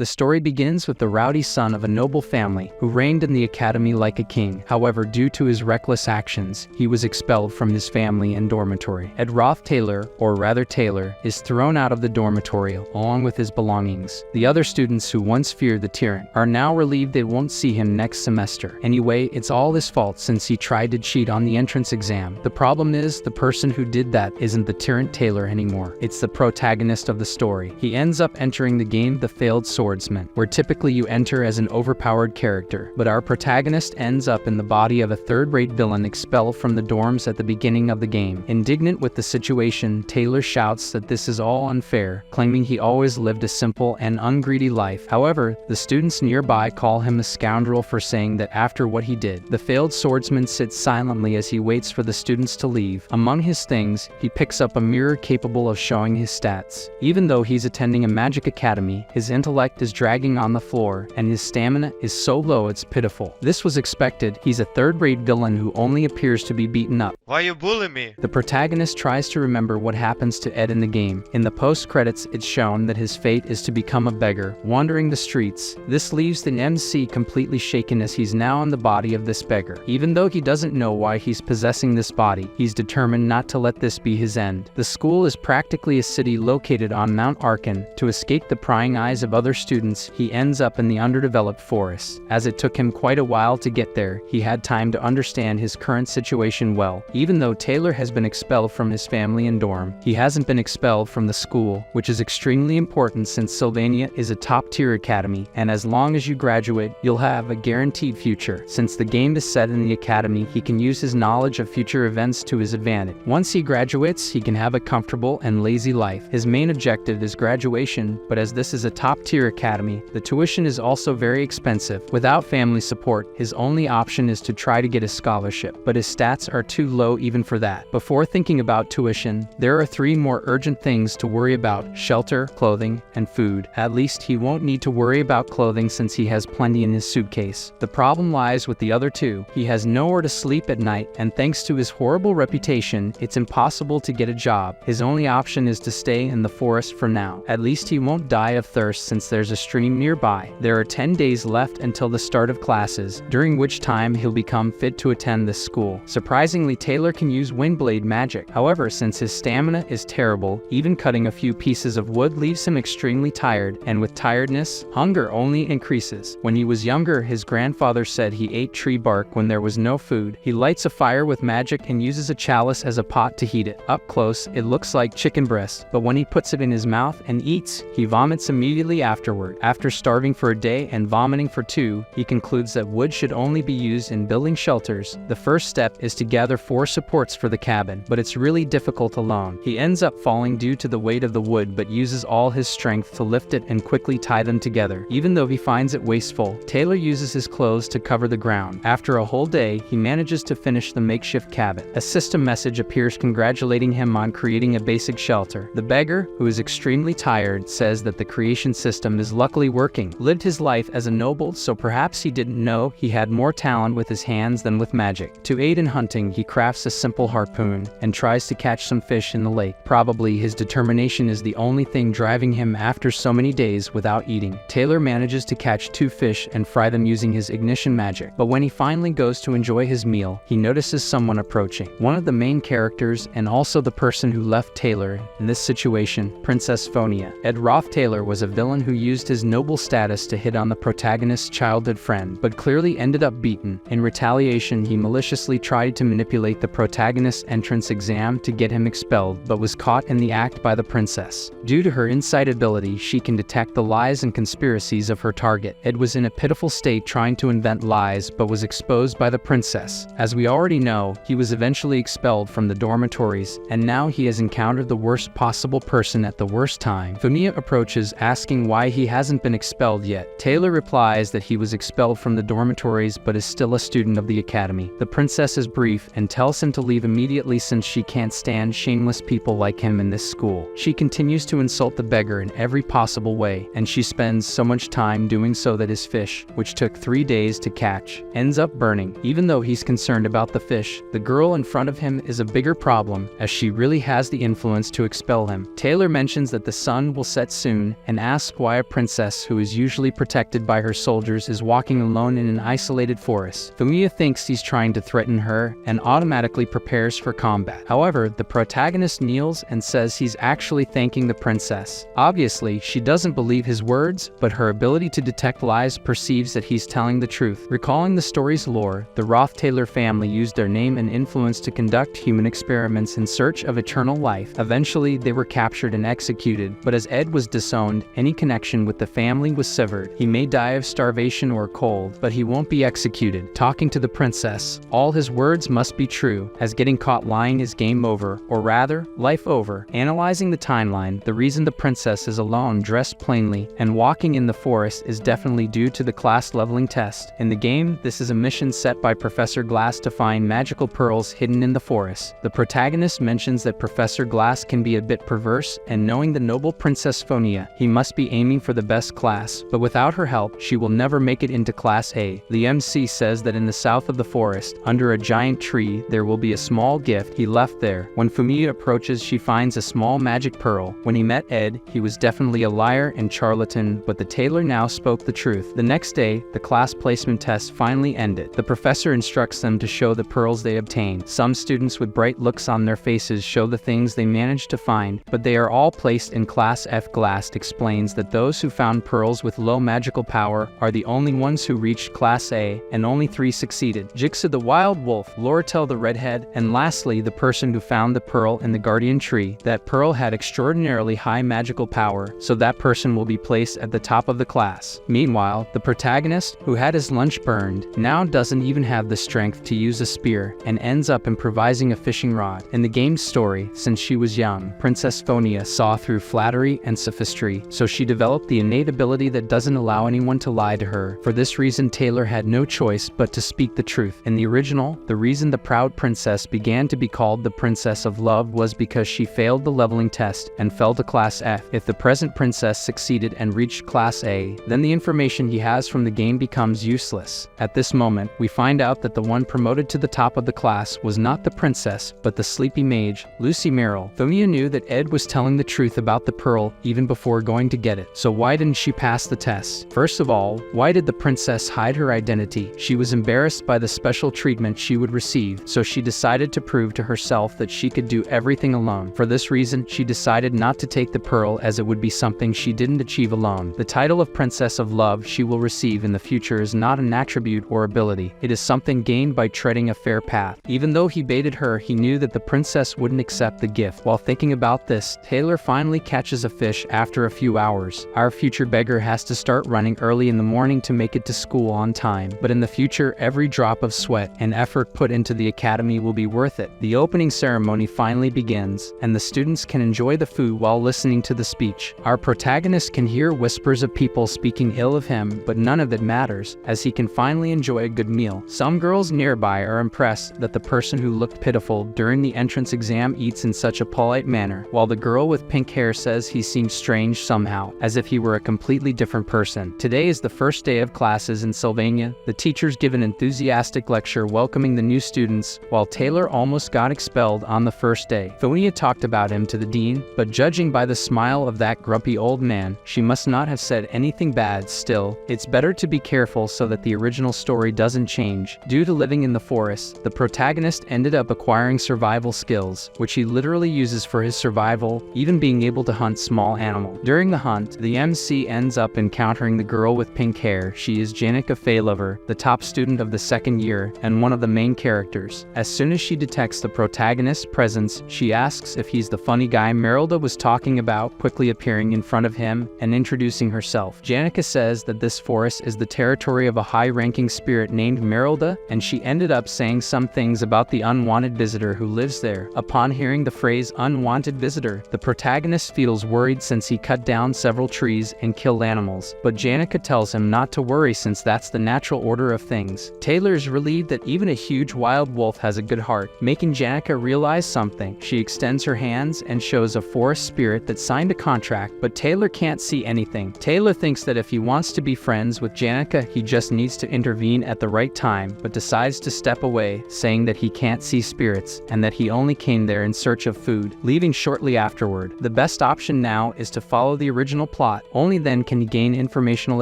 The story begins with the rowdy son of a noble family who reigned in the academy like a king. However, due to his reckless actions, he was expelled from his family and dormitory. Ed Roth Taylor, or rather Taylor, is thrown out of the dormitory along with his belongings. The other students who once feared the tyrant are now relieved they won't see him next semester. Anyway, it's all his fault since he tried to cheat on the entrance exam. The problem is, the person who did that isn't the tyrant Taylor anymore. It's the protagonist of the story. He ends up entering the game The Failed Swordsman, where typically you enter as an overpowered character, but our protagonist ends up in the body of a third-rate villain expelled from the dorms at the beginning of the game. Indignant with the situation, Taylor shouts that this is all unfair, claiming he always lived a simple and ungreedy life. However, the students nearby call him a scoundrel for saying that after what he did. The failed swordsman sits silently as he waits for the students to leave. Among his things, he picks up a mirror capable of showing his stats. Even though he's attending a magic academy, his intellect is dragging on the floor, and his stamina is so low it's pitiful. This was expected. He's a third-rate villain who only appears to be beaten up. Why you bullying me? The protagonist tries to remember what happens to Ed in the game. In the post-credits, it's shown that his fate is to become a beggar, wandering the streets. This leaves the MC completely shaken as he's now in the body of this beggar. Even though he doesn't know why he's possessing this body, he's determined not to let this be his end. The school is practically a city located on Mount Arkan. To escape the prying eyes of other students, he ends up in the underdeveloped forest. As it took him quite a while to get there, he had time to understand his current situation well. Even though Taylor has been expelled from his family and dorm, he hasn't been expelled from the school, which is extremely important since Sylvania is a top-tier academy, and as long as you graduate, you'll have a guaranteed future. Since the game is set in the academy, he can use his knowledge of future events to his advantage. Once he graduates, he can have a comfortable and lazy life. His main objective is graduation, but as this is a top-tier academy, the tuition is also very expensive. Without family support, his only option is to try to get a scholarship, but his stats are too low even for that. Before thinking about tuition, there are 3 more urgent things to worry about: shelter, clothing, and food. At least he won't need to worry about clothing since he has plenty in his suitcase. The problem lies with the other 2. He has nowhere to sleep at night, and thanks to his horrible reputation, it's impossible to get a job. His only option is to stay in the forest for now. At least he won't die of thirst since there's a stream nearby. There are 10 days left until the start of classes, during which time he'll become fit to attend this school. Surprisingly, Taylor can use windblade magic. However, since his stamina is terrible, even cutting a few pieces of wood leaves him extremely tired, and with tiredness, hunger only increases. When he was younger, his grandfather said he ate tree bark when there was no food. He lights a fire with magic and uses a chalice as a pot to heat it. Up close, it looks like chicken breast, but when he puts it in his mouth and eats, he vomits immediately afterward. After starving for a day and vomiting for 2, he concludes that wood should only be used in building shelters. The first step is to gather 4 supports for the cabin, but it's really difficult alone. He ends up falling due to the weight of the wood but uses all his strength to lift it and quickly tie them together. Even though he finds it wasteful, Taylor uses his clothes to cover the ground. After a whole day, he manages to finish the makeshift cabin. A system message appears congratulating him on creating a basic shelter. The beggar, who is extremely tired, says that the creation system is luckily working. Lived his life as a noble, so perhaps he didn't know he had more talent with his hands than with magic. To aid in hunting, he crafts a simple harpoon and tries to catch some fish in the lake. Probably his determination is the only thing driving him after so many days without eating. Taylor manages to catch 2 fish and fry them using his ignition magic. But when he finally goes to enjoy his meal, he notices someone approaching. One of the main characters and also the person who left Taylor in this situation, Princess Phonia. Ed Roth Taylor was a villain who used his noble status to hit on the protagonist's childhood friend, but clearly ended up beaten. In retaliation, he maliciously tried to manipulate the protagonist's entrance exam to get him expelled, but was caught in the act by the princess. Due to her insight ability, she can detect the lies and conspiracies of her target. Ed was in a pitiful state trying to invent lies, but was exposed by the princess. As we already know, he was eventually expelled from the dormitories, and now he has encountered the worst possible person at the worst time. Phonia approaches, asking why he hasn't been expelled yet. Taylor replies that he was expelled from the dormitories but is still a student of the academy. The princess is brief and tells him to leave immediately since she can't stand shameless people like him in this school. She continues to insult the beggar in every possible way, and she spends so much time doing so that his fish, which took 3 days to catch, ends up burning. Even though he's concerned about the fish, the girl in front of him is a bigger problem, as she really has the influence to expel him. Taylor mentions that the sun will set soon and asks why a princess who is usually protected by her soldiers is walking alone in an isolated forest. Fumiya thinks he's trying to threaten her and automatically prepares for combat. However, the protagonist kneels and says he's actually thanking the princess. Obviously, she doesn't believe his words, but her ability to detect lies perceives that he's telling the truth. Recalling the story's lore, the Roth-Taylor family used their name and influence to conduct human experiments in search of eternal life. Eventually, they were captured and executed, but as Ed was disowned, any connection with the family was severed. He may die of starvation or cold, but he won't be executed. Talking to the princess, all his words must be true, as getting caught lying is game over, or rather, life over. Analyzing the timeline, the reason the princess is alone, dressed plainly, and walking in the forest is definitely due to the class leveling test. In the game, this is a mission set by Professor Glass to find magical pearls hidden in the forest. The protagonist mentions that Professor Glass can be a bit perverse, and knowing the noble Princess Phonia, he must be aiming for the best class, but without her help, she will never make it into Class A. The MC says that in the south of the forest, under a giant tree, there will be a small gift he left there. When Fumiya approaches, she finds a small magic pearl. When he met Ed, he was definitely a liar and charlatan, but the tailor now spoke the truth. The next day, the class placement test finally ended. The professor instructs them to show the pearls they obtained. Some students with bright looks on their faces show the things they managed to find, but they are all placed in Class F. Glass explains that those who found pearls with low magical power are the only ones who reached Class A, and only 3 succeeded. Jigsaw the Wild Wolf, Loratel the Redhead, and lastly the person who found the pearl in the Guardian Tree. That pearl had extraordinarily high magical power, so that person will be placed at the top of the class. Meanwhile, the protagonist, who had his lunch burned, now doesn't even have the strength to use a spear, and ends up improvising a fishing rod. In the game's story, since she was young, Princess Phonia saw through flattery and sophistry, so she developed the innate ability that doesn't allow anyone to lie to her. For this reason, Taylor had no choice but to speak the truth. In the original, the reason the proud princess began to be called the Princess of Love was because she failed the leveling test and fell to Class F. If the present princess succeeded and reached Class A, then the information he has from the game becomes useless. At this moment, we find out that the one promoted to the top of the class was not the princess, but the sleepy mage, Lucy Merrill. Phonia knew that Ed was telling the truth about the pearl even before going to get it, so why didn't she pass the test? First of all, why did the princess hide her identity? She was embarrassed by the special treatment she would receive, so she decided to prove to herself that she could do everything alone. For this reason, she decided not to take the pearl, as it would be something she didn't achieve alone. The title of Princess of Love she will receive in the future is not an attribute or ability. It is something gained by treading a fair path. Even though he baited her, he knew that the princess wouldn't accept the gift. While thinking about this, Taylor finally catches a fish after a few hours. Our future beggar has to start running early in the morning to make it to school on time, but in the future, every drop of sweat and effort put into the academy will be worth it. The opening ceremony finally begins, and the students can enjoy the food while listening to the speech. Our protagonist can hear whispers of people speaking ill of him, but none of it matters, as he can finally enjoy a good meal. Some girls nearby are impressed that the person who looked pitiful during the entrance exam eats in such a polite manner, while the girl with pink hair says he seems strange somehow, as if he were a completely different person. Today is the first day of classes in Sylvania. The teachers give an enthusiastic lecture welcoming the new students, while Taylor almost got expelled on the first day. Phonia talked about him to the dean, but judging by the smile of that grumpy old man, she must not have said anything bad. Still, it's better to be careful so that the original story doesn't change. Due to living in the forest, the protagonist ended up acquiring survival skills, which he literally uses for his survival, even being able to hunt small animals. During the hunt, the MC ends up encountering the girl with pink hair. She is Janica Faylover, the top student of the second year, and one of the main characters. As soon as she detects the protagonist's presence, she asks if he's the funny guy Merilda was talking about, quickly appearing in front of him and introducing herself. Janica says that this forest is the territory of a high-ranking spirit named Merilda, and she ended up saying some things about the unwanted visitor who lives there. Upon hearing the phrase unwanted visitor, the protagonist feels worried since he cut down several trees and killed animals, but Janica tells him not to worry since that's the natural order of things. Taylor is relieved that even a huge wild wolf has a good heart, making Janica realize something. She extends her hands and shows a forest spirit that signed a contract, but Taylor can't see anything. Taylor thinks that if he wants to be friends with Janica, he just needs to intervene at the right time, but decides to step away, saying that he can't see spirits and that he only came there in search of food, leaving shortly afterward. The best option now is to follow the original plot plot. Only then can he gain informational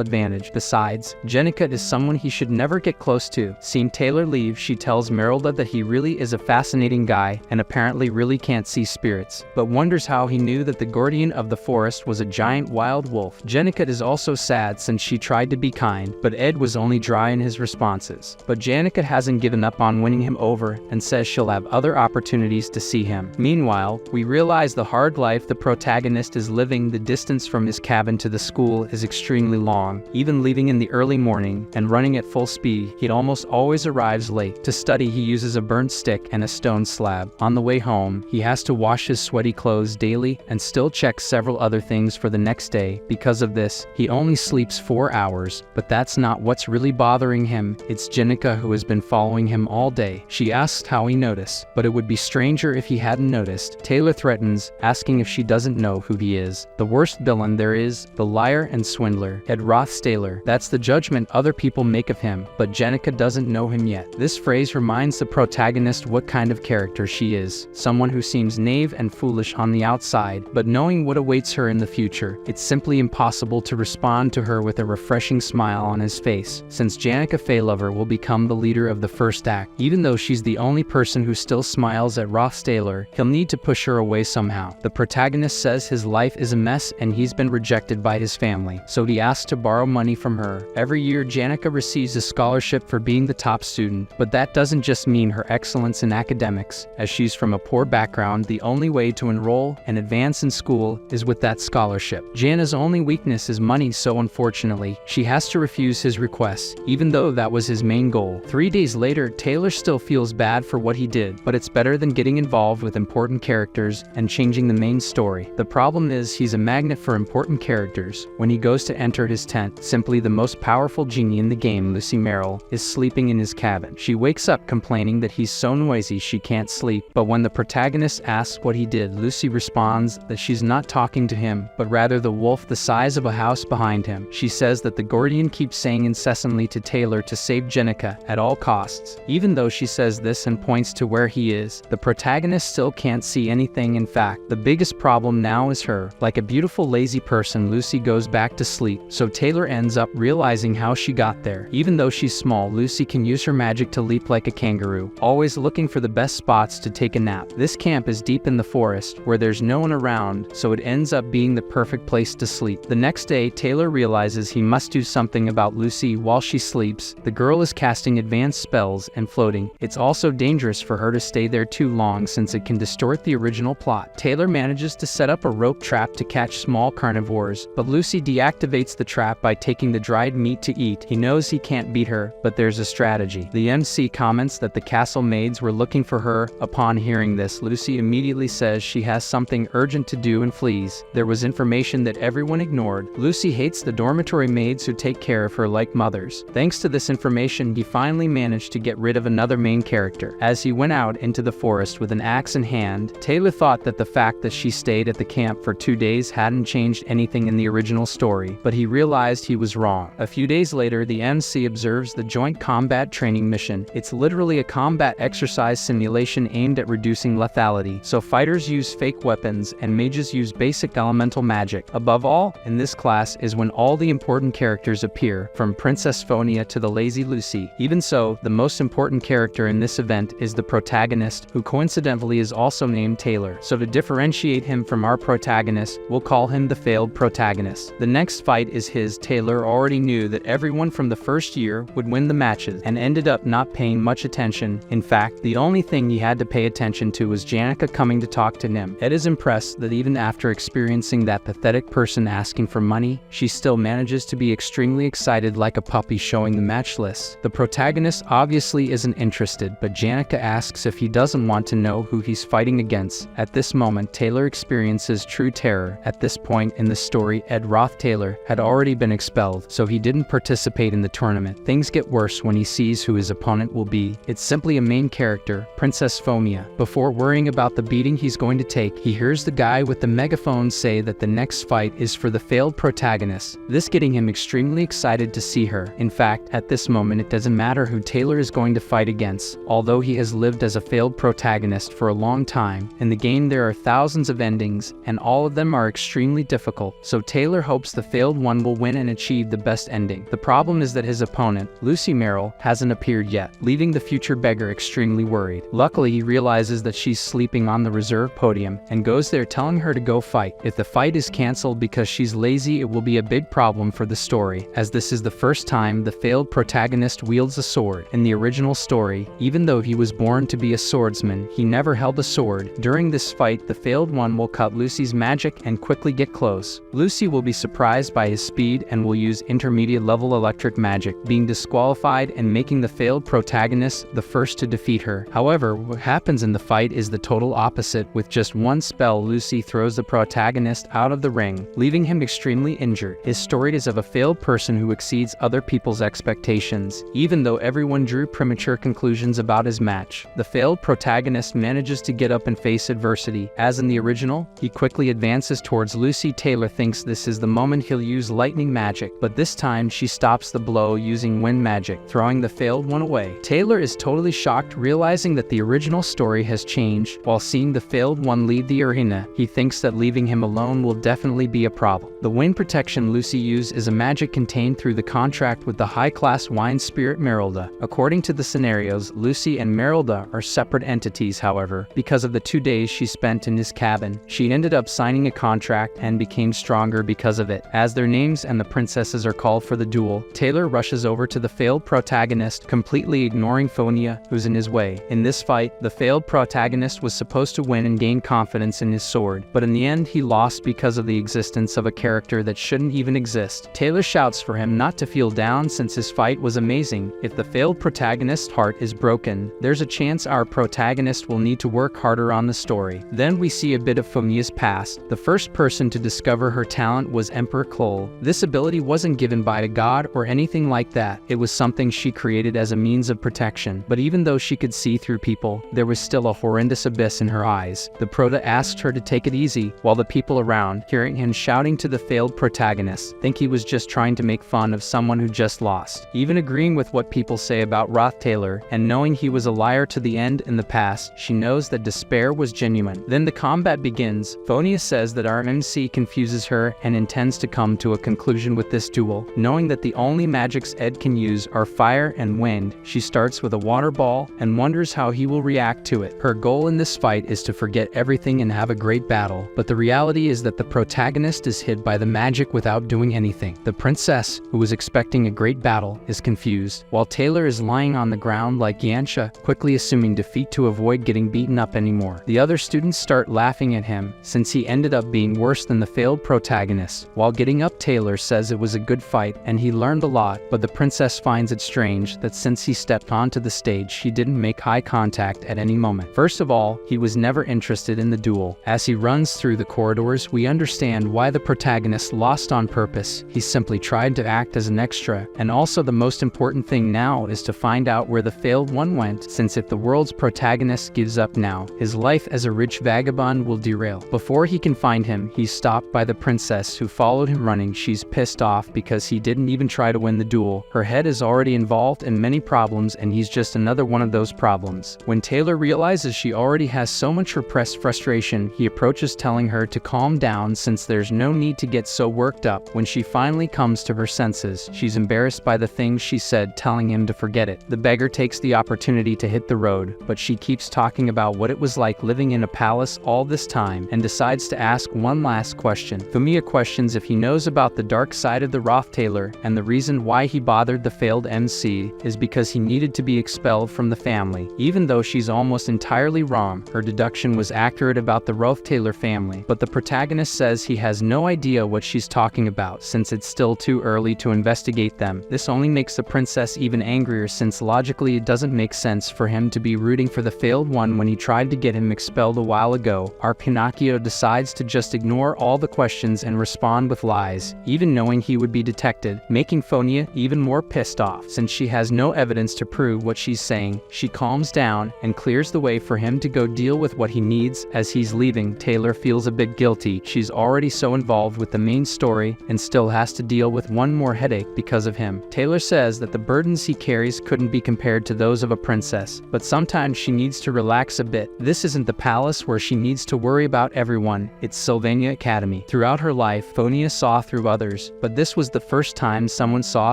advantage. Besides, Jenica is someone he should never get close to. Seeing Taylor leave, she tells Merylda that he really is a fascinating guy and apparently really can't see spirits, but wonders how he knew that the guardian of the forest was a giant wild wolf. Jenica is also sad since she tried to be kind, but Ed was only dry in his responses. But Jenica hasn't given up on winning him over and says she'll have other opportunities to see him. Meanwhile, we realize the hard life the protagonist is living. The distance from his cabin to the school is extremely long. Even leaving in the early morning and running at full speed, he almost always arrives late. To study, he uses a burnt stick and a stone slab. On the way home, he has to wash his sweaty clothes daily and still check several other things for the next day. Because of this, he only sleeps 4 hours, but that's not what's really bothering him. It's Jenica who has been following him all day. She asks how he noticed, but it would be stranger if he hadn't noticed. Taylor threatens, asking if she doesn't know who he is. The worst villain there is, the liar and swindler, Ed Rothstaler. That's the judgment other people make of him, but Jenica doesn't know him yet. This phrase reminds the protagonist what kind of character she is. Someone who seems naive and foolish on the outside, but knowing what awaits her in the future, it's simply impossible to respond to her with a refreshing smile on his face. Since Jenica Faylover will become the leader of the first act, even though she's the only person who still smiles at Rothstaler, he'll need to push her away somehow. The protagonist says his life is a mess and he's been rejected by his family, so he asks to borrow money from her. Every year, Jenica receives a scholarship for being the top student, but that doesn't just mean her excellence in academics. As she's from a poor background, the only way to enroll and advance in school is with that scholarship. Jana's only weakness is money, so unfortunately, she has to refuse his request, even though that was his main goal. 3 days later, Taylor still feels bad for what he did, but it's better than getting involved with important characters and changing the main story. The problem is he's a magnet for important characters. When he goes to enter his tent, simply the most powerful genie in the game, Lucy Merrill, is sleeping in his cabin. She wakes up complaining that he's so noisy she can't sleep, but when the protagonist asks what he did, Lucy responds that she's not talking to him, but rather the wolf the size of a house behind him. She says that the guardian keeps saying incessantly to Taylor to save Jenica at all costs. Even though she says this and points to where he is, the protagonist still can't see anything. In fact, the biggest problem now is her. Like a beautiful lazy person, Lucy goes back to sleep, so Taylor ends up realizing how she got there. Even though she's small, Lucy can use her magic to leap like a kangaroo, always looking for the best spots to take a nap. This camp is deep in the forest, where there's no one around, so it ends up being the perfect place to sleep. The next day, Taylor realizes he must do something about Lucy while she sleeps. The girl is casting advanced spells and floating. It's also dangerous for her to stay there too long since it can distort the original plot. Taylor manages to set up a rope trap to catch small carnivores, but Lucy deactivates the trap by taking the dried meat to eat. He knows he can't beat her, but there's a strategy. The MC comments that the castle maids were looking for her. Upon hearing this, Lucy immediately says she has something urgent to do and flees. There was information that everyone ignored. Lucy hates the dormitory maids who take care of her like mothers. Thanks to this information, he finally managed to get rid of another main character. As he went out into the forest with an axe in hand, Taylor thought that the fact that she stayed at the camp for 2 days hadn't changed anything in the original story, but he realized he was wrong. A few days later, the MC observes the Joint Combat Training Mission. It's literally a combat exercise simulation aimed at reducing lethality, so fighters use fake weapons and mages use basic elemental magic. Above all, in this class is when all the important characters appear, from Princess Phonia to the lazy Lucy. Even so, the most important character in this event is the protagonist, who coincidentally is also named Taylor. So to differentiate him from our protagonist, we'll call him the failed protagonist. The next fight is his. Taylor already knew that everyone from the first year would win the matches and ended up not paying much attention. In fact, the only thing he had to pay attention to was Jenica coming to talk to him. Ed is impressed that even after experiencing that pathetic person asking for money, she still manages to be extremely excited like a puppy showing the match list. The protagonist obviously isn't interested, but Jenica asks if he doesn't want to know who he's fighting against. At this moment, Taylor experiences true terror. At this point in the story, Ed Rothtaler had already been expelled, so he didn't participate in the tournament. Things get worse when he sees who his opponent will be. It's simply a main character, Princess Phomia. Before worrying about the beating he's going to take, he hears the guy with the megaphone say that the next fight is for the failed protagonist, this getting him extremely excited to see her. In fact, at this moment it doesn't matter who Taylor is going to fight against. Although he has lived as a failed protagonist for a long time, in the game there are thousands of endings, and all of them are extremely difficult. so Taylor hopes the failed one will win and achieve the best ending. The problem is that his opponent, Lucy Merrill, hasn't appeared yet, leaving the future beggar extremely worried. Luckily, he realizes that she's sleeping on the reserve podium and goes there telling her to go fight. If the fight is cancelled because she's lazy, it will be a big problem for the story, as this is the first time the failed protagonist wields a sword. In the original story, even though he was born to be a swordsman, he never held a sword. During this fight, the failed one will cut Lucy's magic and quickly get close. Lucy will be surprised by his speed and will use intermediate level electric magic, being disqualified and making the failed protagonist the first to defeat her. However, what happens in the fight is the total opposite. With just one spell, Lucy throws the protagonist out of the ring, leaving him extremely injured. His story is of a failed person who exceeds other people's expectations, even though everyone drew premature conclusions about his match. The failed protagonist manages to get up and face adversity. As in the original, he quickly advances towards Lucy. Taylor thinks this is the moment he'll use lightning magic, but this time she stops the blow using wind magic, throwing the failed one away. Taylor is totally shocked, realizing that the original story has changed. While seeing the failed one leave the arena, he thinks that leaving him alone will definitely be a problem. The wind protection Lucy used is a magic contained through the contract with the high-class wine spirit Merylda. According to the scenarios, Lucy and Merylda are separate entities. However, because of the 2 days she spent in his cabin, she ended up signing a contract and became stronger because of it. As their names and the princesses are called for the duel, Taylor rushes over to the failed protagonist, completely ignoring Fonia, who's in his way. In this fight, the failed protagonist was supposed to win and gain confidence in his sword, but in the end he lost because of the existence of a character that shouldn't even exist. Taylor shouts for him not to feel down since his fight was amazing. If the failed protagonist's heart is broken, there's a chance our protagonist will need to work harder on the story. Then we see a bit of Fonia's past. The first person to discover her talent was Emperor Kloll. This ability wasn't given by a god or anything like that. It was something she created as a means of protection. But even though she could see through people, there was still a horrendous abyss in her eyes. The prota asked her to take it easy, while the people around, hearing him shouting to the failed protagonist, think he was just trying to make fun of someone who just lost. Even agreeing with what people say about Roth Taylor, and knowing he was a liar to the end in the past, she knows that despair was genuine. Then the combat begins. Fonia says that our MC confuses her and intends to come to a conclusion with this duel. Knowing that the only magics Ed can use are fire and wind, she starts with a water ball and wonders how he will react to it. Her goal in this fight is to forget everything and have a great battle, but the reality is that the protagonist is hit by the magic without doing anything. The princess, who was expecting a great battle, is confused, while Taylor is lying on the ground like Yansha, quickly assuming defeat to avoid getting beaten up anymore. The other students start laughing at him, since he ended up being worse than the failed protagonist. While getting up, Taylor says it was a good fight and he learned a lot, but the princess finds it strange that since he stepped onto the stage, she didn't make eye contact at any moment. First of all, he was never interested in the duel. As he runs through the corridors, we understand why the protagonist lost on purpose. He simply tried to act as an extra, and also the most important thing now is to find out where the failed one went, since if the world's protagonist gives up now, his life as a rich vagabond will derail. Before he can find him, he's stopped by the princess, who followed him running. She's pissed off because he didn't even try to win the duel. Her head is already involved in many problems and he's just another one of those problems. When Taylor realizes she already has so much repressed frustration, he approaches, telling her to calm down since there's no need to get so worked up. When she finally comes to her senses, she's embarrassed by the things she said, telling him to forget it. The beggar takes the opportunity to hit the road, but she keeps talking about what it was like living in a palace all this time and decides to ask one last question. Fumiya questions if he knows about the dark side of the Roth Taylor, and the reason why he bothered the failed MC is because he needed to be expelled from the family. Even though she's almost entirely wrong, her deduction was accurate about the Roth Taylor family, but the protagonist says he has no idea what she's talking about since it's still too early to investigate them. This only makes the princess even angrier since logically it doesn't make sense for him to be rooting for the failed one when he tried to get him expelled a while ago. Our Pinocchio decides to just ignore all the questions and respond with lies, even knowing he would be detected, making Fonia even more pissed off. Since she has no evidence to prove what she's saying, she calms down and clears the way for him to go deal with what he needs. As he's leaving, Taylor feels a bit guilty. She's already so involved with the main story and still has to deal with one more headache because of him. Taylor says that the burdens he carries couldn't be compared to those of a princess, but sometimes she needs to relax a bit. This isn't the palace where she needs to worry about everyone, it's Sylvania Academy. Throughout Throughout her life, Phonia saw through others, but this was the first time someone saw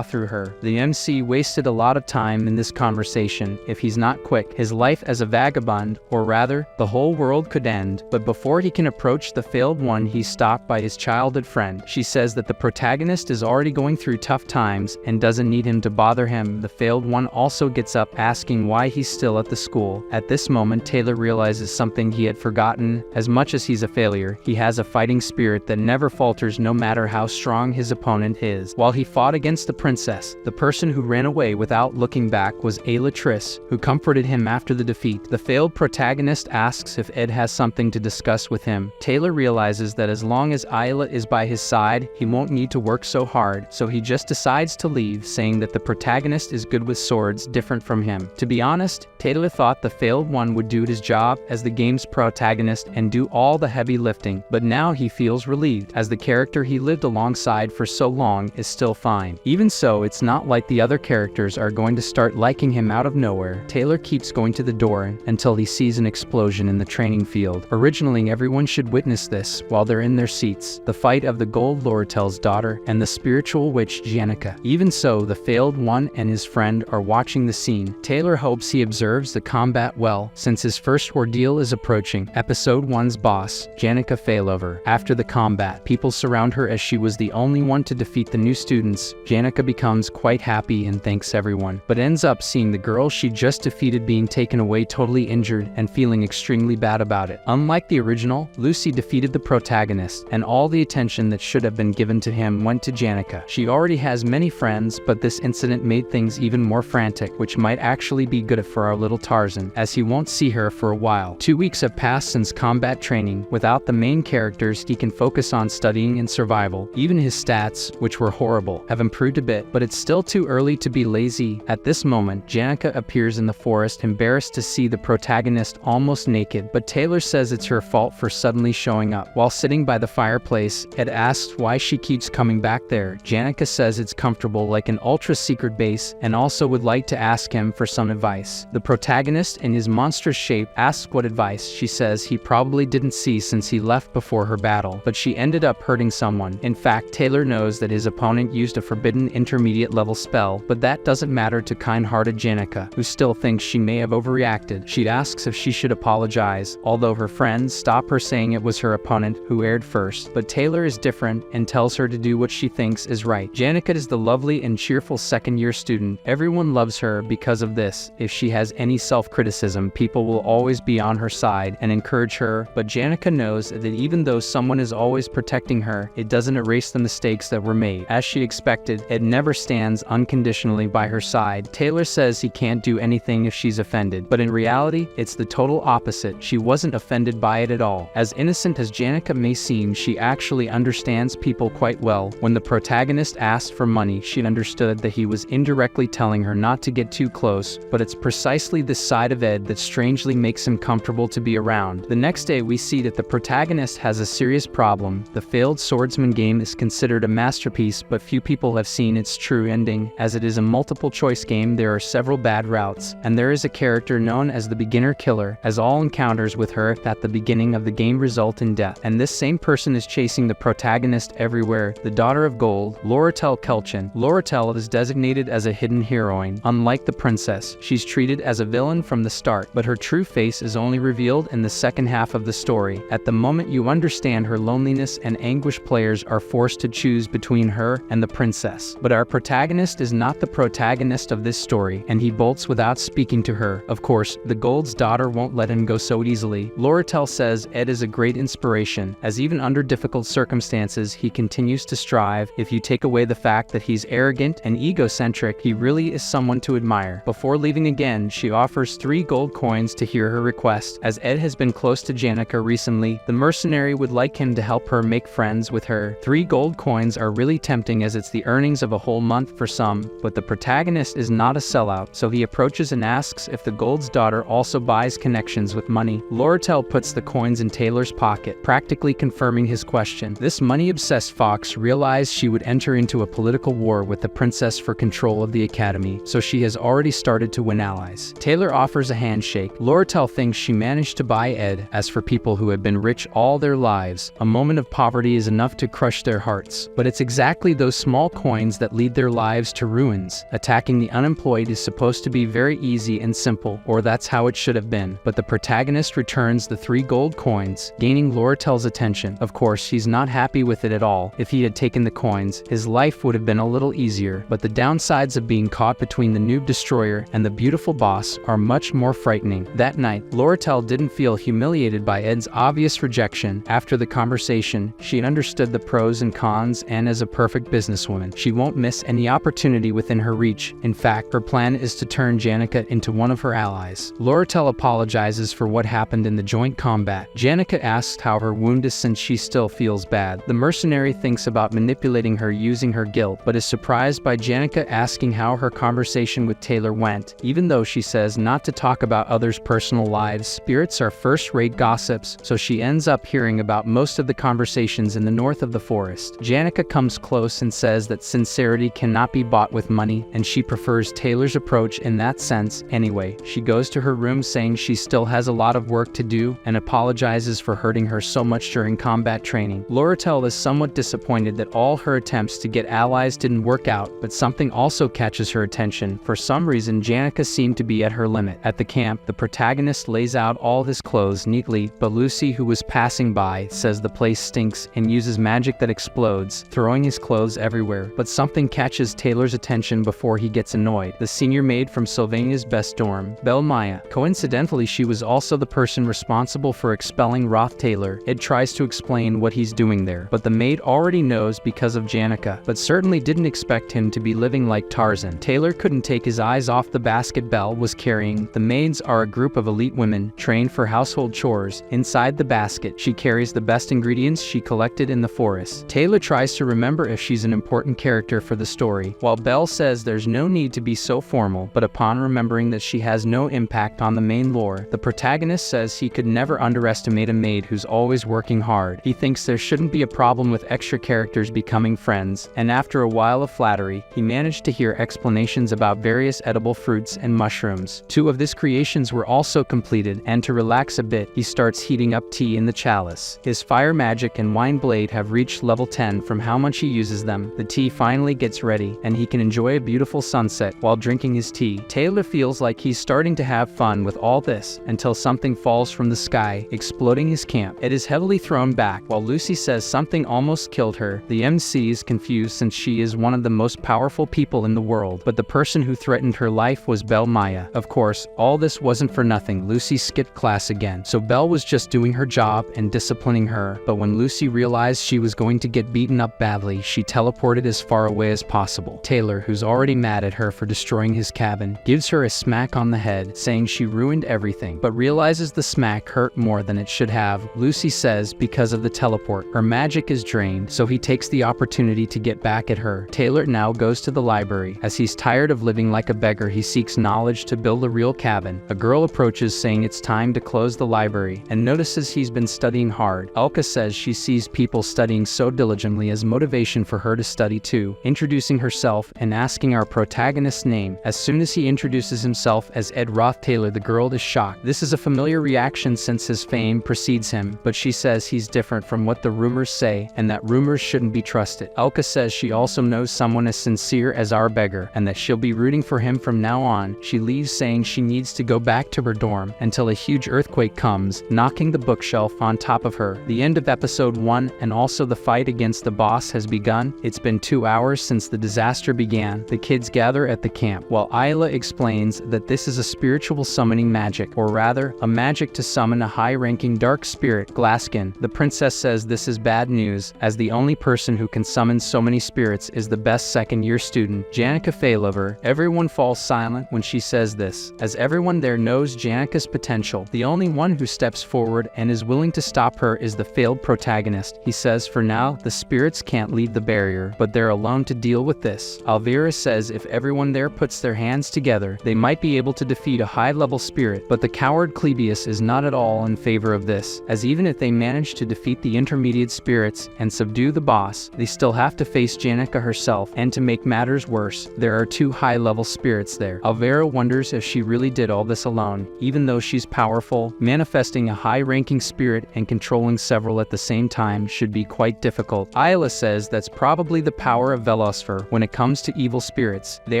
through her. The MC wasted a lot of time in this conversation. If he's not quick, his life as a vagabond, or rather, the whole world could end. But before he can approach the failed one, he's stopped by his childhood friend. She says that the protagonist is already going through tough times and doesn't need him to bother him. The failed one also gets up, asking why he's still at the school. At this moment, Taylor realizes something he had forgotten. As much as he's a failure, he has a fighting spirit that never falters no matter how strong his opponent is. While he fought against the princess, the person who ran away without looking back was Ayla Triss, who comforted him after the defeat. The failed protagonist asks if Ed has something to discuss with him. Taylor realizes that as long as Ayla is by his side, he won't need to work so hard, so he just decides to leave, saying that the protagonist is good with swords, different from him. To be honest, Taylor thought the failed one would do his job as the game's protagonist and do all the heavy lifting, but now he feels relieved, as the character he lived alongside for so long is still fine. Even so, it's not like the other characters are going to start liking him out of nowhere. Taylor keeps going to the door until he sees an explosion in the training field. Originally, everyone should witness this while they're in their seats, the fight of the gold Loratel's daughter and the spiritual witch Janica. Even so, the failed one and his friend are watching the scene. Taylor hopes he observes the combat well, since his first ordeal is approaching. Episode 1's boss, Janica Failover. After the combat, people surround her as she was the only one to defeat the new students. Janica becomes quite happy and thanks everyone, but ends up seeing the girl she just defeated being taken away totally injured and feeling extremely bad about it. Unlike the original, Lucy defeated the protagonist, and all the attention that should have been given to him went to Janica. She already has many friends, but this incident made things even more frantic, which might actually be good for our little Tarzan, as he won't see her for a while. 2 weeks have passed since combat training. Without the main characters, he can focus on studying and survival. Even his stats, which were horrible, have improved a bit, but it's still too early to be lazy. At this moment, Janica appears in the forest, embarrassed to see the protagonist almost naked, but Taylor says it's her fault for suddenly showing up. While sitting by the fireplace, Ed asks why she keeps coming back there. Janica says it's comfortable like an ultra-secret base, and also would like to ask him for some advice. The protagonist, in his monstrous shape, asks what advice. She says he probably didn't see since he left before her battle, but she ended up hurting someone. In fact, Taylor knows that his opponent used a forbidden intermediate level spell, but that doesn't matter to kind-hearted Janica, who still thinks she may have overreacted. She asks if she should apologize, although her friends stop her saying it was her opponent who erred first. But Taylor is different and tells her to do what she thinks is right. Janica is the lovely and cheerful second-year student. Everyone loves her because of this. If she has any self-criticism, people will always be on her side and encourage her, but Janica knows that even though someone is always protecting her, it doesn't erase the mistakes that were made. As she expected, Ed never stands unconditionally by her side. Taylor says he can't do anything if she's offended, but in reality, it's the total opposite. She wasn't offended by it at all. As innocent as Janica may seem, she actually understands people quite well. When the protagonist asked for money, she understood that he was indirectly telling her not to get too close, but it's precisely this side of Ed that strangely makes him comfortable to be around. The next day, we see that the protagonist has a serious problem. The failed swordsman game is considered a masterpiece, but few people have seen its true ending. As it is a multiple-choice game, there are several bad routes, and there is a character known as the beginner killer, as all encounters with her at the beginning of the game result in death. And this same person is chasing the protagonist everywhere, the daughter of gold, Loratel Kelchin. Loratel is designated as a hidden heroine. Unlike the princess, she's treated as a villain from the start, but her true face is only revealed in the second half of the story. At the moment you understand her loneliness and anguish, players are forced to choose between her and the princess. But our protagonist is not the protagonist of this story, and he bolts without speaking to her. Of course, the Gold's daughter won't let him go so easily. Loratel says Ed is a great inspiration, as even under difficult circumstances, he continues to strive. If you take away the fact that he's arrogant and egocentric, he really is someone to admire. Before leaving again, she offers 3 gold coins to hear her request. As Ed has been close to Janica recently, the mercenary would like him to help her make friends with her. 3 gold coins are really tempting, as it's the earnings of a whole month for some, but the protagonist is not a sellout, so he approaches and asks if the Gold's daughter also buys connections with money. Loratel puts the coins in Taylor's pocket, practically confirming his question. This money-obsessed fox realized she would enter into a political war with the princess for control of the academy, so she has already started to win allies. Taylor offers a handshake. Loratel thinks she managed to buy Ed. As for people who have been rich all their lives, a moment of of poverty is enough to crush their hearts. But it's exactly those small coins that lead their lives to ruins. Attacking the unemployed is supposed to be very easy and simple, or that's how it should have been. But the protagonist returns the 3 gold coins, gaining Loratel's attention. Of course, he's not happy with it at all. If he had taken the coins, his life would have been a little easier. But the downsides of being caught between the noob destroyer and the beautiful boss are much more frightening. That night, Loratel didn't feel humiliated by Ed's obvious rejection. After the conversation, she understood the pros and cons, and as a perfect businesswoman, she won't miss any opportunity within her reach. In fact, her plan is to turn Janica into one of her allies. Loratel apologizes for what happened in the joint combat. Janica asks how her wound is since she still feels bad. The mercenary thinks about manipulating her using her guilt, but is surprised by Janica asking how her conversation with Taylor went. Even though she says not to talk about others' personal lives, spirits are first-rate gossips, so she ends up hearing about most of the conversations in the north of the forest. Janica comes close and says that sincerity cannot be bought with money, and she prefers Taylor's approach in that sense. Anyway, she goes to her room saying she still has a lot of work to do and apologizes for hurting her so much during combat training. Loratel is somewhat disappointed that all her attempts to get allies didn't work out, but something also catches her attention. For some reason, Janica seemed to be at her limit. At the camp, the protagonist lays out all his clothes neatly, but Lucy, who was passing by, says the place stinks and uses magic that explodes, throwing his clothes everywhere. But something catches Taylor's attention before he gets annoyed. The senior maid from Sylvania's best dorm, Belle Maya. Coincidentally, she was also the person responsible for expelling Roth Taylor. Ed tries to explain what he's doing there, but the maid already knows because of Janica, but certainly didn't expect him to be living like Tarzan. Taylor couldn't take his eyes off the basket Belle was carrying. The maids are a group of elite women trained for household chores. Inside the basket, she carries the best ingredients she collected in the forest. Taylor tries to remember if she's an important character for the story, while Belle says there's no need to be so formal, but upon remembering that she has no impact on the main lore, the protagonist says he could never underestimate a maid who's always working hard. He thinks there shouldn't be a problem with extra characters becoming friends, and after a while of flattery, he managed to hear explanations about various edible fruits and mushrooms. 2 of his creations were also completed, and to relax a bit, he starts heating up tea in the chalice. His fire magic and wine blade have reached level 10 from how much he uses them. The tea finally gets ready, and he can enjoy a beautiful sunset while drinking his tea. Taylor feels like he's starting to have fun with all this, until something falls from the sky, exploding his camp. It is heavily thrown back, while Lucy says something almost killed her. The MC is confused since she is one of the most powerful people in the world, but the person who threatened her life was Belle Maya. Of course, all this wasn't for nothing. Lucy skipped class again, so Belle was just doing her job and disciplining her. But when Lucy realized she was going to get beaten up badly, she teleported as far away as possible. Taylor, who's already mad at her for destroying his cabin, gives her a smack on the head, saying she ruined everything, but realizes the smack hurt more than it should have. Lucy says because of the teleport, her magic is drained, so he takes the opportunity to get back at her. Taylor now goes to the library. As he's tired of living like a beggar, he seeks knowledge to build a real cabin. A girl approaches saying it's time to close the library, and notices he's been studying hard. Elka says she sees people studying so diligently as motivation for her to study too, introducing herself and asking our protagonist's name. As soon as he introduces himself as Ed Roth Taylor, the girl is shocked. This is a familiar reaction since his fame precedes him, but she says he's different from what the rumors say, and that rumors shouldn't be trusted. Elka says she also knows someone as sincere as our beggar, and that she'll be rooting for him from now on. She leaves saying she needs to go back to her dorm until a huge earthquake comes, knocking the bookshelf on top of her. The end of episode 1 and also the fight against the boss has begun. It's been 2 hours since the disaster began. The kids gather at the camp, while Ayla explains that this is a spiritual summoning magic, or rather, a magic to summon a high-ranking dark spirit, Glaskin. The princess says this is bad news, as the only person who can summon so many spirits is the best second-year student, Janica Failover. Everyone falls silent when she says this, as everyone there knows Janica's potential. The only one who steps forward and is willing to stop her is the failed protagonist. He says for now, the spirits can't leave the barrier, but they're alone to deal with this. Alvira says if everyone there puts their hands together, they might be able to defeat a high-level spirit, but the coward Clebius is not at all in favor of this, as even if they manage to defeat the intermediate spirits and subdue the boss, they still have to face Janica herself, and to make matters worse, there are 2 high-level spirits there. Alvira wonders if she really did all this alone, even though she's powerful, manifesting a high-ranking spirit and controlling several at the same same time should be quite difficult. Ayla says that's probably the power of Velosfer when it comes to evil spirits. They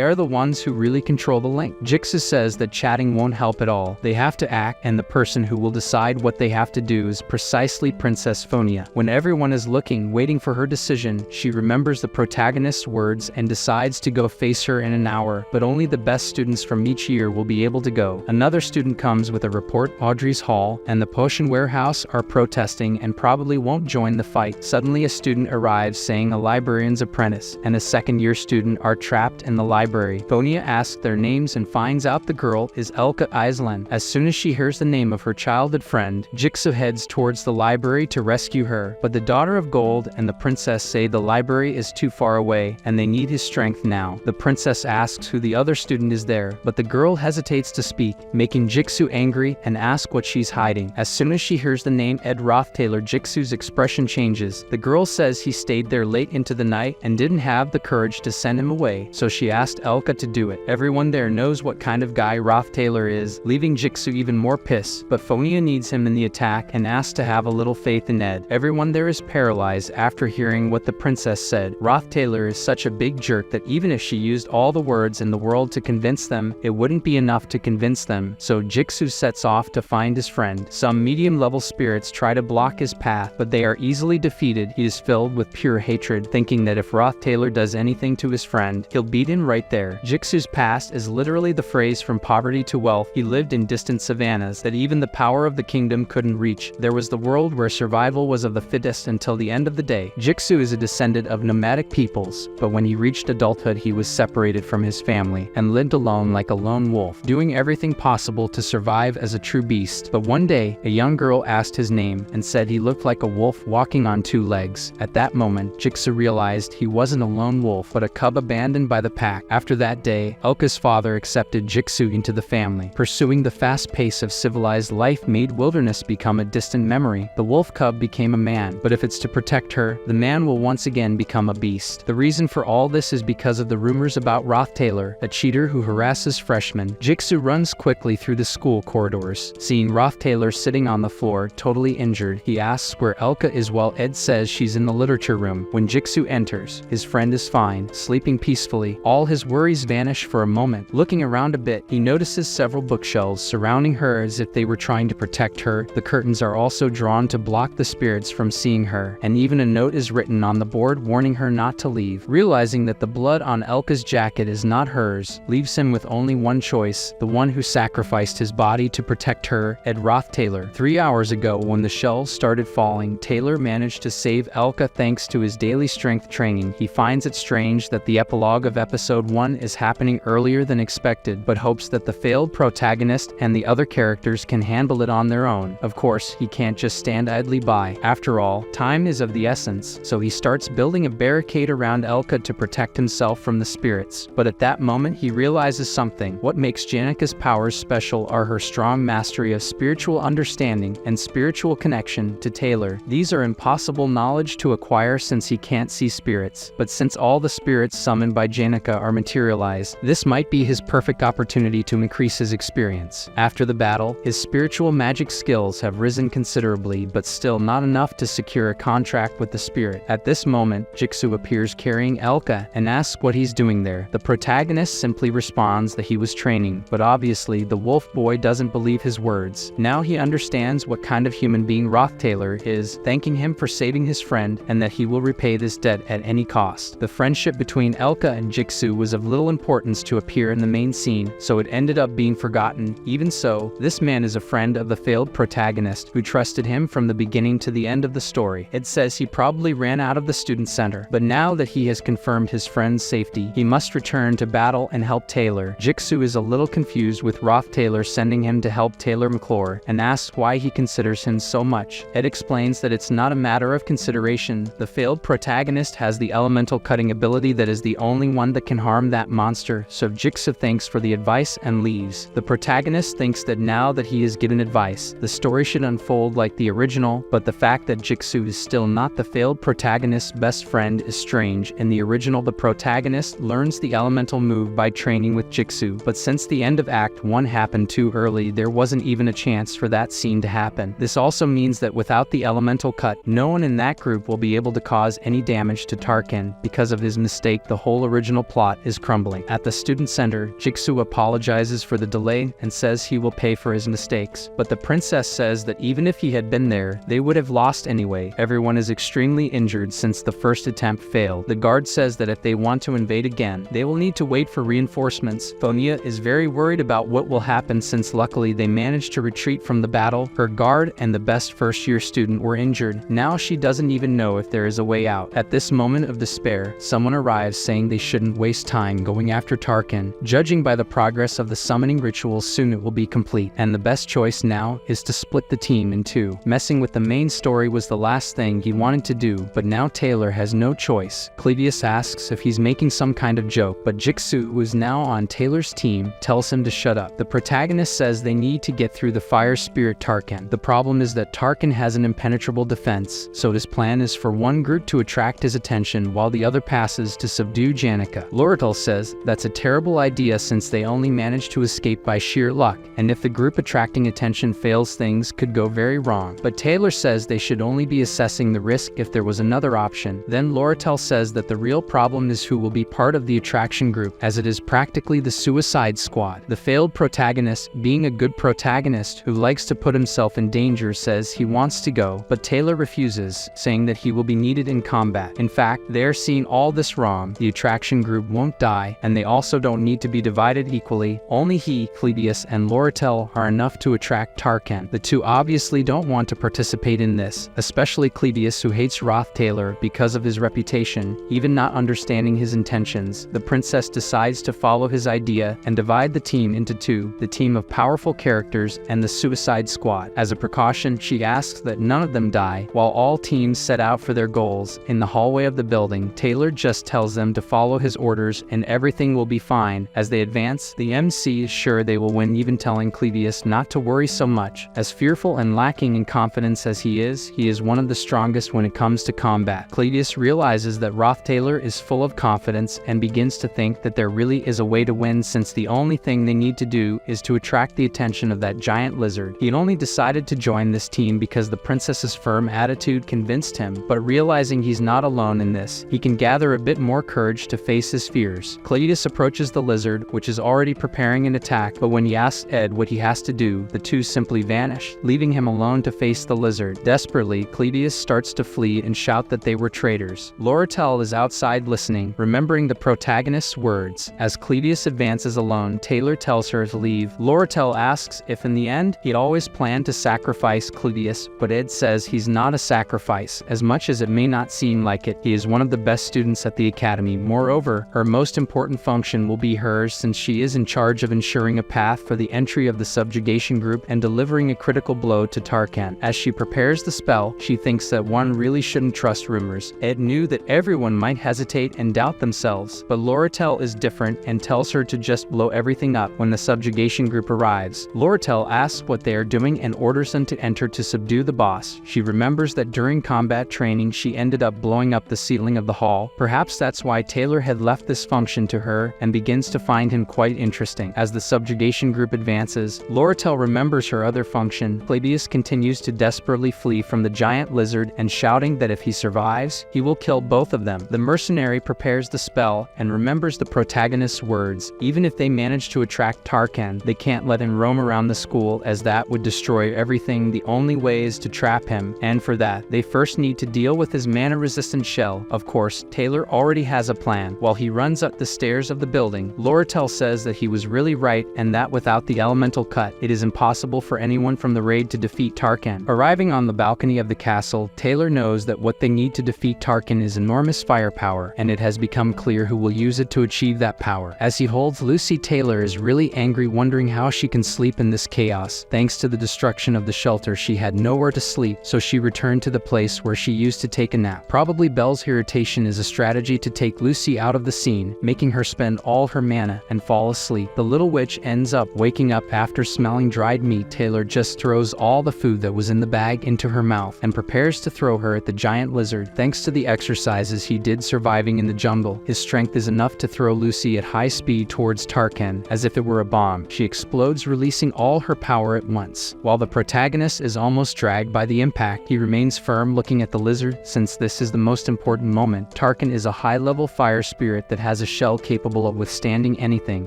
are the ones who really control the link. Jixu says that chatting won't help at all. They have to act, and the person who will decide what they have to do is precisely Princess Phonia. When everyone is looking, waiting for her decision, she remembers the protagonist's words and decides to go face her in an hour, but only the best students from each year will be able to go. Another student comes with a report. Audrey's hall and the potion warehouse are protesting and probably won't join the fight. Suddenly a student arrives saying a librarian's apprentice and a second-year student are trapped in the library. Phonia asks their names and finds out the girl is Elka Islan. As soon as she hears the name of her childhood friend, Jixu heads towards the library to rescue her, but the Daughter of Gold and the princess say the library is too far away and they need his strength now. The princess asks who the other student is there, but the girl hesitates to speak, making Jixu angry and asks what she's hiding. As soon as she hears the name Ed Rothtailor, Jixu's expression changes. The girl says he stayed there late into the night and didn't have the courage to send him away, so she asked Elka to do it. Everyone there knows what kind of guy Rothtailor is, leaving Jixu even more pissed, but Phonia needs him in the attack and asks to have a little faith in Ed. Everyone there is paralyzed after hearing what the princess said. Rothtailor is such a big jerk that even if she used all the words in the world to convince them, it wouldn't be enough to convince them, so Jixu sets off to find his friend. Some medium-level spirits try to block his path, but they are easily defeated. He is filled with pure hatred, thinking that if Rothtailor does anything to his friend, he'll beat him right there. Jixu's past is literally the phrase from poverty to wealth. He lived in distant savannas that even the power of the kingdom couldn't reach. There was the world where survival was of the fittest until the end of the day. Jixu is a descendant of nomadic peoples, but when he reached adulthood he was separated from his family and lived alone like a lone wolf, doing everything possible to survive as a true beast. But one day, a young girl asked his name and said he looked like a wolf walking on two legs. At that moment, Jixu realized he wasn't a lone wolf, but a cub abandoned by the pack. After that day, Elka's father accepted Jixu into the family. Pursuing the fast pace of civilized life made wilderness become a distant memory. The wolf cub became a man, but if it's to protect her, the man will once again become a beast. The reason for all this is because of the rumors about Rothtailor, a cheater who harasses freshmen. Jixu runs quickly through the school corridors. Seeing Rothtailor sitting on the floor, totally injured, he asks where Elka is while Ed says she's in the literature room. When Jixu enters, his friend is fine, sleeping peacefully. All his worries vanish for a moment. Looking around a bit, he notices several bookshelves surrounding her as if they were trying to protect her. The curtains are also drawn to block the spirits from seeing her, and even a note is written on the board warning her not to leave. Realizing that the blood on Elka's jacket is not hers, leaves him with only one choice, the one who sacrificed his body to protect her, Ed Rothtailor. 3 hours ago, when the shells started falling, Taylor managed to save Elka thanks to his daily strength training. He finds it strange that the epilogue of episode 1 is happening earlier than expected, but hopes that the failed protagonist and the other characters can handle it on their own. Of course, he can't just stand idly by. After all, time is of the essence, so he starts building a barricade around Elka to protect himself from the spirits. But at that moment, he realizes something. What makes Janika's powers special are her strong mastery of spiritual understanding and spiritual connection to Taylor. These are impossible knowledge to acquire since he can't see spirits, but since all the spirits summoned by Janika are materialized, this might be his perfect opportunity to increase his experience. After the battle, his spiritual magic skills have risen considerably, but still not enough to secure a contract with the spirit. At this moment, Jixu appears carrying Elka and asks what he's doing there. The protagonist simply responds that he was training, but obviously the wolf boy doesn't believe his words. Now he understands what kind of human being Rothtailor is, thanking him for saving his friend and that he will repay this debt at any cost. The friendship between Elka and Jixu was of little importance to appear in the main scene, so it ended up being forgotten. Even so, this man is a friend of the failed protagonist who trusted him from the beginning to the end of the story. It says he probably ran out of the student center, but now that he has confirmed his friend's safety, he must return to battle and help Taylor. Jixu is a little confused with Rothtailor sending him to help Taylor McClure and asks why he considers him so much. Ed explains that it's not a matter of consideration. The failed protagonist has the elemental cutting ability that is the only one that can harm that monster, so Jixu thanks for the advice and leaves. The protagonist thinks that now that he is given advice, the story should unfold like the original, but the fact that Jixu is still not the failed protagonist's best friend is strange. In the original, the protagonist learns the elemental move by training with Jixu, but since the end of Act 1 happened too early, there wasn't even a chance for that scene to happen. This also means that without the elemental elemental cut. No one in that group will be able to cause any damage to Tarkin. Because of his mistake, the whole original plot is crumbling. At the student center, Jigsaw apologizes for the delay and says he will pay for his mistakes. But the princess says that even if he had been there, they would have lost anyway. Everyone is extremely injured since the first attempt failed. The guard says that if they want to invade again, they will need to wait for reinforcements. Fonia is very worried about what will happen since luckily they managed to retreat from the battle. Her guard and the best first-year student were injured. Now she doesn't even know if there is a way out. At this moment of despair, someone arrives saying they shouldn't waste time going after Tarkin. Judging by the progress of the summoning ritual, soon it will be complete, and the best choice now is to split the team in two. Messing with the main story was the last thing he wanted to do, but now Taylor has no choice. Clevius asks if he's making some kind of joke, but Jigsaw, who is now on Taylor's team, tells him to shut up. The protagonist says they need to get through the fire spirit Tarkin. The problem is that Tarkin has an impenetrable defense, so his plan is for one group to attract his attention while the other passes to subdue Janica. Lorital says that's a terrible idea since they only managed to escape by sheer luck, and if the group attracting attention fails, things could go very wrong. But Taylor says they should only be assessing the risk if there was another option. Then Lorital says that the real problem is who will be part of the attraction group, as it is practically the Suicide Squad. The failed protagonist, being a good protagonist who likes to put himself in danger, says he wants to go, but Taylor refuses, saying that he will be needed in combat. In fact, they're seeing all this wrong. The attraction group won't die, and they also don't need to be divided equally. Only he, Clevius, and Lorital are enough to attract Tarkin. The two obviously don't want to participate in this, especially Clevius, who hates Roth Taylor because of his reputation, even not understanding his intentions. The princess decides to follow his idea and divide the team into two, the team of powerful characters and the Suicide Squad. As a precaution, she asks that none of them die, while all teams set out for their goals. In the hallway of the building, Taylor just tells them to follow his orders and everything will be fine. As they advance, the MC is sure they will win, even telling Clevius not to worry so much. As fearful and lacking in confidence as he is one of the strongest when it comes to combat. Clevius realizes that Roth Taylor is full of confidence and begins to think that there really is a way to win, since the only thing they need to do is to attract the attention of that giant lizard. He had only decided to join this team because the princess's firm attitude convinced him, but realizing he's not alone in this, he can gather a bit more courage to face his fears. Clevius approaches the lizard, which is already preparing an attack, but when he asks Ed what he has to do, the two simply vanish, leaving him alone to face the lizard. Desperately, Clevius starts to flee and shout that they were traitors. Lorital is outside listening, remembering the protagonist's words. As Clevius advances alone, Taylor tells her to leave. Lorital asks if in the end he'd always planned to sacrifice Clevius, but Ed says he's not a sacrifice. As much as it may not seem like it, he is one of the best students at the academy. Moreover, her most important function will be hers, since she is in charge of ensuring a path for the entry of the subjugation group and delivering a critical blow to Tarkin. As she prepares the spell, she thinks that one really shouldn't trust rumors. Ed knew that everyone might hesitate and doubt themselves, but Lorital is different and tells her to just blow everything up. When the subjugation group arrives, Lorital asks what they are doing and orders them to enter to subdue the boss. She remembers that during combat training she ended up blowing up the ceiling of the hall. Perhaps that's why Taylor had left this function to her, and begins to find him quite interesting. As the subjugation group advances, Lorital remembers her other function. Clevius continues to desperately flee from the giant lizard and shouting that if he survives, he will kill both of them. The mercenary prepares the spell and remembers the protagonist's words. Even if they manage to attract Tarkin, they can't let him roam around the school, as that would destroy everything. The only way is to trap him, and for that, they first need to deal with his mana-resistant shell. Of course, Taylor already has a plan. While he runs up the stairs of the building, Lorital says that he was really right, and that without the elemental cut, it is impossible for anyone from the raid to defeat Tarkin. Arriving on the balcony of the castle, Taylor knows that what they need to defeat Tarkin is enormous firepower, and it has become clear who will use it to achieve that power. As he holds Lucy, Taylor is really angry, wondering how she can sleep in this chaos. Thanks to the destruction of the shelter, she had nowhere to sleep, so she returned to the place where she used to take a nap. Probably Belle's irritation is a strategy to take Lucy out of the scene, making her spend all her mana and fall asleep. The little witch ends up waking up after smelling dried meat. Taylor just throws all the food that was in the bag into her mouth and prepares to throw her at the giant lizard. Thanks to the exercises he did surviving in the jungle, his strength is enough to throw Lucy at high speed towards Tarkin as if it were a bomb. She explodes, releasing all her power at once. While the protagonist is almost dragged by the impact, he remains firm looking at the lizard, since this is the most important moment. Tarkin is a high-level fire spirit that has a shell capable of withstanding anything,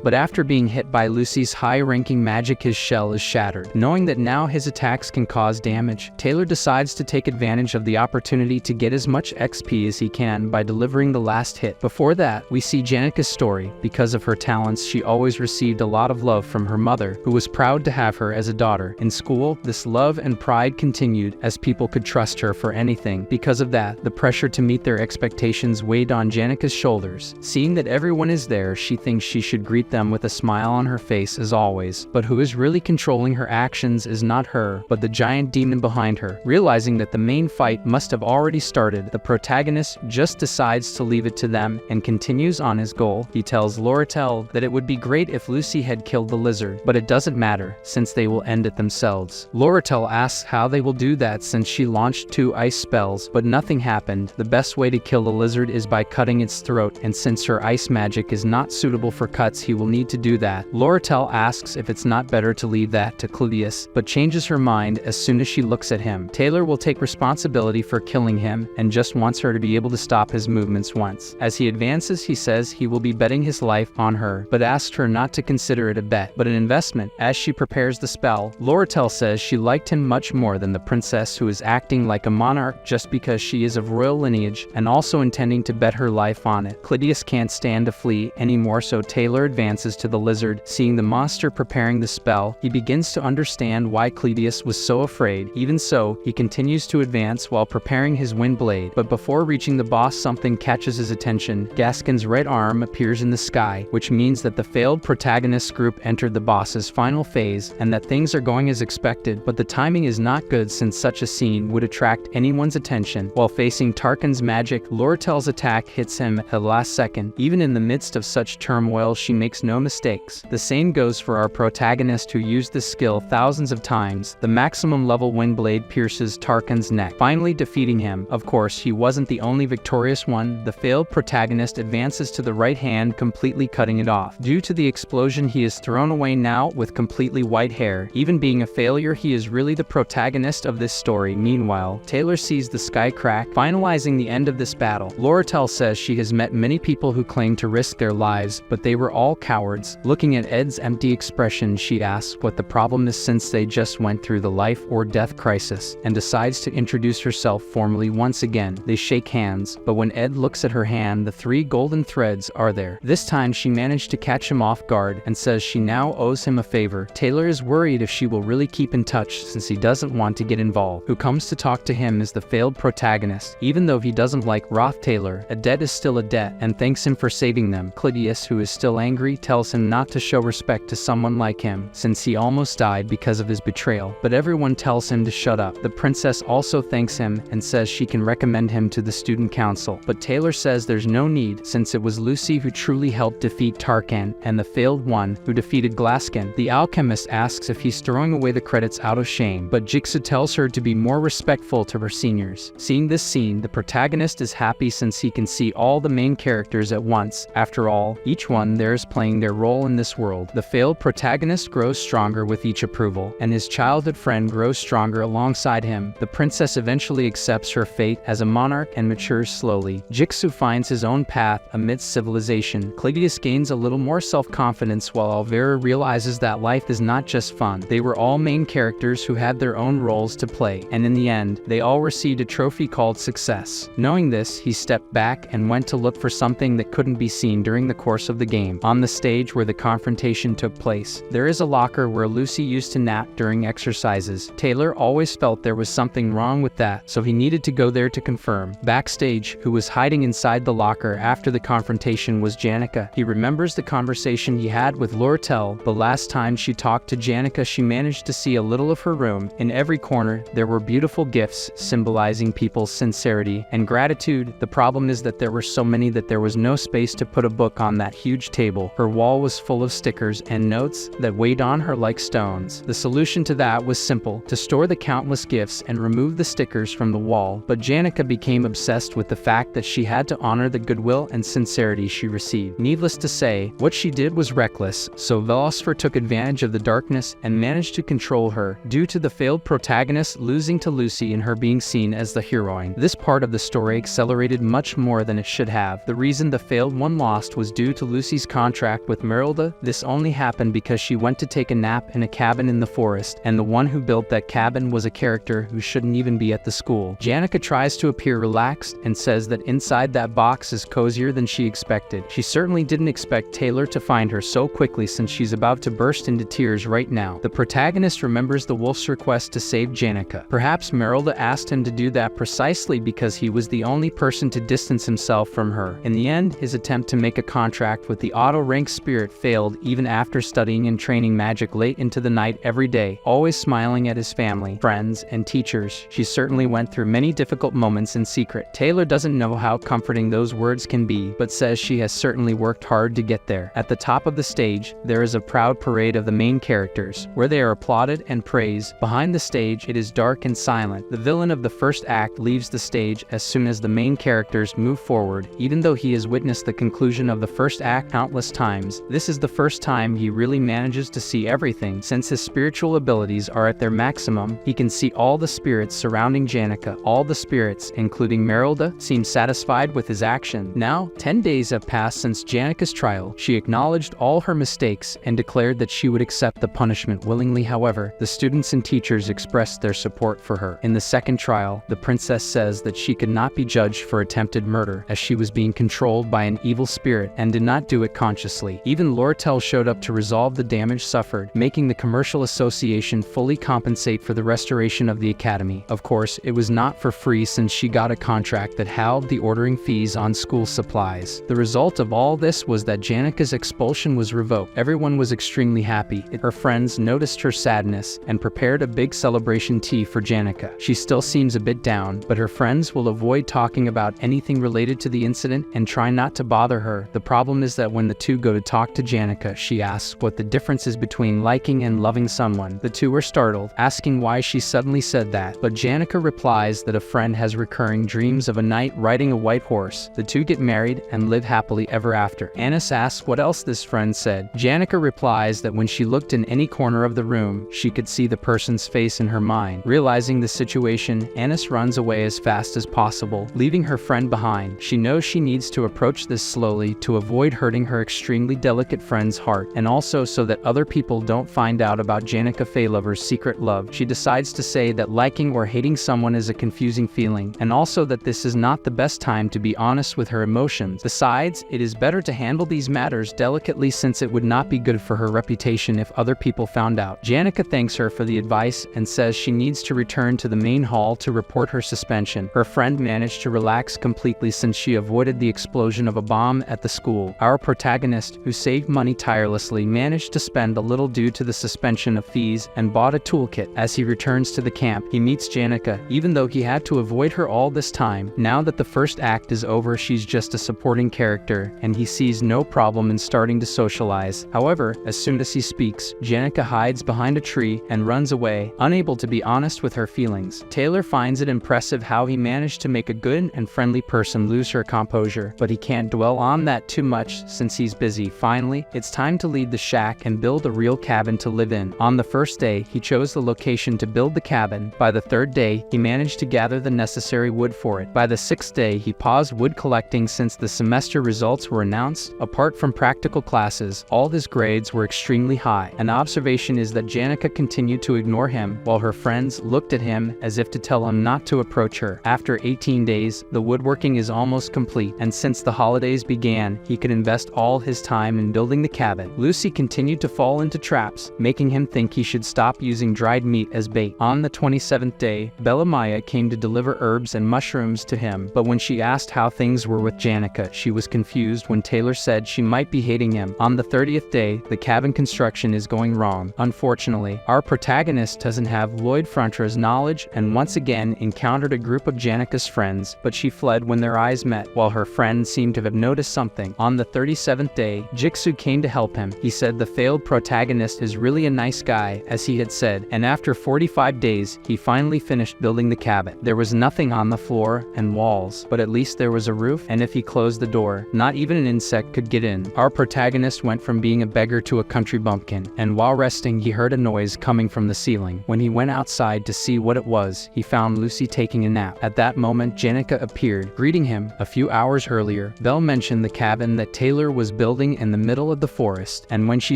but after being hit by Lucy's high-ranking magic, his shell is shattered. Knowing that now his attacks can cause damage, Taylor decides to take advantage of the opportunity to get as much XP as he can by delivering the last hit. Before that, we see Janika's story. Because of her talents, she always received a lot of love from her mother, who was proud to have her as a daughter. In school, this love and pride continued, as people could trust her for anything. Because of that, the pressure to meet their expectations weighed on Janika's shoulders. Seeing that everyone is there, she thinks she should greet them with a smile on her face as always. But who is really controlling her actions is not her, but the giant demon behind her. Realizing that the main fight must have already started, the protagonist just decides to leave it to them and continues on his goal. He tells Lortel that it would be great if Lucy had killed the lizard, but it doesn't matter, since they will end it themselves. Lortel asks how they will do that since she launched 2 ice spells, but nothing happened. The best way to kill the lizard is by cutting its throat, and since her ice magic is not suitable for cuts, he will need to do that. Lortel asks if it's not better to leave that to Claudius, but changes her mind as soon as she looks at him. Taylor will take responsibility for killing him, and just wants her to be able to stop his movements once. As he advances, he says he will be betting his life on her, but asks her not to consider it a bet, but an investment. As she prepares the spell, Lortel says she liked him much more than the princess who is acting like a monarch just because she is of royal lineage, and also intending to bet her life on it. Claudius can't stand to flee anymore, so Taylor advances to the lizard. Seeing the monster preparing the spell, he begins to understand why Claudius was so afraid. Even so, he continues to advance while preparing his wind blade, but before reaching the boss, something catches his attention. Gaskin's right arm appears in the sky, which means that the failed protagonist group entered the boss's final phase, and that things are going as expected, but the timing is not good since such a scene would attract anyone's attention. While facing Tarkin's magic, Lortel's attack hits him at the last second. Even in the midst of such turmoil, she makes no mistakes. The same goes for our protagonist, who used this skill thousands of times. The maximum level wind blade pierces Tarkin's neck, finally defeating him. Of course, he wasn't the only victorious one. The failed protagonist advances to the right hand, completely cutting it off. Due to the explosion, he is thrown away now with completely white hair. Even being a failure, he is really the protagonist of this story. Meanwhile, Taylor sees the sky crack, finalizing the end of this battle. Lortel says she has met many people who claim to risk their lives, but they were all cowards. Looking at Ed's empty expression, she asks what the problem is since they just went through the life or death crisis, and decides to introduce herself formally once again. They shake hands, but when Ed looks at her hand, the 3 golden threads are there. This time she managed to catch him off guard and says she now owes him a favor. Taylor is worried if she will really keep in touch since he doesn't want to get involved. Who comes to talk to him is the failed protagonist. Even though he doesn't like Roth Taylor, a debt is still a debt, and thanks him for saving them. Claudius, who is still angry, tells him not to show respect to someone like him since he almost died because of his betrayal, but everyone tells him to shut up. The princess also thanks him and says she can recommend him to the student council, but Taylor says there's no need since it was Lucy who truly helped defeat Tarkin and the failed one who defeated Glaskin. The alchemist asks if he's throwing away the credits out of shame, but Jigsaw tells her to be more respectful to her seniors. Seeing this scene, the protagonist is happy since he can see all the main characters at once. After all, each one there is playing their role in this world. The failed protagonist grows stronger with each approval, and his childhood friend grows stronger alongside him. The princess eventually accepts her fate as a monarch and matures slowly. Jigsaw finds his own path amidst civilization. Claudius gains a little more self-confidence while Alvera realizes that life is not just fun. They were all main characters who had their own roles to play, and in the end, they all received a trophy called success. Knowing this, he stepped back and went to look for something that couldn't be seen during the course of the game. On the stage where the confrontation took place, there is a locker where Lucy used to nap during exercises. Taylor always felt there was something wrong with that, so he needed to go there to confirm. Backstage, who was hiding inside the locker after the confrontation was Janica. He remembers the conversation he had with Lortel. The last time she talked to Janica, she managed to see a little of her room. In every corner, there were beautiful gifts symbolizing people's sincerity and gratitude. The problem is that there were so many that there was no space to put a book on that huge table. Her wall was full of stickers and notes that weighed on her like stones. The solution to that was simple: to store the countless gifts and remove the stickers from the wall. But Janica became obsessed with the fact that she had to honor the goodwill and sincerity she received. Needless to say, what she did was reckless, so Velosfer took advantage of the darkness and managed to control her. Due to the failed protagonist, losing to Lucy and her being seen as the heroine. This part of the story accelerated much more than it should have. The reason the failed one lost was due to Lucy's contract with Merilda. This only happened because she went to take a nap in a cabin in the forest, and the one who built that cabin was a character who shouldn't even be at the school. Janica tries to appear relaxed and says that inside that box is cozier than she expected. She certainly didn't expect Taylor to find her so quickly, since she's about to burst into tears right now. The protagonist remembers the wolf's request to save Janica. Perhaps Merilda asked him to do that precisely because he was the only person to distance himself from her. In the end, his attempt to make a contract with the auto-rank spirit failed, even after studying and training magic late into the night every day, always smiling at his family, friends, and teachers. She certainly went through many difficult moments in secret. Taylor doesn't know how comforting those words can be, but says she has certainly worked hard to get there. At the top of the stage, there is a proud parade of the main characters, where they are applauded and praised. Behind the stage, it is dark and silent. The villain of the first act leaves the stage as soon as the main characters move forward, even though he has witnessed the conclusion of the first act countless times. This is the first time he really manages to see everything. Since his spiritual abilities are at their maximum, he can see all the spirits surrounding Janica. All the spirits, including Merilda, seem satisfied with his action. Now, 10 days have passed since Janica's trial. She acknowledged all her mistakes and declared that she would accept the punishment willingly. However, the students and teachers expressed their support for her. In the second trial, the princess says that she could not be judged for attempted murder, as she was being controlled by an evil spirit and did not do it consciously. Even Lortel showed up to resolve the damage suffered, making the commercial association fully compensate for the restoration of the academy. Of course, it was not for free, since she got a contract that halved the ordering fees on school supplies. The result of all this was that Janica's expulsion was revoked. Everyone was extremely happy. Her friends noticed her sadness and prepared a big celebration tea for Janica. She still seems a bit down, but her friends will avoid talking about anything related to the incident and try not to bother her. The problem is that when the two go to talk to Janica, she asks what the difference is between liking and loving someone. The two are startled, asking why she suddenly said that, but Janica replies that a friend has recurring dreams of a knight riding a white horse. The two get married and live happily ever after. Anis asks what else this friend said. Janica replies that when she looked in any corner of the room, she could see the person's face in her mind. Realizing the situation, Anis runs away as fast as possible, leaving her friend behind. She knows she needs to approach this slowly to avoid hurting her extremely delicate friend's heart, and also so that other people don't find out about Janica Feylover's secret love. She decides to say that liking or hating someone is a confusing feeling, and also that this is not the best time to be honest with her emotions. Besides, it is better to handle these matters delicately, since it would not be good for her reputation if other people found out. Janica thanks her for the advice and says she needs to return to the main hall to report her suspension. Her friend managed to relax completely since she avoided the explosion of a bomb at the school. Our protagonist, who saved money tirelessly, managed to spend a little due to the suspension of fees and bought a toolkit. As he returns to the camp, he meets Janica. Even though he had to avoid her all this time, now that the first act is over, she's just a supporting character, and he sees no problem in starting to socialize. However, as soon as he speaks, Janica hides behind a tree and runs away, unable to be honest with her feelings. Taylor finds it impressive how he managed to make a good and friendly person lose her composure, but he can't dwell on that too much since he's busy. Finally, it's time to leave the shack and build a real cabin to live in. On the first day, he chose the location to build the cabin. By the third day, he managed to gather the necessary wood for it. By the sixth day, he paused wood collecting since the semester results were announced. Apart from practical classes, all his grades were extremely high. An observation is that Janica continued to ignore him, while her friends looked at him as if to tell him not to approach her. After 18 days, the woodworking is almost complete, and since the holidays began, he could invest all his time in building the cabin. Lucy continued to fall into traps, making him think he should stop using dried meat as bait. On the 27th day, Bella Maya came to deliver herbs and mushrooms to him, but when she asked how things were with Janica, she was confused when Taylor said she might be hating him. On the 30th day, the cabin construction is going wrong. Unfortunately, our protagonist doesn't have Lloyd Frontra's knowledge and once again encountered a group of Janica's friends, but she fled when their eyes met, while her friend seemed to have noticed something. On the 37th day, Jixu came to help him. He said the failed protagonist is really a nice guy, as he had said, and after 45 days, he finally finished building the cabin. There was nothing on the floor and walls, but at least there was a roof, and if he closed the door, not even an insect could get in. Our protagonist went from being a beggar to a country bumpkin, and while resting, he heard a noise coming from the ceiling. When he went outside, inside to see what it was, he found Lucy taking a nap. At that moment, Janica appeared, greeting him. A few hours earlier, Belle mentioned the cabin that Taylor was building in the middle of the forest, and when she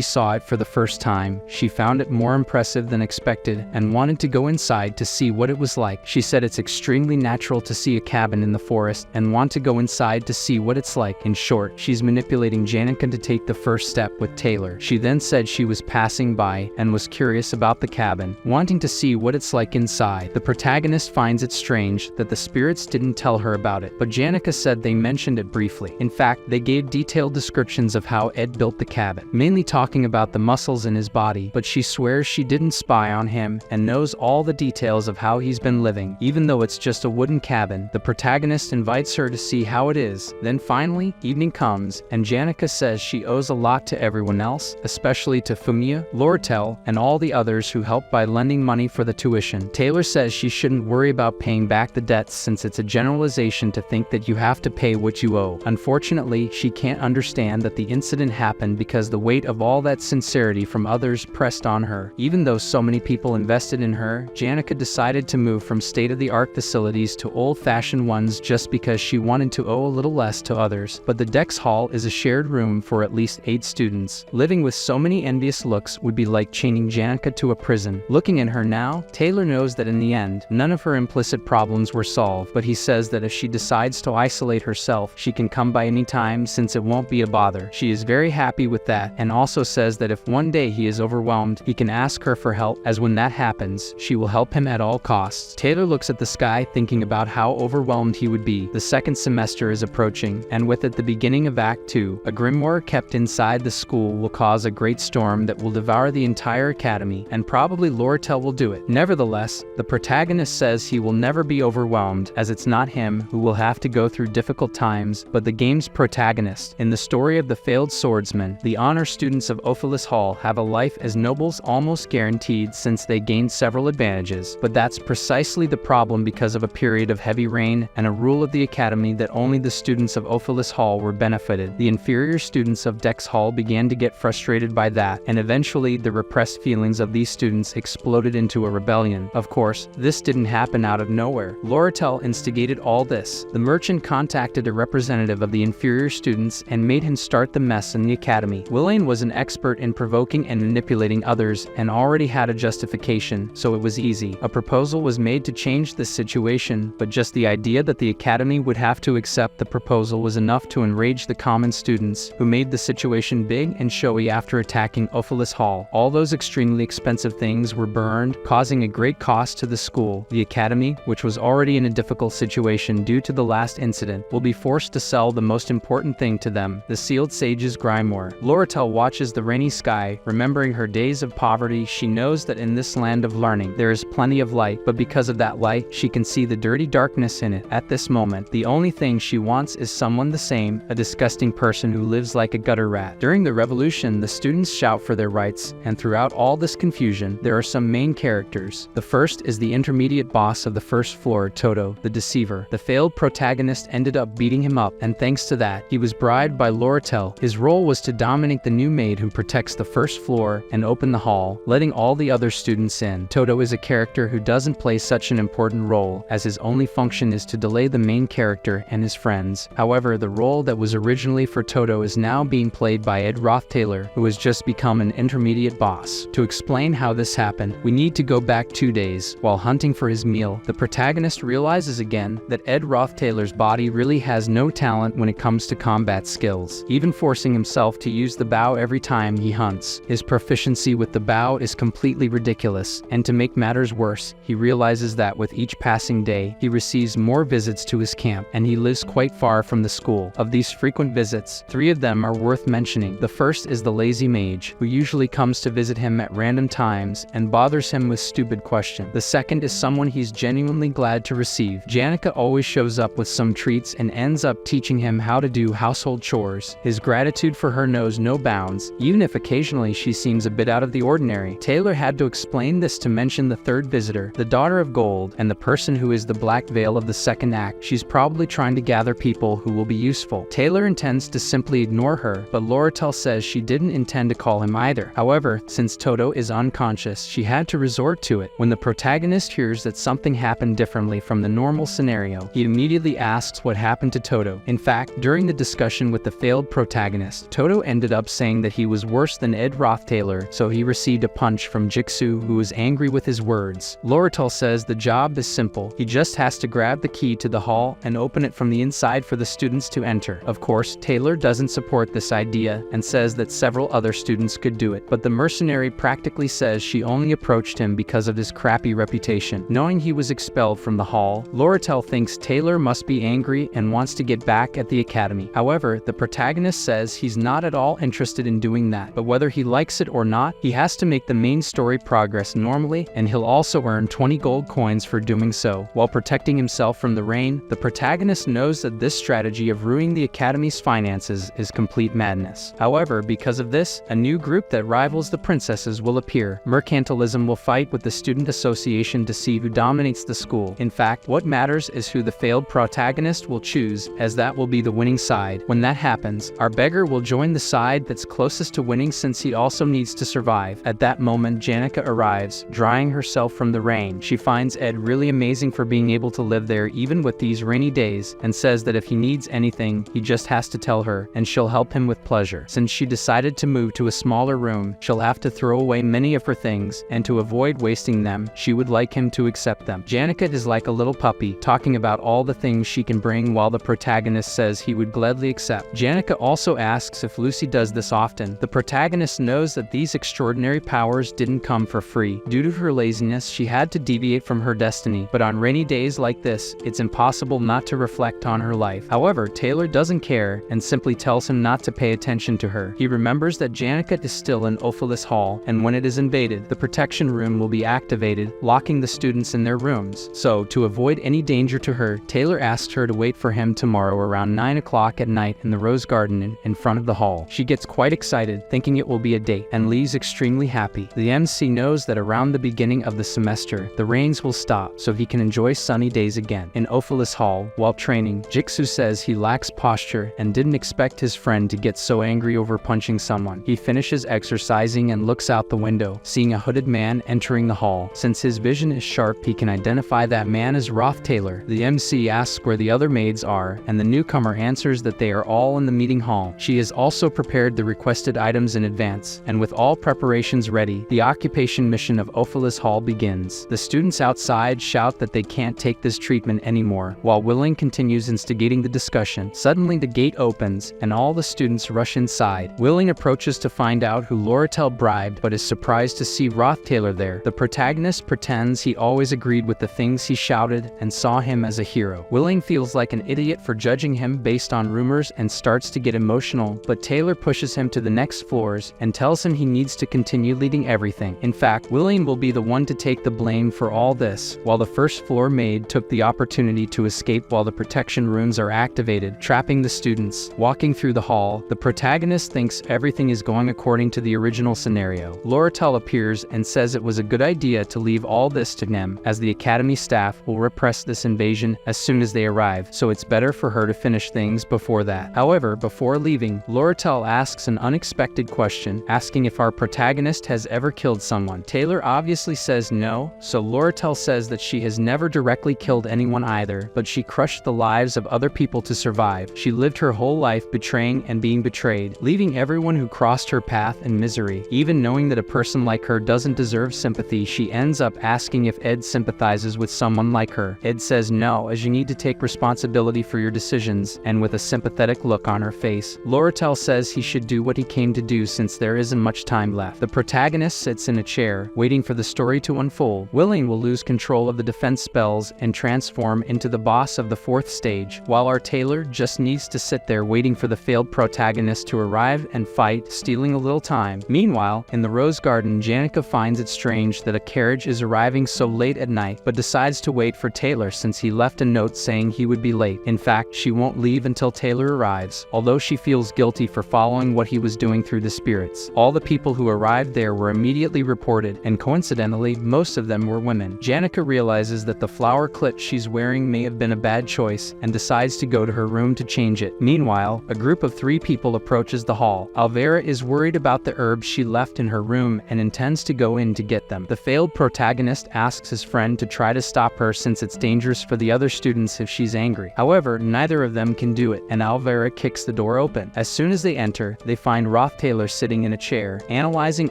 saw it for the first time, she found it more impressive than expected and wanted to go inside to see what it was like. She said it's extremely natural to see a cabin in the forest and want to go inside to see what it's like. In short, she's manipulating Janica to take the first step with Taylor. She then said she was passing by and was curious about the cabin, wanting to see what it's like inside. The protagonist finds it strange that the spirits didn't tell her about it, but Janica said they mentioned it briefly. In fact, they gave detailed descriptions of how Ed built the cabin, mainly talking about the muscles in his body, but she swears she didn't spy on him and knows all the details of how he's been living. Even though it's just a wooden cabin, the protagonist invites her to see how it is. Then finally, evening comes, and Janica says she owes a lot to everyone else, especially to Fumiya, Lortel, and all the others who helped by lending money for the tuition. Taylor says she shouldn't worry about paying back the debts since it's a generalization to think that you have to pay what you owe. Unfortunately, she can't understand that the incident happened because the weight of all that sincerity from others pressed on her. Even though so many people invested in her, Janica decided to move from state-of-the-art facilities to old-fashioned ones just because she wanted to owe a little less to others. But the Dex Hall is a shared room for at least 8 students. Living with so many envious looks would be like chaining Janica to a prison. Looking at her now, Taylor knows that in the end, none of her implicit problems were solved, but he says that if she decides to isolate herself, she can come by any time since it won't be a bother. She is very happy with that, and also says that if one day he is overwhelmed, he can ask her for help, as when that happens, she will help him at all costs. Taylor looks at the sky thinking about how overwhelmed he would be. The second semester is approaching, and with it the beginning of Act 2. A grimoire kept inside the school will cause a great storm that will devour the entire academy, and probably Lortel will do it. Nevertheless, the protagonist says he will never be overwhelmed, as it's not him who will have to go through difficult times, but the game's protagonist. In the story of the failed swordsman, the honor students of Ophelis Hall have a life as nobles almost guaranteed since they gained several advantages, but that's precisely the problem because of a period of heavy rain and a rule of the academy that only the students of Ophelis Hall were benefited. The inferior students of Dex Hall began to get frustrated by that, and eventually the repressed feelings of these students exploded into a rebellion. Of course, this didn't happen out of nowhere. Lortel instigated all this. The merchant contacted a representative of the inferior students and made him start the mess in the academy. Willain was an expert in provoking and manipulating others and already had a justification, so it was easy. A proposal was made to change this situation, but just the idea that the academy would have to accept the proposal was enough to enrage the common students, who made the situation big and showy after attacking Ophelis Hall. All those extremely expensive things were burned, causing a great cost to the school. The academy, which was already in a difficult situation due to the last incident, will be forced to sell the most important thing to them, the sealed sage's grimoire. Lortel watches the rainy sky, remembering her days of poverty. She knows that in this land of learning, there is plenty of light, but because of that light, she can see the dirty darkness in it. At this moment, the only thing she wants is someone the same, a disgusting person who lives like a gutter rat. During the revolution, the students shout for their rights, and throughout all this confusion, there are some main characters. The first is the intermediate boss of the first floor, Toto, the deceiver. The failed protagonist ended up beating him up, and thanks to that, he was bribed by Lortel. His role was to dominate the new maid who protects the first floor and open the hall, letting all the other students in. Toto is a character who doesn't play such an important role, as his only function is to delay the main character and his friends. However, the role that was originally for Toto is now being played by Ed Roth Taylor, who has just become an intermediate boss. To explain how this happened, we need to go back 2 days. While hunting for his meal, the protagonist realizes again that Ed Roth Taylor's body really has no talent when it comes to combat skills, even forcing himself to use the bow every time he hunts. His proficiency with the bow is completely ridiculous, and to make matters worse, he realizes that with each passing day, he receives more visits to his camp, and he lives quite far from the school. Of these frequent visits, 3 of them are worth mentioning. The first is the lazy mage, who usually comes to visit him at random times and bothers him with stupid questions. The second is someone he's genuinely glad to receive. Janica always shows up with some treats and ends up teaching him how to do household chores. His gratitude for her knows no bounds, even if occasionally she seems a bit out of the ordinary. Taylor had to explain this to mention the third visitor, the daughter of gold, and the person who is the black veil of the second act. She's probably trying to gather people who will be useful. Taylor intends to simply ignore her, but Lortel says she didn't intend to call him either. However, since Toto is unconscious, she had to resort to it. When the protagonist hears that something happened differently from the normal scenario, he immediately asks what happened to Toto. In fact, during the discussion with the failed protagonist, Toto ended up saying that he was worse than Ed Roth-Taylor, so he received a punch from Jigsaw, who was angry with his words. Loretel says the job is simple. He just has to grab the key to the hall and open it from the inside for the students to enter. Of course, Taylor doesn't support this idea and says that several other students could do it, but the mercenary practically says she only approached him because of his crappy reputation. Knowing he was expelled from the hall, Loretel thinks Taylor must be angry and wants to get back at the academy. However, the protagonist says he's not at all interested in doing that, but whether he likes it or not, he has to make the main story progress normally, and he'll also earn 20 gold coins for doing so. While protecting himself from the rain, the protagonist knows that this strategy of ruining the academy's finances is complete madness. However, because of this, a new group that rivals the princesses will appear. Mercantilism will fight with the student association to see who dominates the school. In fact, what matters is who the failed protagonist will choose, as that will be the winning side. When that happens, our beggar will join the side that's closest to winning, since he also needs to survive. At that moment, Janica arrives, drying herself from the rain. She finds Ed really amazing for being able to live there even with these rainy days, and says that if he needs anything, he just has to tell her, and she'll help him with pleasure. Since she decided to move to a smaller room, she'll have to throw away many of her things, and to avoid wasting them, she would like him to accept them. Janica is like a little puppy, talking about all the things she can bring, while the protagonist says he would gladly accept. Janica also asks if Lucy does this often. The protagonist knows that these extraordinary powers didn't come for free. Due to her laziness, she had to deviate from her destiny, but on rainy days like this, it's impossible not to reflect on her life. However, Taylor doesn't care and simply tells him not to pay attention to her. He remembers that Janica is still in Ophelis Hall, and when it is invaded, the protection room will be activated, locking the students in their rooms. So, to avoid any danger to her, Taylor asks her to wait for him tomorrow around 9 o'clock at night in the Rose Garden in front of the hall. She gets quite excited, thinking it will be a date, and leaves extremely happy. The MC knows that around the beginning of the semester, the rains will stop, so he can enjoy sunny days again. In Ophelis Hall, while training, Jigsaw says he lacks posture and didn't expect his friend to get so angry over punching someone. He finishes exercising and looks out the window, seeing a hooded man entering the hall. Since his vision is sharp, he can identify that man as Roth-Taylor. The MC asks where the other maids are, and the newcomer answers that they are all in the meeting hall. She has also prepared the requested items in advance, and with all preparations ready, the occupation mission of Ophelis Hall begins. The students outside shout that they can't take this treatment anymore, while Willing continues instigating the discussion. Suddenly the gate opens, and all the students rush inside. Willing approaches to find out who Loretel bribed, but is surprised to see Roth-Taylor there. The protagonist pretends he always agreed with the things he shouted and saw him as a hero. Willing feels like an idiot for judging him based on rumors and starts to get emotional, but Taylor pushes him to the next floors and tells him he needs to continue leading everything. In fact, Willing will be the one to take the blame for all this, while the first floor maid took the opportunity to escape while the protection rooms are activated, trapping the students. Walking through the hall, the protagonist thinks everything is going according to the original scenario. Loretel appears and says it was a good idea to leave all this to them, as the academy staff will repress this invasion as soon as they arrive, so it's better for her to finish things before that. However, before leaving, Loretel asks an unexpected question, asking if our protagonist has ever killed someone. Taylor obviously says no, so Loretel says that she has never directly killed anyone either, but she crushed the lives of other people to survive. She lived her whole life betraying and being betrayed, leaving everyone who crossed her path in misery. Even knowing that a person like her doesn't deserve sympathy, she ends up asking if Ed sympathizes with someone like her. Ed says no, as you need to take responsibility for your decisions, and with a sympathetic look on her face, Loretel says he should do what he came to do since there isn't much time left. The protagonist sits in a chair, waiting for the story to unfold. Willing will lose control of the defense spells and transform into the boss of the 4th stage, while our Taylor just needs to sit there waiting for the failed protagonist to arrive and fight, stealing a little time. Meanwhile, in the Rose Garden, Janica finds it strange that a carriage is arriving so late at night, but decides to wait for Taylor since he left a note saying he would be late. In fact, she won't leave until Taylor arrives, although she feels guilty for following what he was doing through the spirits. All the people who arrived there were immediately reported, and coincidentally, most of them were women. Janica realizes that the flower clip she's wearing may have been a bad choice, and decides to go to her room to change it. Meanwhile, a group of 3 people approaches the hall. Alvera is worried about the herbs she left in her room and intends to go in to get them. The failed failed protagonist asks his friend to try to stop her since it's dangerous for the other students if she's angry. However, neither of them can do it, and Alvera kicks the door open. As soon as they enter, they find Roth Taylor sitting in a chair, analyzing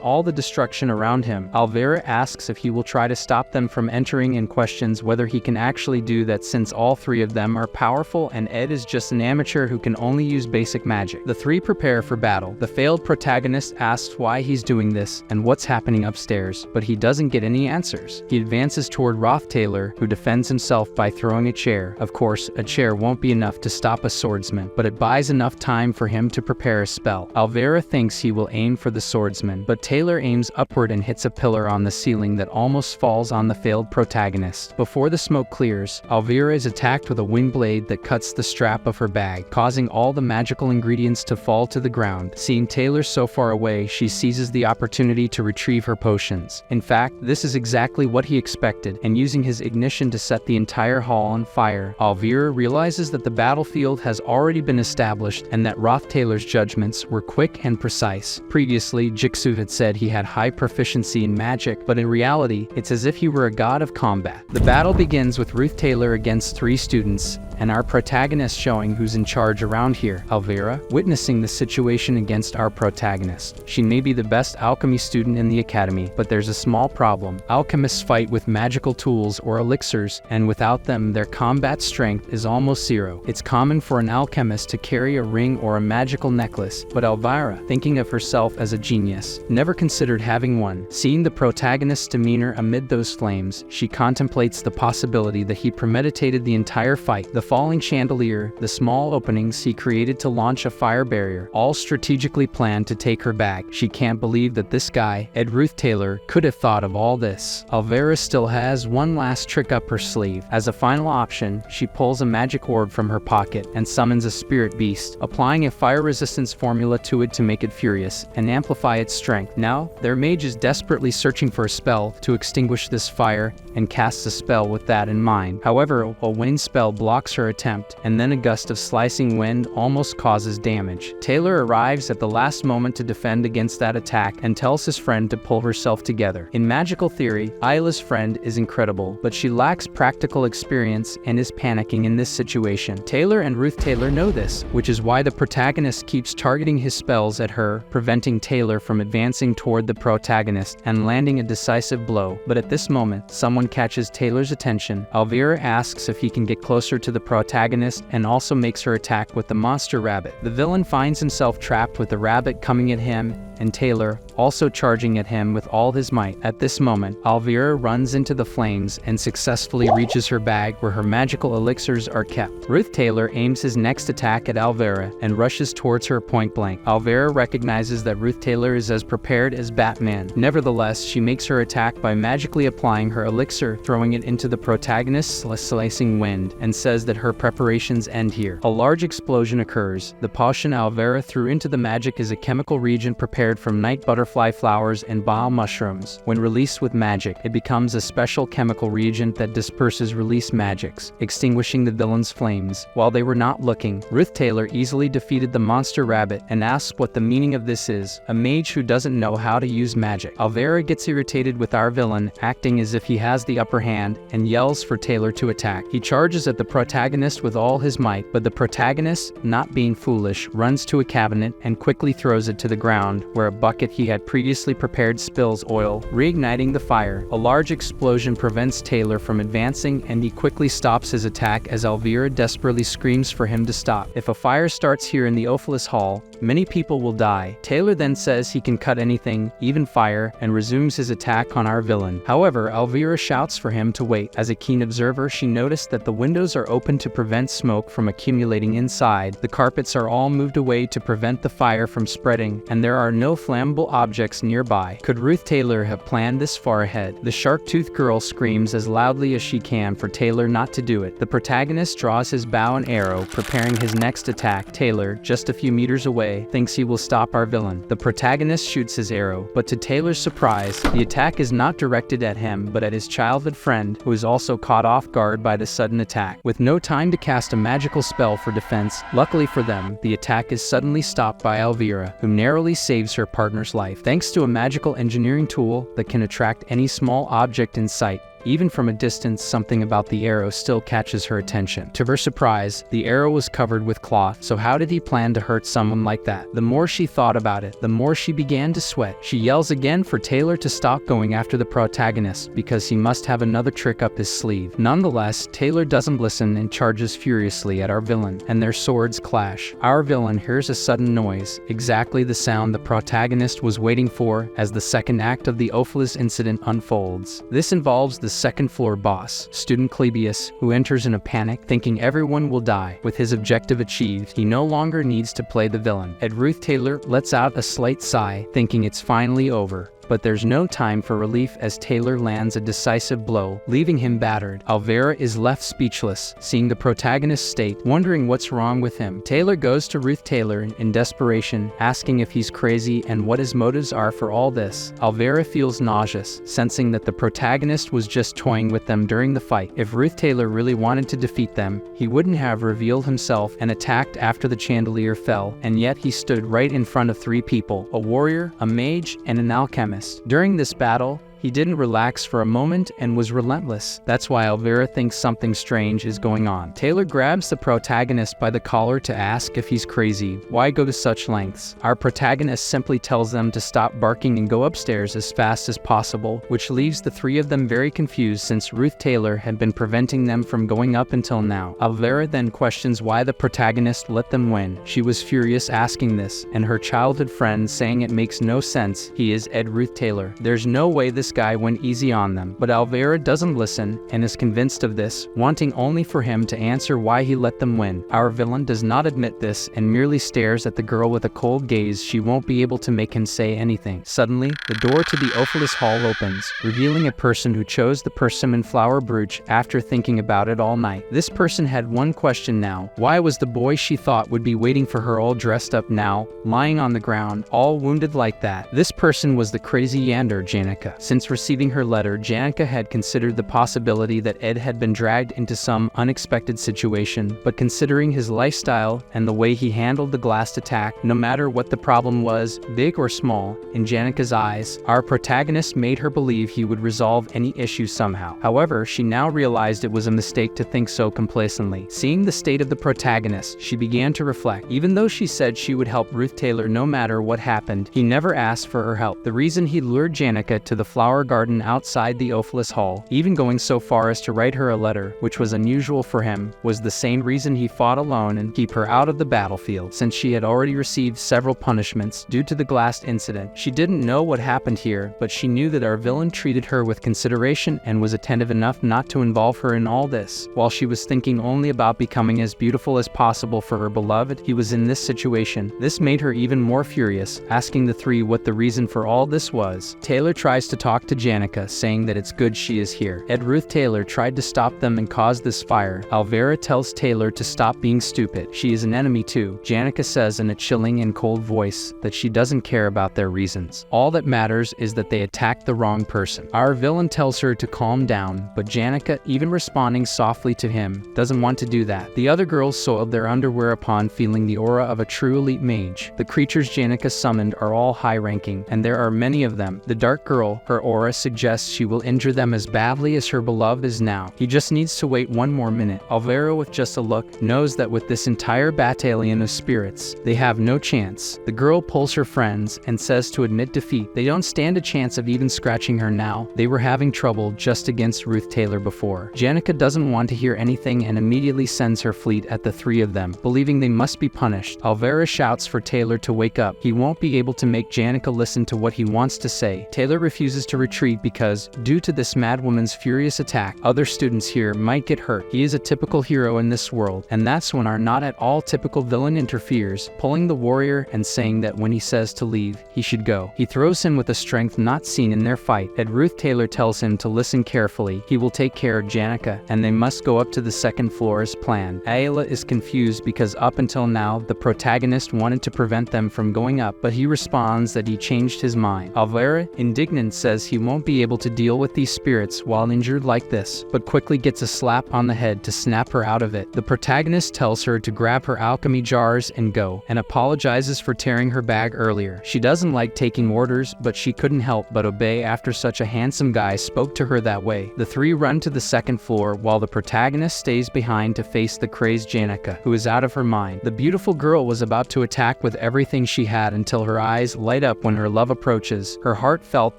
all the destruction around him. Alvera asks if he will try to stop them from entering and questions whether he can actually do that since all three of them are powerful and Ed is just an amateur who can only use basic magic. The three prepare for battle. The failed protagonist asks why he's doing this and what's happening upstairs, but he doesn't get any answers. He advances toward Roth Taylor, who defends himself by throwing a chair. Of course, a chair won't be enough to stop a swordsman, but it buys enough time for him to prepare a spell. Alvera thinks he will aim for the swordsman, but Taylor aims upward and hits a pillar on the ceiling that almost falls on the failed protagonist. Before the smoke clears, Alvera is attacked with a wind blade that cuts the strap of her bag, causing all the magical ingredients to fall to the ground. Seeing Taylor so far away, she seizes the opportunity to retrieve her potions. In fact, this is exactly what he expected, and using his ignition to set the entire hall on fire, Alvera realizes that the battlefield has already been established and that Roth Taylor's judgments were quick and precise. Previously, Jigsaw had said he had high proficiency in magic, but in reality, it's as if he were a god of combat. The battle begins with Ruth Taylor against three students, and our protagonist showing who's in charge around here, Alvera, witnessing the situation against our protagonist. She may be the best alchemy student in the academy, but there's a small problem. Alchemists fight with magical tools or elixirs, and without them, their combat strength is almost zero. It's common for an alchemist to carry a ring or a magical necklace, but Alvera, thinking of herself as a genius, never considered having one. Seeing the protagonist's demeanor amid those flames, she contemplates the possibility that he premeditated the entire fight. The falling chandelier, the small openings he created to launch a fire barrier, all strategically planned to take her back. She can't believe that this guy, Ed Ruth Taylor, could have thought of all this. Alvera still has one last trick up her sleeve. As a final option, she pulls a magic orb from her pocket and summons a spirit beast, applying a fire resistance formula to it to make it furious and amplify its strength. Now, their mage is desperately searching for a spell to extinguish this fire and casts a spell with that in mind. However, a wind spell blocks her attempt, and then a gust of slicing wind almost causes damage. Taylor arrives at the last moment to defend against that attack and tells his friend to pull herself together. In magical theory, Isla's friend is incredible, but she lacks practical experience and is panicking in this situation. Taylor and Ruth Taylor know this, which is why the protagonist keeps targeting his spells at her, preventing Taylor from advancing toward the protagonist and landing a decisive blow. But at this moment, someone catches Taylor's attention. Alvera asks if he can get closer to the protagonist and also makes her attack with the monster rabbit. The villain finds himself trapped with the rabbit coming at him and Taylor also charging at him with all his might. At this moment, Alvera runs into the flames and successfully reaches her bag where her magical elixirs are kept. Ruth Taylor aims his next attack at Alvera and rushes towards her point blank. Alvera recognizes that Ruth Taylor is as prepared as Batman. Nevertheless, she makes her attack by magically applying her elixir, throwing it into the protagonist's slicing wind, and says that her preparations end here. A large explosion occurs. The potion Alvera threw into the magic is a chemical reagent prepared from night butterfly flowers and bile mushrooms. When released with magic, it becomes a special chemical reagent that disperses released magics, extinguishing the villain's flames. While they were not looking, Ruth Taylor easily defeated the monster rabbit and asks what the meaning of this is. A mage who doesn't know how to use magic. Alvera gets irritated with our villain, acting as if he has the upper hand, and yells for Taylor to attack. He charges at the protagonist with all his might, but the protagonist, not being foolish, runs to a cabinet and quickly throws it to the ground, where a bucket he had previously prepared spills oil, reigniting the fire. A large explosion prevents Taylor from advancing, and he quickly stops his attack as Alvera desperately screams for him to stop. If a fire starts here in the Ophilis Hall, many people will die. Taylor then says he can cut anything, even fire, and resumes his attack on our villain. However, Alvera shouts for him to wait. As a keen observer, she noticed that the windows are open to prevent smoke from accumulating inside. The carpets are all moved away to prevent the fire from spreading, and there are no flammable objects nearby. Could Ruth Taylor have planned this far ahead? The shark-toothed girl screams as loudly as she can for Taylor not to do it. The protagonist draws his bow and arrow, preparing his next attack. Taylor, just a few meters away, thinks he will stop our villain. The protagonist shoots his arrow, but to Taylor's surprise, the attack is not directed at him, but at his childhood friend, who is also caught off guard by the sudden attack. With no time to cast a magical spell for defense, luckily for them, the attack is suddenly stopped by Alvera, who narrowly saves her partner's life. Thanks to a magical engineering tool that can attract any small object in sight, even from a distance, something about the arrow still catches her attention. To her surprise, the arrow was covered with cloth, so how did he plan to hurt someone like that? The more she thought about it, the more she began to sweat. She yells again for Taylor to stop going after the protagonist, because he must have another trick up his sleeve. Nonetheless, Taylor doesn't listen and charges furiously at our villain, and their swords clash. Our villain hears a sudden noise, exactly the sound the protagonist was waiting for as the second act of the Ophelis incident unfolds. This involves the second floor boss, student Clebius, who enters in a panic, thinking everyone will die. With his objective achieved, he no longer needs to play the villain. Ruth Taylor lets out a slight sigh, thinking it's finally over. But there's no time for relief as Taylor lands a decisive blow, leaving him battered. Alvera is left speechless, seeing the protagonist's state, wondering what's wrong with him. Taylor goes to Ruth Taylor in desperation, asking if he's crazy and what his motives are for all this. Alvera feels nauseous, sensing that the protagonist was just toying with them during the fight. If Ruth Taylor really wanted to defeat them, he wouldn't have revealed himself and attacked after the chandelier fell, and yet he stood right in front of three people: a warrior, a mage, and an alchemist. During this battle, he didn't relax for a moment and was relentless. That's why Alvera thinks something strange is going on. Taylor grabs the protagonist by the collar to ask if he's crazy. Why go to such lengths? Our protagonist simply tells them to stop barking and go upstairs as fast as possible, which leaves the three of them very confused since Ruth Taylor had been preventing them from going up until now. Alvera then questions why the protagonist let them win. She was furious asking this, and her childhood friend saying it makes no sense. He is Ruth Taylor. There's no way this guy went easy on them. But Alvera doesn't listen and is convinced of this, wanting only for him to answer why he let them win. Our villain does not admit this and merely stares at the girl with a cold gaze. She won't be able to make him say anything. Suddenly, the door to the Ophelis hall opens, revealing a person who chose the persimmon flower brooch after thinking about it all night. This person had one question now. Why was the boy she thought would be waiting for her all dressed up now, lying on the ground, all wounded like that? This person was the crazy Yander Janica. Since receiving her letter, Janica had considered the possibility that Ed had been dragged into some unexpected situation, but considering his lifestyle and the way he handled the glass attack, no matter what the problem was, big or small, in Janica's eyes, our protagonist made her believe he would resolve any issue somehow. However, she now realized it was a mistake to think so complacently. Seeing the state of the protagonist, she began to reflect. Even though she said she would help Ruth Taylor no matter what happened, he never asked for her help. The reason he lured Janica to the flower garden outside the Ophelis hall, even going so far as to write her a letter, which was unusual for him, was the same reason he fought alone and keep her out of the battlefield, since she had already received several punishments due to the glass incident. She didn't know what happened here, but she knew that our villain treated her with consideration and was attentive enough not to involve her in all this. While she was thinking only about becoming as beautiful as possible for her beloved, he was in this situation. This made her even more furious, asking the three what the reason for all this was. Taylor tries to talk to Janica, saying that it's good she is here. Ruth Taylor tried to stop them and cause this fire. Alvera tells Taylor to stop being stupid. She is an enemy too. Janica says in a chilling and cold voice that she doesn't care about their reasons. All that matters is that they attacked the wrong person. Our villain tells her to calm down, but Janica, even responding softly to him, doesn't want to do that. The other girls soiled their underwear upon feeling the aura of a true elite mage. The creatures Janica summoned are all high-ranking, and there are many of them. The dark girl, her aura suggests she will injure them as badly as her beloved is now. He just needs to wait one more minute. Alvera, with just a look, knows that with this entire battalion of spirits, they have no chance. The girl pulls her friends and says to admit defeat. They don't stand a chance of even scratching her now. They were having trouble just against Ruth Taylor before. Janica doesn't want to hear anything and immediately sends her fleet at the three of them, believing they must be punished. Alvera shouts for Taylor to wake up. He won't be able to make Janica listen to what he wants to say. Taylor refuses to retreat because, due to this madwoman's furious attack, other students here might get hurt. He is a typical hero in this world, and that's when our not at all typical villain interferes, pulling the warrior and saying that when he says to leave, he should go. He throws him with a strength not seen in their fight. Ruth Taylor tells him to listen carefully. He will take care of Janica, and they must go up to the second floor as planned. Ayla is confused because up until now, the protagonist wanted to prevent them from going up, but he responds that he changed his mind. Alvera, indignant, says he won't be able to deal with these spirits while injured like this, but quickly gets a slap on the head to snap her out of it. The protagonist tells her to grab her alchemy jars and go, and apologizes for tearing her bag earlier. She doesn't like taking orders, but she couldn't help but obey after such a handsome guy spoke to her that way. The three run to the second floor while the protagonist stays behind to face the crazed Janica, who is out of her mind. The beautiful girl was about to attack with everything she had until her eyes light up when her love approaches. Her heart felt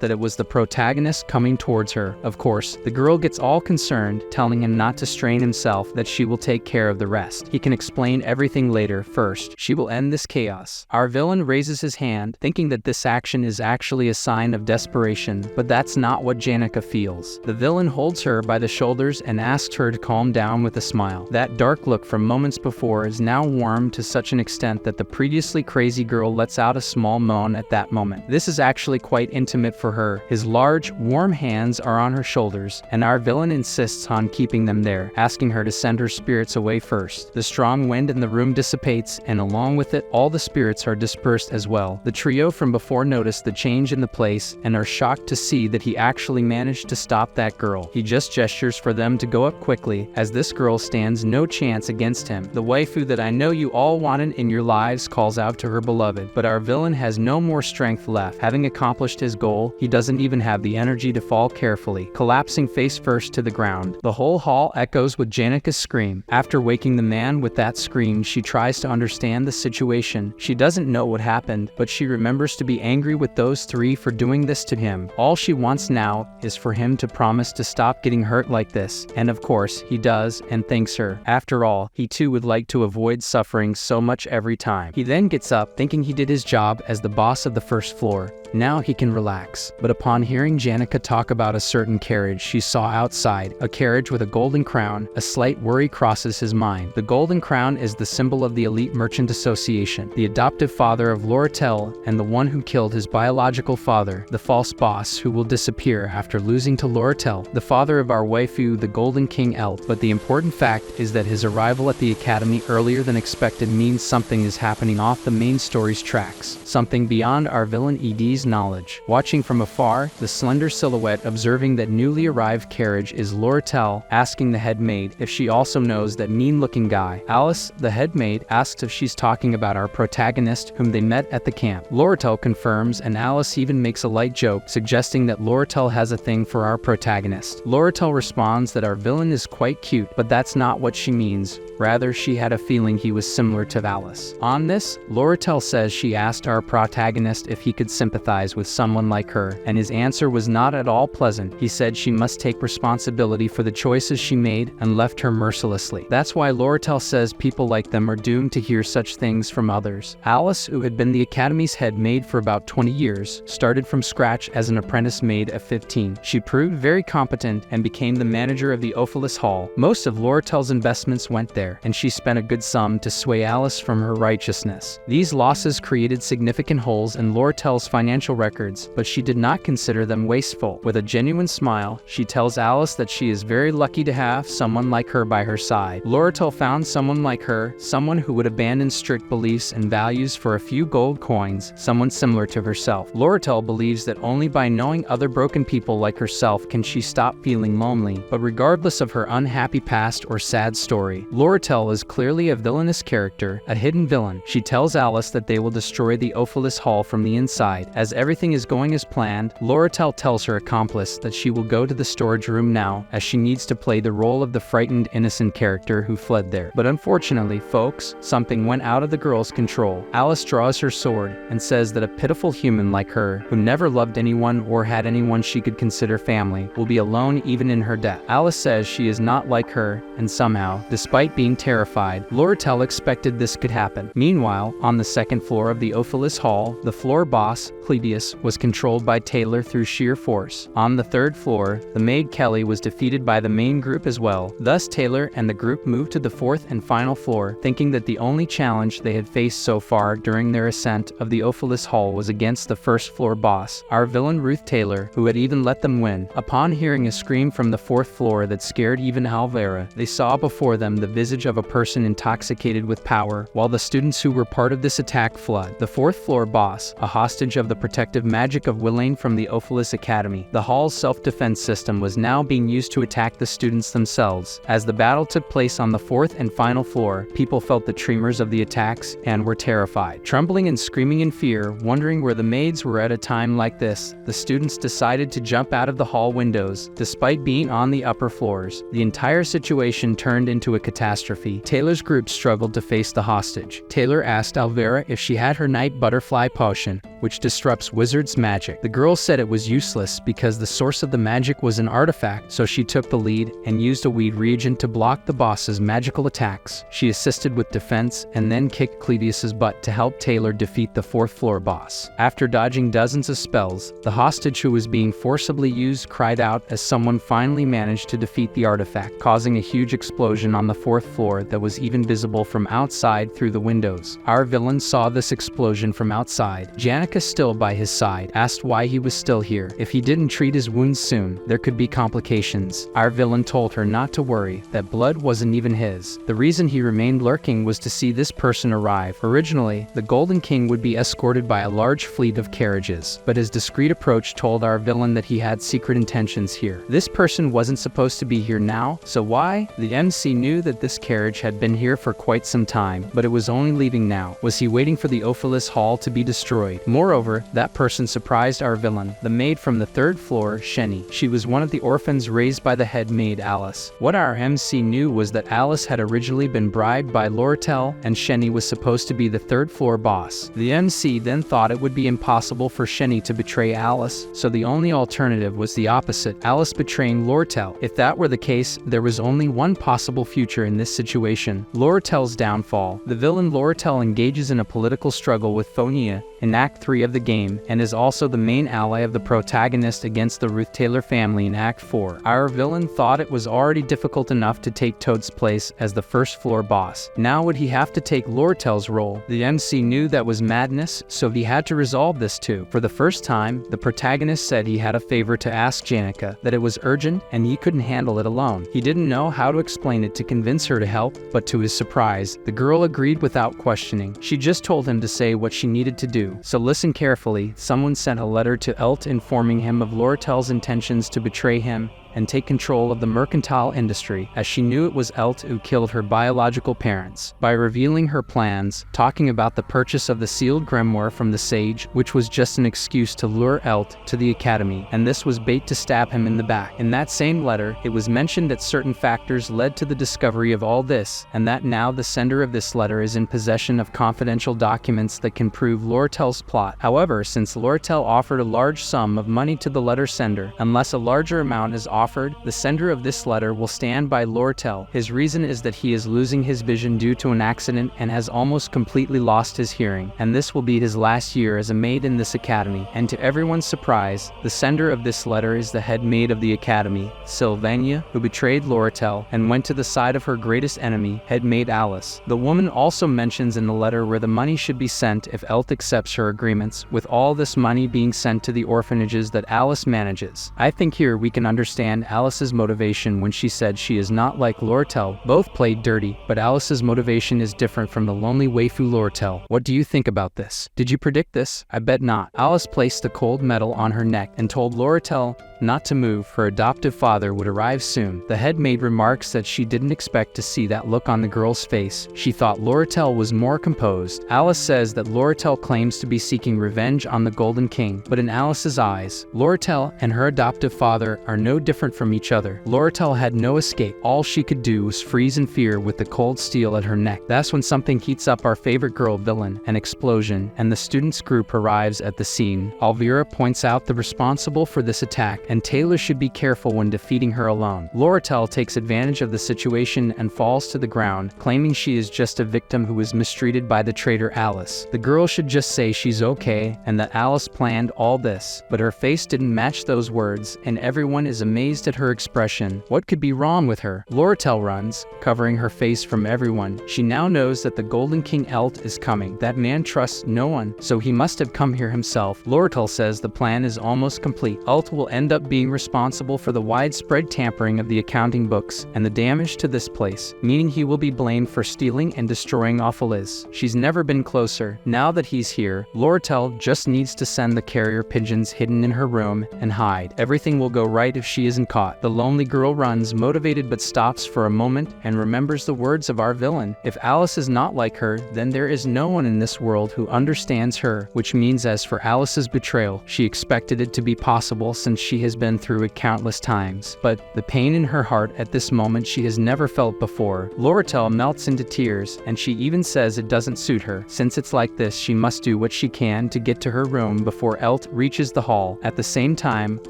that it was the protagonist coming towards her. Of course, the girl gets all concerned, telling him not to strain himself, that she will take care of the rest. He can explain everything later. First, she will end this chaos. Our villain raises his hand, thinking that this action is actually a sign of desperation, but that's not what Janica feels. The villain holds her by the shoulders and asks her to calm down with a smile. That dark look from moments before is now warm to such an extent that the previously crazy girl lets out a small moan at that moment. This is actually quite intimate for her. His large, warm hands are on her shoulders, and our villain insists on keeping them there, asking her to send her spirits away first. The strong wind in the room dissipates, and along with it, all the spirits are dispersed as well. The trio from before notice the change in the place and are shocked to see that he actually managed to stop that girl. He just gestures for them to go up quickly, as this girl stands no chance against him. The waifu that I know you all wanted in your lives calls out to her beloved, but our villain has no more strength left. Having accomplished his goal, he doesn't even have the energy to fall carefully, collapsing face first to the ground. The whole hall echoes with Janica's scream. After waking the man with that scream, she tries to understand the situation. She doesn't know what happened, but she remembers to be angry with those three for doing this to him. All she wants now is for him to promise to stop getting hurt like this, and of course, he does and thanks her. After all, he too would like to avoid suffering so much every time. He then gets up, thinking he did his job as the boss of the first floor. Now he can relax. But upon hearing Janica talk about a certain carriage she saw outside, a carriage with a golden crown, a slight worry crosses his mind. The golden crown is the symbol of the Elite Merchant Association, the adoptive father of Loretel, and the one who killed his biological father, the false boss who will disappear after losing to Loretel, the father of our waifu, the Golden King Elf. But the important fact is that his arrival at the academy earlier than expected means something is happening off the main story's tracks, something beyond our villain ED's knowledge. Watching from afar, the slender silhouette observing that newly arrived carriage is Loretel, asking the head maid if she also knows that mean-looking guy. Alice, the head maid, asks if she's talking about our protagonist whom they met at the camp. Loretel confirms, and Alice even makes a light joke, suggesting that Loretel has a thing for our protagonist. Loretel responds that our villain is quite cute, but that's not what she means. Rather, she had a feeling he was similar to Alice. On this, Loretel says she asked our protagonist if he could sympathize with someone like her, and his answer was not at all pleasant. He said she must take responsibility for the choices she made and left her mercilessly. That's why Loretel says people like them are doomed to hear such things from others. Alice, who had been the academy's head maid for about 20 years, started from scratch as an apprentice maid at 15. She proved very competent and became the manager of the Ophelis Hall. Most of Loretel's investments went there, and she spent a good sum to sway Alice from her righteousness. These losses created significant holes in Loretel's financial records, but she did not consider them wasteful. With a genuine smile, she tells Alice that she is very lucky to have someone like her by her side. Loretel found someone like her, someone who would abandon strict beliefs and values for a few gold coins, someone similar to herself. Loretel believes that only by knowing other broken people like herself can she stop feeling lonely, but regardless of her unhappy past or sad story, Loretel is clearly a villainous character, a hidden villain. She tells Alice that they will destroy the Ophelis Hall from the inside. As everything is going as planned, Loretel tells her accomplice that she will go to the storage room now, as she needs to play the role of the frightened innocent character who fled there. But unfortunately, folks, something went out of the girl's control. Alice draws her sword and says that a pitiful human like her, who never loved anyone or had anyone she could consider family, will be alone even in her death. Alice says she is not like her, and somehow, despite being terrified, Loretel expected this could happen. Meanwhile, on the second floor of the Ophelis Hall, the floor boss, Clebius, was controlled by Taylor through sheer force. On the third floor, the maid Kelly was defeated by the main group as well. Thus, Taylor and the group moved to the fourth and final floor, thinking that the only challenge they had faced so far during their ascent of the Ophelis Hall was against the first floor boss, our villain Ruth Taylor, who had even let them win. Upon hearing a scream from the fourth floor that scared even Alvera, they saw before them the visage of a person intoxicated with power, while the students who were part of this attack fled. The fourth floor boss, a hostage of the protective magic of Willain from the Ophelis Academy. The hall's self-defense system was now being used to attack the students themselves. As the battle took place on the fourth and final floor, people felt the tremors of the attacks and were terrified. Trembling and screaming in fear, wondering where the maids were at a time like this, the students decided to jump out of the hall windows, despite being on the upper floors. The entire situation turned into a catastrophe. Taylor's group struggled to face the hostage. Taylor asked Alvera if she had her night butterfly potion, which disrupts wizards' magic. The girl said it was useless because the source of the magic was an artifact, so she took the lead and used a weed reagent to block the boss's magical attacks. She assisted with defense and then kicked Clevius's butt to help Taylor defeat the fourth floor boss. After dodging dozens of spells, the hostage who was being forcibly used cried out as someone finally managed to defeat the artifact, causing a huge explosion on the fourth floor that was even visible from outside through the windows. Our villain saw this explosion from outside. Janica, still by his side, asked why he was still here. If he didn't treat his wounds soon, there could be complications. Our villain told her not to worry, that blood wasn't even his. The reason he remained lurking was to see this person arrive. Originally, the Golden King would be escorted by a large fleet of carriages, but his discreet approach told our villain that he had secret intentions here. This person wasn't supposed to be here now, so why? The MC knew that this carriage had been here for quite some time, but it was only leaving now. Was he waiting for the Ophelis Hall to be destroyed? Moreover, that person surprised our villain, the maid from the third floor, Shenny. She was one of the orphans raised by the head maid Alice. What our MC knew was that Alice had originally been bribed by Lortel, and Shenny was supposed to be the third floor boss. The MC then thought it would be impossible for Shenny to betray Alice, so the only alternative was the opposite, Alice betraying Lortel. If that were the case, there was only one possible future in this situation: Lortel's downfall. The villain Lortel engages in a political struggle with Phonia in Act 3 of the game, and is also the main ally of the protagonist against the Ruth Taylor family in Act 4. Our villain thought it was already difficult enough to take Toad's place as the first floor boss. Now would he have to take Lortel's role? The MC knew that was madness, so he had to resolve this too. For the first time, the protagonist said he had a favor to ask Janica, that it was urgent and he couldn't handle it alone. He didn't know how to explain it to convince her to help, but to his surprise, the girl agreed without questioning. She just told him to say what she needed to do. So listen carefully. Someone sent a letter to Elt informing him of Lortel's intentions to betray him and take control of the mercantile industry, as she knew it was Elt who killed her biological parents. By revealing her plans, talking about the purchase of the sealed grimoire from the sage, which was just an excuse to lure Elt to the academy, and this was bait to stab him in the back. In that same letter, it was mentioned that certain factors led to the discovery of all this, and that now the sender of this letter is in possession of confidential documents that can prove Lortel's plot. However, since Lortel offered a large sum of money to the letter sender, unless a larger amount is offered, the sender of this letter will stand by Lortel. His reason is that he is losing his vision due to an accident and has almost completely lost his hearing, and this will be his last year as a maid in this academy. And to everyone's surprise, the sender of this letter is the head maid of the academy, Sylvania, who betrayed Lortel and went to the side of her greatest enemy, head maid Alice. The woman also mentions in the letter where the money should be sent if Elt accepts her agreements, with all this money being sent to the orphanages that Alice manages. I think here we can understand Alice's motivation when she said she is not like Lortel. Both played dirty, but Alice's motivation is different from the lonely waifu Lortel. What do you think about this? Did you predict this? I bet not. Alice placed the cold metal on her neck and told Lortel not to move. Her adoptive father would arrive soon. The head maid remarks that she didn't expect to see that look on the girl's face. She thought Lortel was more composed. Alice says that Lortel claims to be seeking revenge on the Golden King, but in Alice's eyes, Lortel and her adoptive father are no different from each other. Lortel had no escape. All she could do was freeze in fear with the cold steel at her neck. That's when something heats up our favorite girl villain, an explosion, and the students group arrives at the scene. Alvera points out the responsible for this attack, and Taylor should be careful when defeating her alone. Lortel takes advantage of the situation and falls to the ground, claiming she is just a victim who was mistreated by the traitor Alice. The girl should just say she's okay and that Alice planned all this, but her face didn't match those words, and everyone is amazed at her expression. What could be wrong with her? Lortel runs, covering her face from everyone. She now knows that the Golden King Elt is coming. That man trusts no one, so he must have come here himself. Lortel says the plan is almost complete. Elt will end up up being responsible for the widespread tampering of the accounting books and the damage to this place, meaning he will be blamed for stealing and destroying Ophelis. She's never been closer. Now that he's here, Lortel just needs to send the carrier pigeons hidden in her room and hide. Everything will go right if she isn't caught. The lonely girl runs, motivated, but stops for a moment and remembers the words of our villain. If Alice is not like her, then there is no one in this world who understands her, which means as for Alice's betrayal, she expected it to be possible since she has been through it countless times. But the pain in her heart at this moment she has never felt before. Lortel melts into tears, and she even says it doesn't suit her. Since it's like this, she must do what she can to get to her room before Elt reaches the hall. At the same time,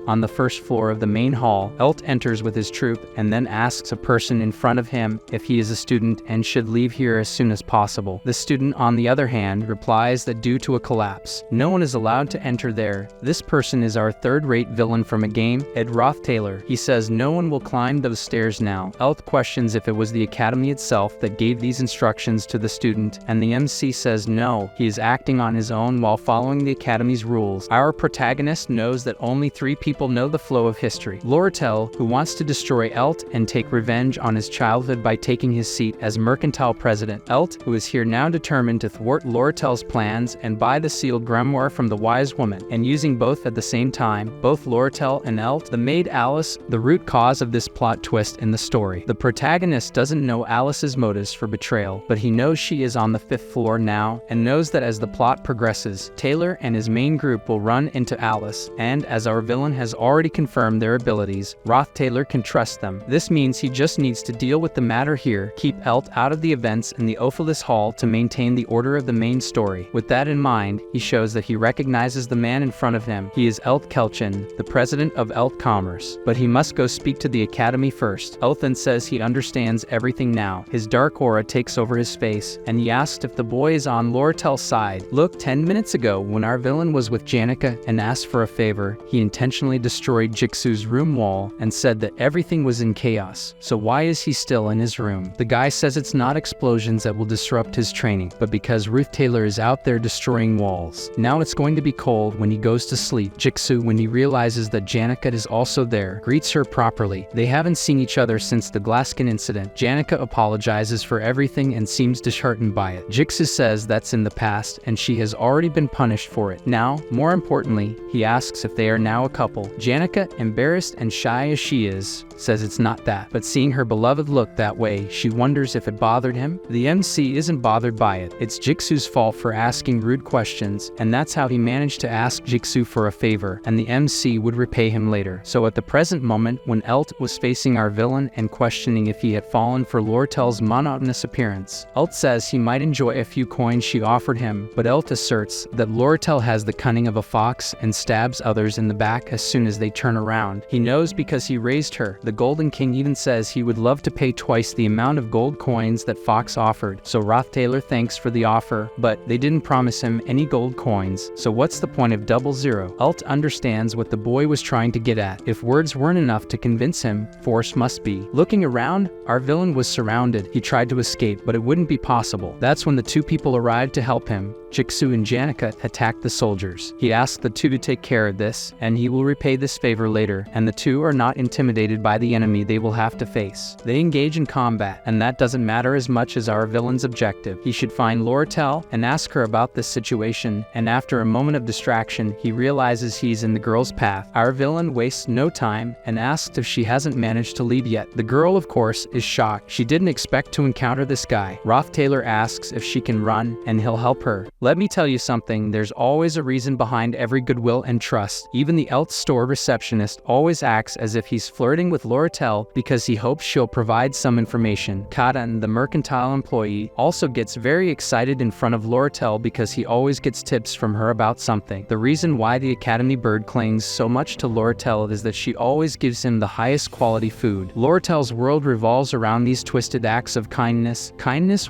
on the first floor of the main hall, Elt enters with his troop and then asks a person in front of him if he is a student and should leave here as soon as possible. The student, on the other hand, replies that due to a collapse, no one is allowed to enter there. This person is our third-rate villain from a game, Ed Roth Taylor. He says no one will climb those stairs now. Elt questions if it was the academy itself that gave these instructions to the student, and the MC says no, he is acting on his own while following the academy's rules. Our protagonist knows that only 3 people know the flow of history. Lortel, who wants to destroy Elt and take revenge on his childhood by taking his seat as mercantile president. Elt, who is here now determined to thwart Lortel's plans and buy the sealed grimoire from the wise woman, and using both at the same time, both Lortel and Elt, the maid Alice, the root cause of this plot twist in the story. The protagonist doesn't know Alice's motives for betrayal, but he knows she is on the 5th floor now, and knows that as the plot progresses, Taylor and his main group will run into Alice, and as our villain has already confirmed their abilities, Roth Taylor can trust them. This means he just needs to deal with the matter here, keep Elt out of the events in the Ophelis Hall to maintain the order of the main story. With that in mind, he shows that he recognizes the man in front of him. He is Elt Kelchin, the president of Elt Commerce, but he must go speak to the academy first. Elt then says he understands everything now. His dark aura takes over his face, and he asks if the boy is on Lortel's side. Look, 10 minutes ago, when our villain was with Janica and asked for a favor, he intentionally destroyed Jixu's room wall and said that everything was in chaos. So why is he still in his room? The guy says it's not explosions that will disrupt his training, but because Ruth Taylor is out there destroying walls. Now it's going to be cold when he goes to sleep. Jixu, when he realizes that Janica is also there, greets her properly. They haven't seen each other since the Glaskin incident. Janica apologizes for everything and seems disheartened by it. Jixu says that's in the past and she has already been punished for it. Now, more importantly, he asks if they are now a couple. Janica, embarrassed and shy as she is, says it's not that, but seeing her beloved look that way, she wonders if it bothered him. The MC isn't bothered by it. It's Jixu's fault for asking rude questions, and that's how he managed to ask Jixu for a favor, and the MC would repay him later. So at the present moment, when Elt was facing our villain and questioning if he had fallen for Lortel's monotonous appearance, Elt says he might enjoy a few coins she offered him, but Elt asserts that Lortel has the cunning of a fox and stabs others in the back as soon as they turn around. He knows because he raised her. The Golden King even says he would love to pay twice the amount of gold coins that Fox offered, so Roth Taylor thanks for the offer, but they didn't promise him any gold coins, so what's the point of 00? Elt understands what the boy was trying to get at. If words weren't enough to convince him, force must be. Looking around, our villain was surrounded. He tried to escape, but it wouldn't be possible. That's when the 2 people arrived to help him. Jixu and Janica attacked the soldiers. He asked the 2 to take care of this, and he will repay this favor later, and the 2 are not intimidated by the enemy they will have to face. They engage in combat, and that doesn't matter as much as our villain's objective. He should find Lortel and ask her about this situation, and after a moment of distraction, he realizes he's in the girl's path. Our villain wastes no time and asks if she hasn't managed to lead yet. The girl, of course, is shocked. She didn't expect to encounter this guy. Roth Taylor asks if she can run, and he'll help her. Let me tell you something, there's always a reason behind every goodwill and trust. Even the Elt store receptionist always acts as if he's flirting with Lortel because he hopes she'll provide some information. Kadan, the mercantile employee, also gets very excited in front of Lortel because he always gets tips from her about something. The reason why the Academy bird clings so much to Lortel is that she always gives him the highest quality food. Lortel's world revolves around these twisted acts of kindness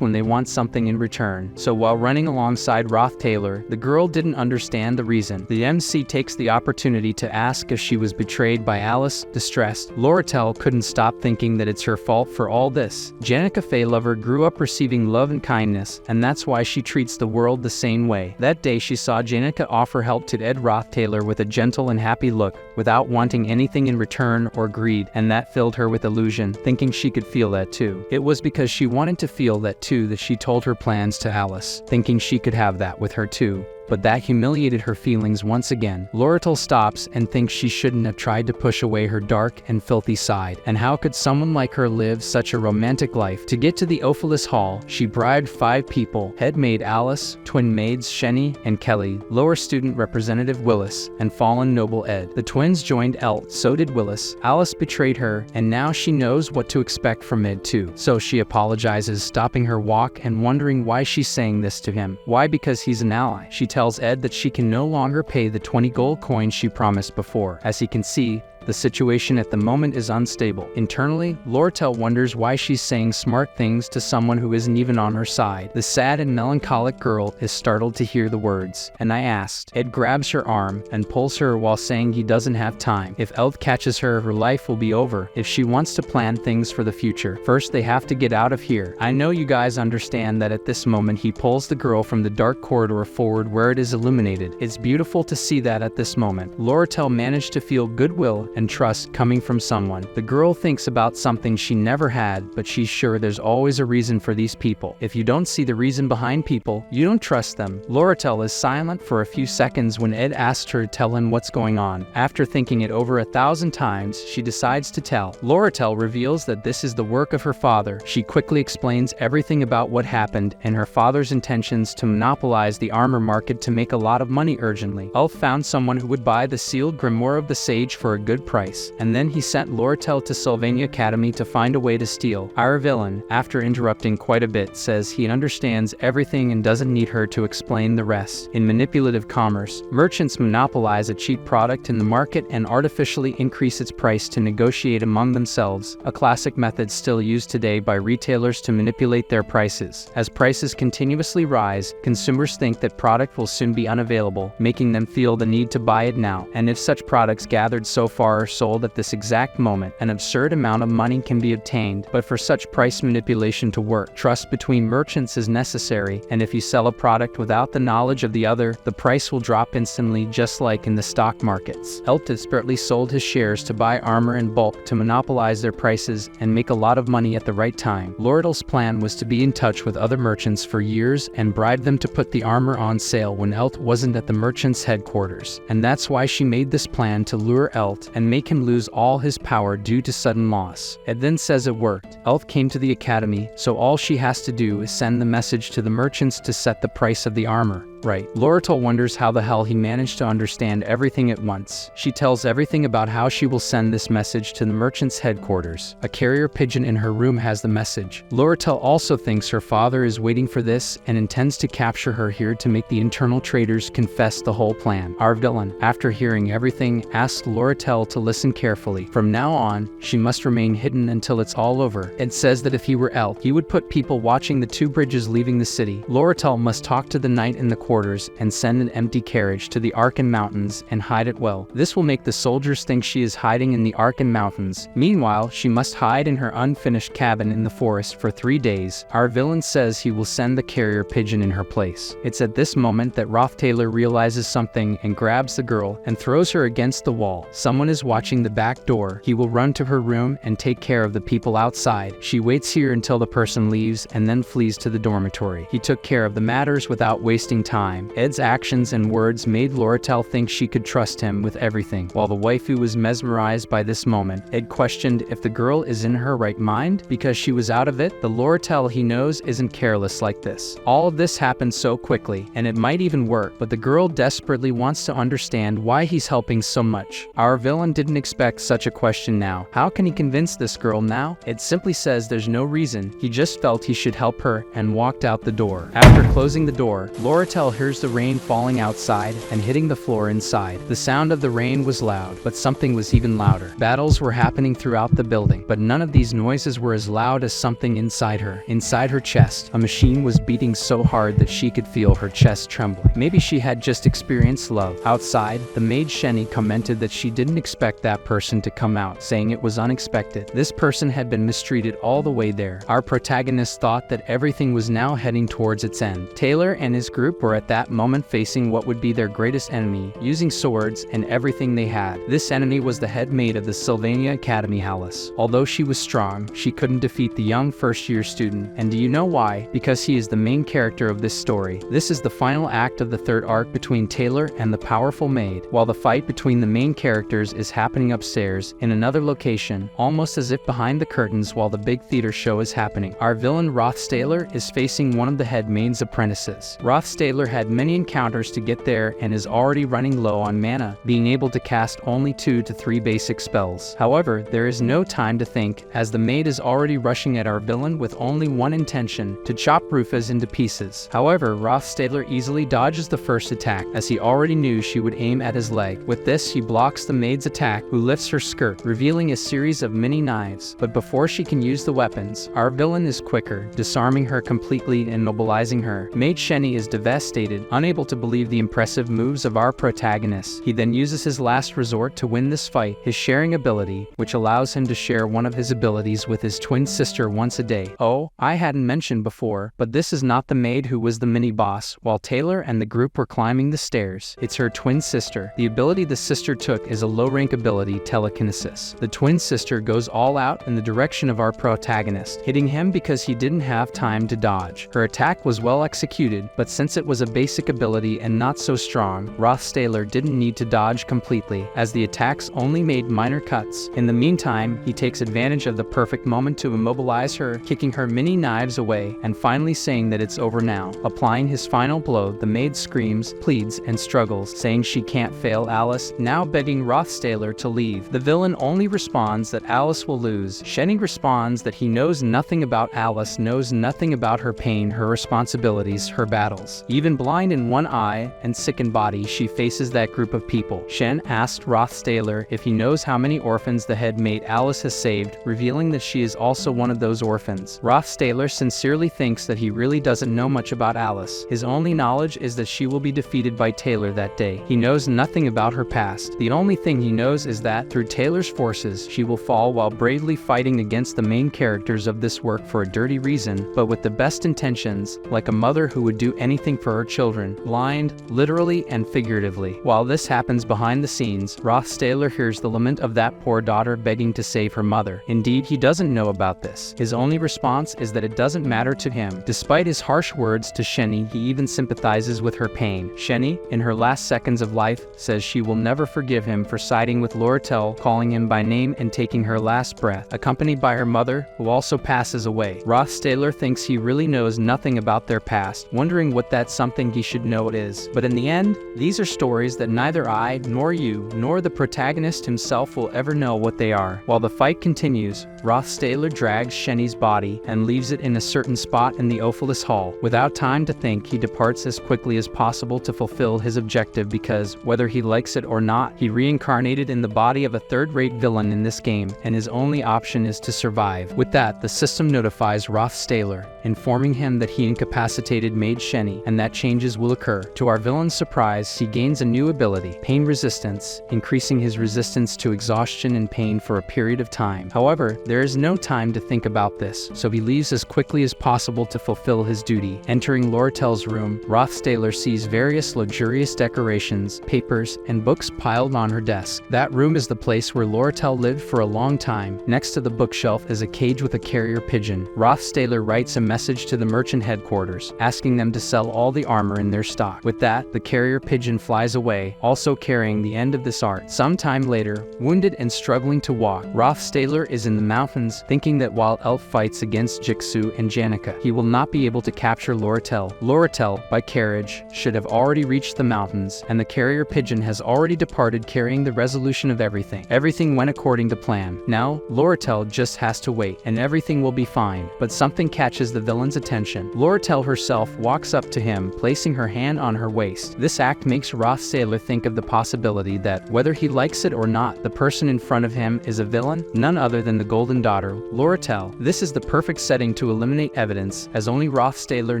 when they want something in return. So while running alongside beside Roth Taylor, the girl didn't understand the reason. The MC takes the opportunity to ask if she was betrayed by Alice. Distressed, Loratel couldn't stop thinking that it's her fault for all this. Janica Faylover grew up receiving love and kindness, and that's why she treats the world the same way. That day she saw Janica offer help to Ed Roth Taylor with a gentle and happy look, without wanting anything in return or greed, and that filled her with illusion, thinking she could feel that too. It was because she wanted to feel that too that she told her plans to Alice, thinking she could have that with her too. But that humiliated her feelings once again. Loratel stops and thinks she shouldn't have tried to push away her dark and filthy side. And how could someone like her live such a romantic life? To get to the Ophelis Hall, she bribed 5 people: head maid Alice, twin maids Shenny and Kelly, lower student representative Willis, and fallen noble Ed. The twins joined Elt, so did Willis. Alice betrayed her, and now she knows what to expect from Ed too. So she apologizes, stopping her walk and wondering why she's saying this to him. Why? Because he's an ally. She tells Ed that she can no longer pay the 20 gold coins she promised before. As he can see, the situation at the moment is unstable. Internally, Loratel wonders why she's saying smart things to someone who isn't even on her side. The sad and melancholic girl is startled to hear the words, "And I asked." Ed grabs her arm and pulls her while saying he doesn't have time. If Elt catches her, her life will be over. If she wants to plan things for the future, first they have to get out of here. I know you guys understand that. At this moment, he pulls the girl from the dark corridor forward where it is illuminated. It's beautiful to see that at this moment. Loratel managed to feel goodwill and trust coming from someone. The girl thinks about something she never had, but she's sure there's always a reason for these people. If you don't see the reason behind people, you don't trust them. Loratel is silent for a few seconds when Ed asks her to tell him what's going on. After thinking it over 1,000 times, she decides to tell. Loratel reveals that this is the work of her father. She quickly explains everything about what happened and her father's intentions to monopolize the armor market to make a lot of money urgently. Ulf found someone who would buy the sealed grimoire of the sage for a good price, and then he sent Loratel to Sylvania Academy to find a way to steal. Our villain, after interrupting quite a bit, says he understands everything and doesn't need her to explain the rest. In manipulative commerce, merchants monopolize a cheap product in the market and artificially increase its price to negotiate among themselves, a classic method still used today by retailers to manipulate their prices. As prices continuously rise, consumers think that product will soon be unavailable, making them feel the need to buy it now. And if such products gathered so far are sold at this exact moment, an absurd amount of money can be obtained. But for such price manipulation to work, trust between merchants is necessary, and if you sell a product without the knowledge of the other, the price will drop instantly, just like in the stock markets. Elt desperately sold his shares to buy armor in bulk to monopolize their prices and make a lot of money at the right time. Loratel's plan was to be in touch with other merchants for years and bribe them to put the armor on sale when Elt wasn't at the merchant's headquarters. And that's why she made this plan, to lure Elt and make him lose all his power due to sudden loss. Ed then says it worked. Elt came to the academy, so all she has to do is send the message to the merchants to set the price of the armor. Right. Loratel wonders how the hell he managed to understand everything at once. She tells everything about how she will send this message to the merchant's headquarters. A carrier pigeon in her room has the message. Loratel also thinks her father is waiting for this and intends to capture her here to make the internal traders confess the whole plan. Our villain, after hearing everything, asks Loratel to listen carefully. From now on, she must remain hidden until it's all over. Ed says that if he were Elt, he would put people watching the 2 bridges leaving the city. Loratel must talk to the knight in the quarters and send an empty carriage to the Arkan Mountains and hide it well. This will make the soldiers think she is hiding in the Arkan Mountains. Meanwhile, she must hide in her unfinished cabin in the forest for 3 days. Our villain says he will send the carrier pigeon in her place. It's at this moment that Roth Taylor realizes something and grabs the girl and throws her against the wall. Someone is watching the back door. He will run to her room and take care of the people outside. She waits here until the person leaves and then flees to the dormitory. He took care of the matters without wasting time. Ed's actions and words made Loratel think she could trust him with everything. While the waifu was mesmerized by this moment, Ed questioned if the girl is in her right mind because she was out of it. The Loratel he knows isn't careless like this. All of this happened so quickly, and it might even work, but the girl desperately wants to understand why he's helping so much. Our villain didn't expect such a question now. How can he convince this girl now? Ed simply says there's no reason. He just felt he should help her and walked out the door. After closing the door, Loratel Loratel hears the rain falling outside and hitting the floor inside. The sound of the rain was loud, but something was even louder. Battles were happening throughout the building, but none of these noises were as loud as something inside her. Inside her chest, a machine was beating so hard that she could feel her chest trembling. Maybe she had just experienced love. Outside, the maid Sheni commented that she didn't expect that person to come out, saying it was unexpected. This person had been mistreated all the way there. Our protagonist thought that everything was now heading towards its end. Taylor and his group were at that moment facing what would be their greatest enemy, using swords and everything they had. This enemy was the head maid of the Sylvania Academy, Alice. Although she was strong, she couldn't defeat the young first-year student. And do you know why? Because he is the main character of this story. This is the final act of the third arc between Taylor and the powerful maid, while the fight between the main characters is happening upstairs in another location, almost as if behind the curtains while the big theater show is happening. Our villain Rothstaler is facing one of the head maid's apprentices. Rothstaler had many encounters to get there and is already running low on mana, being able to cast only 2 to 3 basic spells. However, there is no time to think, as the maid is already rushing at our villain with only one intention: to chop Rufus into pieces. However, Rothstaler easily dodges the first attack, as he already knew she would aim at his leg. With this, he blocks the maid's attack, who lifts her skirt, revealing a series of mini knives. But before she can use the weapons, our villain is quicker, disarming her completely and immobilizing her. Maid Sheni is devastated, unable to believe the impressive moves of our protagonist. He then uses his last resort to win this fight, his sharing ability, which allows him to share one of his abilities with his twin sister once a day. Oh, I hadn't mentioned before, but this is not the maid who was the mini-boss while Taylor and the group were climbing the stairs. It's her twin sister. The ability the sister took is a low-rank ability, telekinesis. The twin sister goes all out in the direction of our protagonist, hitting him because he didn't have time to dodge. Her attack was well executed, but since it was a basic ability and not so strong, Rothstaler didn't need to dodge completely, as the attacks only made minor cuts. In the meantime, he takes advantage of the perfect moment to immobilize her, kicking her mini knives away, and finally saying that it's over now. Applying his final blow, the maid screams, pleads, and struggles, saying she can't fail Alice, now begging Rothstaler to leave. The villain only responds that Alice will lose. Sheni responds that he knows nothing about Alice, knows nothing about her pain, her responsibilities, her battles. Even blind in one eye and sick in body, she faces that group of people. Shen asked Rothstaler if he knows how many orphans the head maid Alice has saved, revealing that she is also one of those orphans. Rothstaler sincerely thinks that he really doesn't know much about Alice. His only knowledge is that she will be defeated by Taylor that day. He knows nothing about her past. The only thing he knows is that, through Taylor's forces, she will fall while bravely fighting against the main characters of this work for a dirty reason, but with the best intentions, like a mother who would do anything for her children, blind, literally and figuratively. While this happens behind the scenes, Rothstaler hears the lament of that poor daughter begging to save her mother. Indeed, he doesn't know about this. His only response is that it doesn't matter to him. Despite his harsh words to Sheni, he even sympathizes with her pain. Sheni, in her last seconds of life, says she will never forgive him for siding with Loratel, calling him by name and taking her last breath, accompanied by her mother, who also passes away. Rothstaler thinks he really knows nothing about their past, wondering what that something he should know it is. But in the end, these are stories that neither I, nor you, nor the protagonist himself will ever know what they are. While the fight continues, Rothstaler drags Sheni's body and leaves it in a certain spot in the Ophilis Hall. Without time to think, he departs as quickly as possible to fulfill his objective because, whether he likes it or not, he reincarnated in the body of a third-rate villain in this game, and his only option is to survive. With that, the system notifies Rothstaler, informing him that he incapacitated Maid Sheni, and that changes will occur. To our villain's surprise, he gains a new ability, pain resistance, increasing his resistance to exhaustion and pain for a period of time. However, there is no time to think about this, so he leaves as quickly as possible to fulfill his duty. Entering Loratel's room, Rothstaler sees various luxurious decorations, papers, and books piled on her desk. That room is the place where Loratel lived for a long time. Next to the bookshelf is a cage with a carrier pigeon. Rothstaler writes a message to the merchant headquarters, asking them to sell all the armor in their stock. With that, the carrier pigeon flies away, also carrying the end of this art. Sometime later, wounded and struggling to walk, Rothstaler is in the mountains, thinking that while Elf fights against Jixu and Janica, he will not be able to capture Loratel. Loratel, by carriage, should have already reached the mountains, and the carrier pigeon has already departed carrying the resolution of everything. Everything went according to plan. Now, Loratel just has to wait, and everything will be fine. But something catches the villain's attention. Loratel herself walks up to him, placing her hand on her waist. This act makes Roth Sailor think of the possibility that, whether he likes it or not, the person in front of him is a villain, none other than the Golden Daughter, Loratel. This is the perfect setting to eliminate evidence, as only Roth Sailor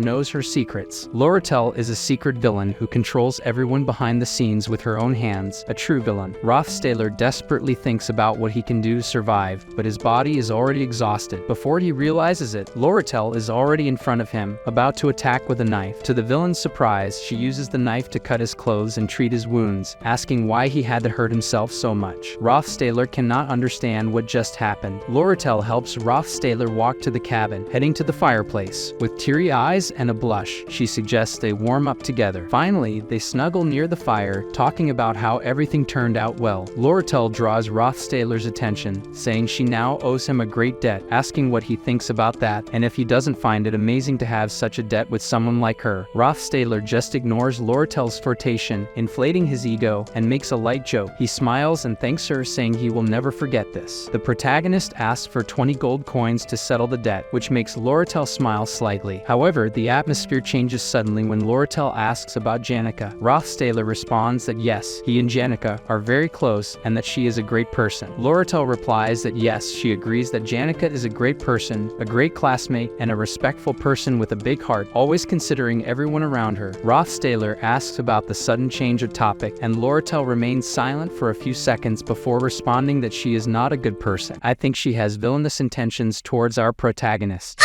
knows her secrets. Loratel is a secret villain who controls everyone behind the scenes with her own hands, a true villain. Roth Sailor desperately thinks about what he can do to survive, but his body is already exhausted. Before he realizes it, Loratel is already in front of him, about to attack with a knife. To the villain's surprise, she uses the knife to cut his clothes and treat his wounds, asking why he had to hurt himself so much. Roth Sailor cannot understand what just happened. Loratel helps Roth Sailor walk to the cabin, heading to the fireplace. With teary eyes and a blush, she suggests they warm up together. Finally, they snuggle near the fire, talking about how everything turned out well. Loratel draws Roth Sailor's attention, saying she now owes him a great debt, asking what he thinks about that, and if he doesn't find it amazing to have such a debt with someone like her. Roth Sailor just ignores Loratel's flirtation, inflating his ego, and makes a light joke. He smiles and thanks her, saying he will never forget this. The protagonist asks for 20 gold coins to settle the debt, which makes Loratel smile slightly. However, the atmosphere changes suddenly when Loratel asks about Janica. Roth Sailor responds that yes, he and Janica are very close and that she is a great person. Loratel replies that yes, she agrees that Janica is a great person, a great classmate, and a respectful person with a big heart, always considering everyone around her. Roth Sailor asks about the sudden change of topic, and Loratel remains silent for a few seconds before responding that she is not a good person. I think she has villainous intentions towards our protagonist.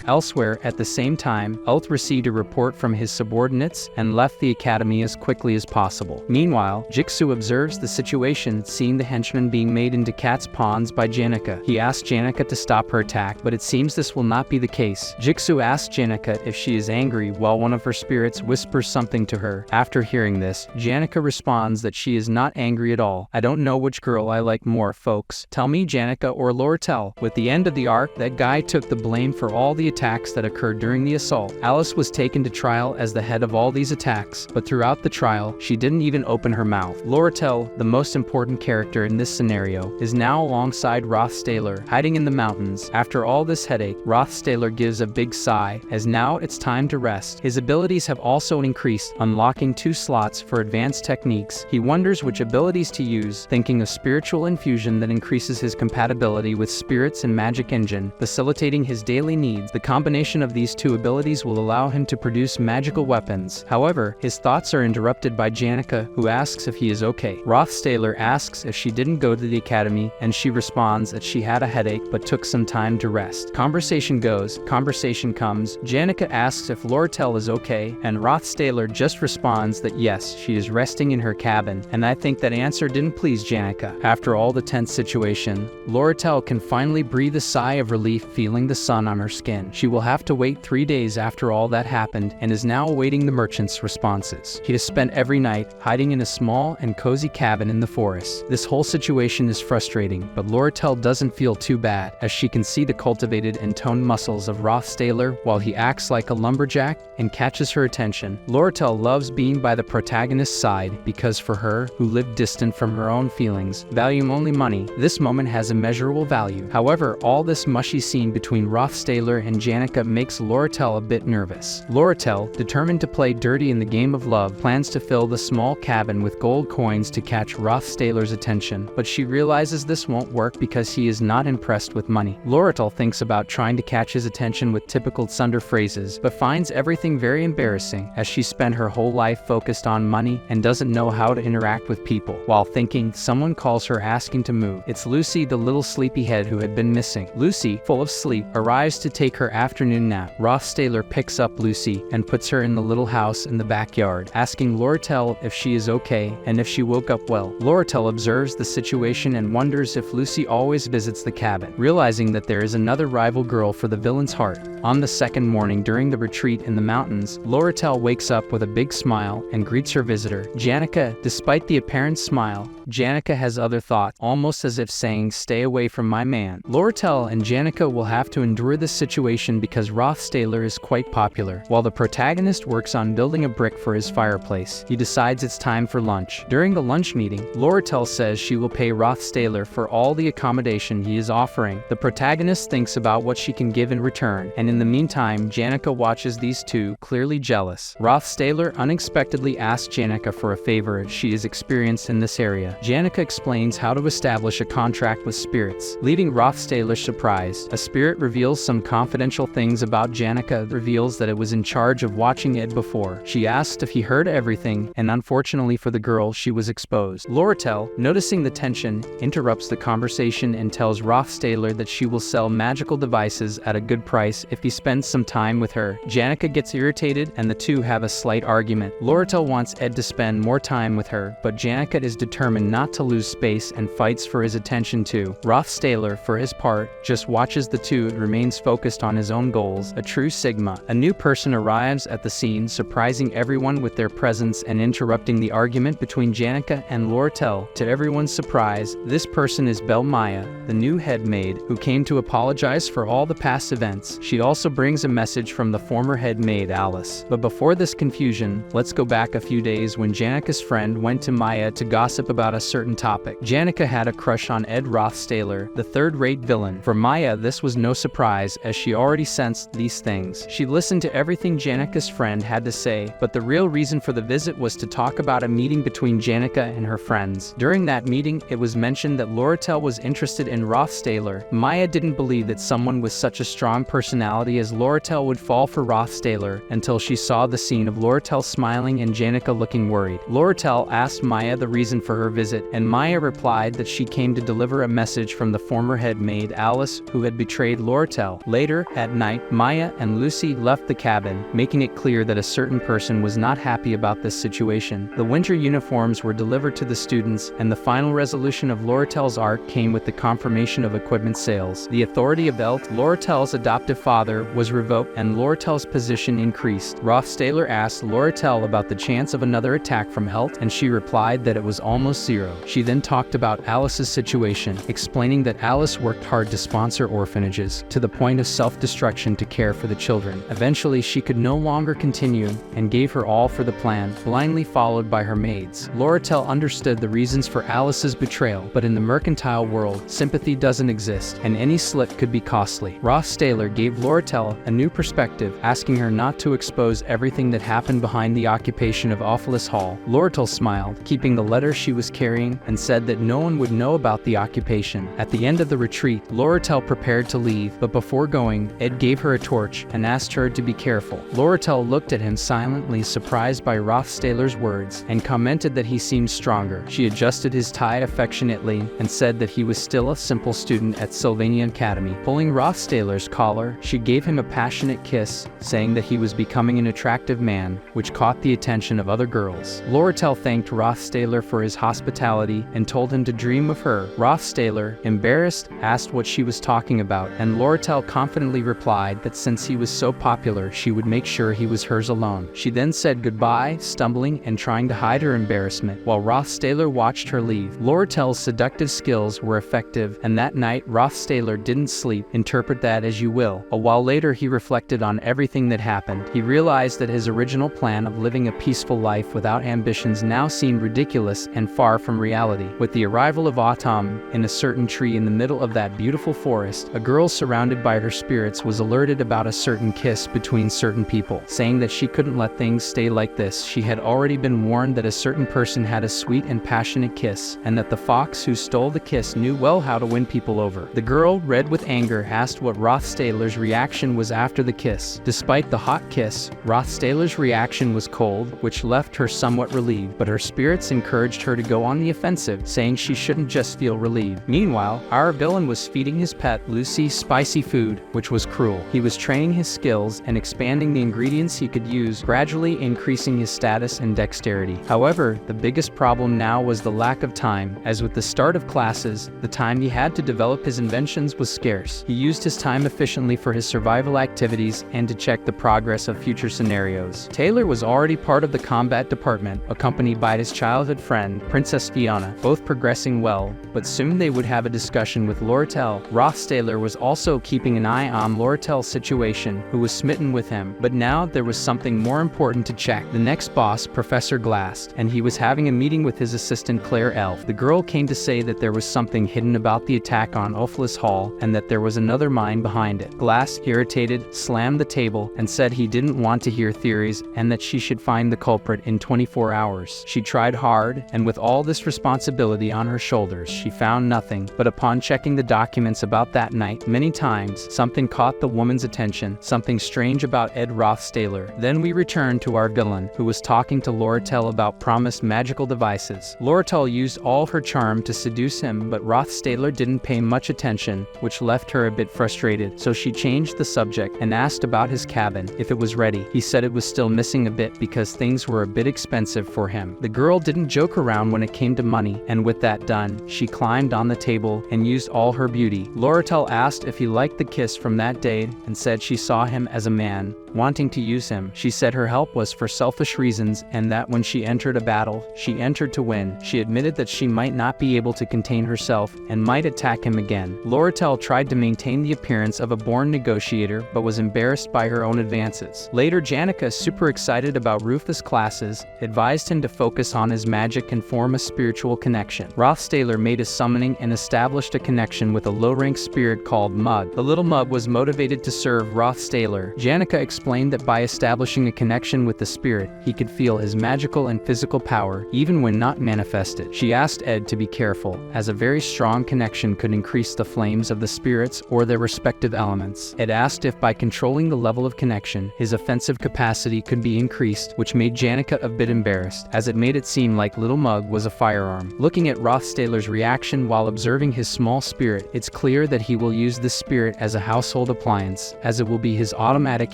Elsewhere, at the same time, Uth received a report from his subordinates and left the academy as quickly as possible. Meanwhile, Jigsaw observes the situation, seeing the henchmen being made into cat's pawns by Janica. He asks Janica to stop her attack, but it seems this will not be the case. Jigsaw asks Janica if she is angry, while one of her spirits whispers something to her. After hearing this, Janica responds that she is not angry at all. I don't know which girl I like more, folks. Tell me, Janica or Loratel. With the end of the arc, that guy took the blame for all the attacks that occurred during the assault. Alice was taken to trial as the head of all these attacks, but throughout the trial, she didn't even open her mouth. Loratel, the most important character in this scenario, is now alongside Roth Sailor, hiding in the mountains. After all this headache, Roth Sailor gives a big sigh, as now it's time to rest. His abilities have also increased, unlocking 2 slots for advanced techniques. He wonders which abilities to use, thinking of spiritual infusion that increases his compatibility with spirits and magic engine, facilitating his daily needs. The combination of these 2 abilities will allow him to produce magical weapons. However, his thoughts are interrupted by Janica, who asks if he is okay. Roth Sailor asks if she didn't go to the academy, and she responds that she had a headache but took some time to rest. Conversation goes, conversation comes. Janica asks if Loratel is okay, and Roth Sailor just responds that yes, she is resting in her cabin, and I think that answer didn't please Janica. After all the tense situation, Loratel can finally breathe a sigh of relief, feeling the sun on her skin. She will have to wait 3 days after all that happened, and is now awaiting the merchant's responses. He has spent every night hiding in a small and cozy cabin in the forest. This whole situation is frustrating, but Loratel doesn't feel too bad, as she can see the cultivated and toned muscles of Roth Sailor while he acts like a lumberjack and catches her attention. Loratel loves being by the protagonist's side because for her, who lived distant from her own feelings, value only money, this moment has immeasurable value. However, all this mushy scene between Roth Sailor and Janica makes Loratel a bit nervous. Loratel, determined to play dirty in the game of love, plans to fill the small cabin with gold coins to catch Roth Sailor's attention, but she realizes this won't work because he is not impressed with money. Loratel thinks about trying to catch his attention with typical Tsundere phrases, but finds everything very embarrassing, as she spent her whole life focused on money and doesn't know how to interact with people. While thinking, someone calls her asking to move. It's Lucy, the little sleepyhead who had been missing. Lucy, full of sleep, arrives to take her afternoon nap. Roth Sailor picks up Lucy and puts her in the little house in the backyard, asking Loratel if she is okay and if she woke up well. Loratel observes the situation and wonders if Lucy always visits the cabin, realizing that there is another rival girl for the villain's heart. On the second morning during the retreat in the mountains, Loratel wakes up with a big smile and greets her visitor, Janica. Despite the apparent smile, Janica has other thoughts, almost as if saying, "Stay away from my man." Loratel and Janica will have to endure this situation conversation because Rothstahler is quite popular. While the protagonist works on building a brick for his fireplace, he decides it's time for lunch. During the lunch meeting, Laurel says she will pay Rothstahler for all the accommodation he is offering. The protagonist thinks about what she can give in return, and in the meantime, Janica watches these two, clearly jealous. Rothstahler unexpectedly asks Janica for a favor she is experienced in this area. Janica explains how to establish a contract with spirits, leaving Rothstahler surprised. A spirit reveals some confidential things about Janica, reveals that it was in charge of watching Ed before. She asked if he heard everything, and unfortunately for the girl, she was exposed. Laurel, noticing the tension, interrupts the conversation and tells Rothstahler that she will sell magical devices at a good price if he spends some time with her. Janica gets irritated and the two have a slight argument. Laurel wants Ed to spend more time with her, but Janica is determined not to lose space and fights for his attention too. Rothstahler, for his part, just watches the two and remains focused on his own goals, a true Sigma. A new person arrives at the scene, surprising everyone with their presence and interrupting the argument between Janica and Laurel. To everyone's surprise, this person is Belle Maya, the new head maid, who came to apologize for all the past events. She also brings a message from the former head maid, Alice. But before this confusion, let's go back a few days when Janica's friend went to Maya to gossip about a certain topic. Janica had a crush on Ed Rothstahler, the third-rate villain. For Maya, this was no surprise, as she already sensed these things. She listened to everything Janica's friend had to say, but the real reason for the visit was to talk about a meeting between Janica and her friends. During that meeting, it was mentioned that Laurel was interested in Rothstahler. Maya didn't believe that someone with such a strong personality as Laurel would fall for Rothstahler until she saw the scene of Laurel smiling and Janica looking worried. Laurel asked Maya the reason for her visit, and Maya replied that she came to deliver a message from the former head maid, Alice, who had betrayed Laurel. Later, at night, Maya and Lucy left the cabin, making it clear that a certain person was not happy about this situation. The winter uniforms were delivered to the students, and the final resolution of Laurel's arc came with the confirmation of equipment sales. The authority of Elt, Laurel's adoptive father, was revoked, and Laurel's position increased. Rothstahler asked Laurel about the chance of another attack from Elt, and she replied that it was almost zero. She then talked about Alice's situation, explaining that Alice worked hard to sponsor orphanages, to the point of self-destruction to care for the children. Eventually, she could no longer continue, and gave her all for the plan, blindly followed by her maids. Laurel understood the reasons for Alice's betrayal, but in the mercantile world, sympathy doesn't exist, and any slip could be costly. Rothstahler gave Laurel a new perspective, asking her not to expose everything that happened behind the occupation of Awfulest Hall. Laurel smiled, keeping the letter she was carrying, and said that no one would know about the occupation. At the end of the retreat, Laurel prepared to leave, but before going, Ed gave her a torch and asked her to be careful. Laurel looked at him silently, surprised by Rothstahler's words, and commented that he seemed stronger. She adjusted his tie affectionately and said that he was still a simple student at Sylvania Academy. Pulling Rothstahler's collar, she gave him a passionate kiss, saying that he was becoming an attractive man, which caught the attention of other girls. Laurel thanked Rothstahler for his hospitality and told him to dream of her. Rothstahler, embarrassed, asked what she was talking about, and Laurel confidently replied that since he was so popular, she would make sure he was hers alone. She then said goodbye, stumbling and trying to hide her embarrassment, while Rothstahler watched her leave. Laurel's seductive skills were effective, and that night Rothstahler didn't sleep. Interpret that as you will. A while later, he reflected on everything that happened. He realized that his original plan of living a peaceful life without ambitions now seemed ridiculous and far from reality. With the arrival of autumn, in a certain tree in the middle of that beautiful forest, a girl surrounded by her spirits was alerted about a certain kiss between certain people, saying that she couldn't let things stay like this. She had already been warned that a certain person had a sweet and passionate kiss, and that the fox who stole the kiss knew well how to win people over. The girl, red with anger, asked what Rothstahler's reaction was after the kiss. Despite the hot kiss, Rothstahler's reaction was cold, which left her somewhat relieved, but her spirits encouraged her to go on the offensive, saying she shouldn't just feel relieved. Meanwhile, our villain was feeding his pet, Lucy, spicy food, which was cruel. He was training his skills and expanding the ingredients he could use, gradually increasing his status and dexterity. However, the biggest problem now was the lack of time, as with the start of classes, the time he had to develop his inventions was scarce. He used his time efficiently for his survival activities and to check the progress of future scenarios. Taylor was already part of the combat department, accompanied by his childhood friend, Princess Fiona, both progressing well, but soon they would have a discussion with Laurel. Rothstahler was also keeping an eye on Lortel's situation, who was smitten with him. But now there was something more important to check. The next boss, Professor Glast, and he was having a meeting with his assistant Claire Elf. The girl came to say that there was something hidden about the attack on Ophelis Hall, and that there was another mind behind it. Glass, irritated, slammed the table and said he didn't want to hear theories and that she should find the culprit in 24 hours. She tried hard, and with all this responsibility on her shoulders, she found nothing. But upon checking the documents about that night many times, something caught the woman's attention, something strange about Ed Rothstaler. Then we return to our villain, who was talking to Lortel about promised magical devices. Lortel used all her charm to seduce him, but Rothstaler didn't pay much attention, which left her a bit frustrated. So she changed the subject and asked about his cabin, if it was ready. He said it was still missing a bit because things were a bit expensive for him. The girl didn't joke around when it came to money, and with that done, she climbed on the table and used all her beauty. Lortel asked if he liked the kiss from that date and said she saw him as a man wanting to use him. She said her help was for selfish reasons and that when she entered a battle, she entered to win. She admitted that she might not be able to contain herself and might attack him again. Lortel tried to maintain the appearance of a born negotiator but was embarrassed by her own advances. Later, Janica, super excited about Rufus' classes, advised him to focus on his magic and form a spiritual connection. Rothstaler made a summoning and established a connection with a low-rank spirit called Mug. The little Mug was motivated to serve Rothstaler. Janica explained that by establishing a connection with the spirit, he could feel his magical and physical power even when not manifested. She asked Ed to be careful, as a very strong connection could increase the flames of the spirits or their respective elements. Ed asked if by controlling the level of connection, his offensive capacity could be increased, which made Janica a bit embarrassed, as it made it seem like Little Mug was a firearm. Looking at Rothstaler's reaction while observing his small spirit, it's clear that he will use this spirit as a household appliance, as it will be his automatic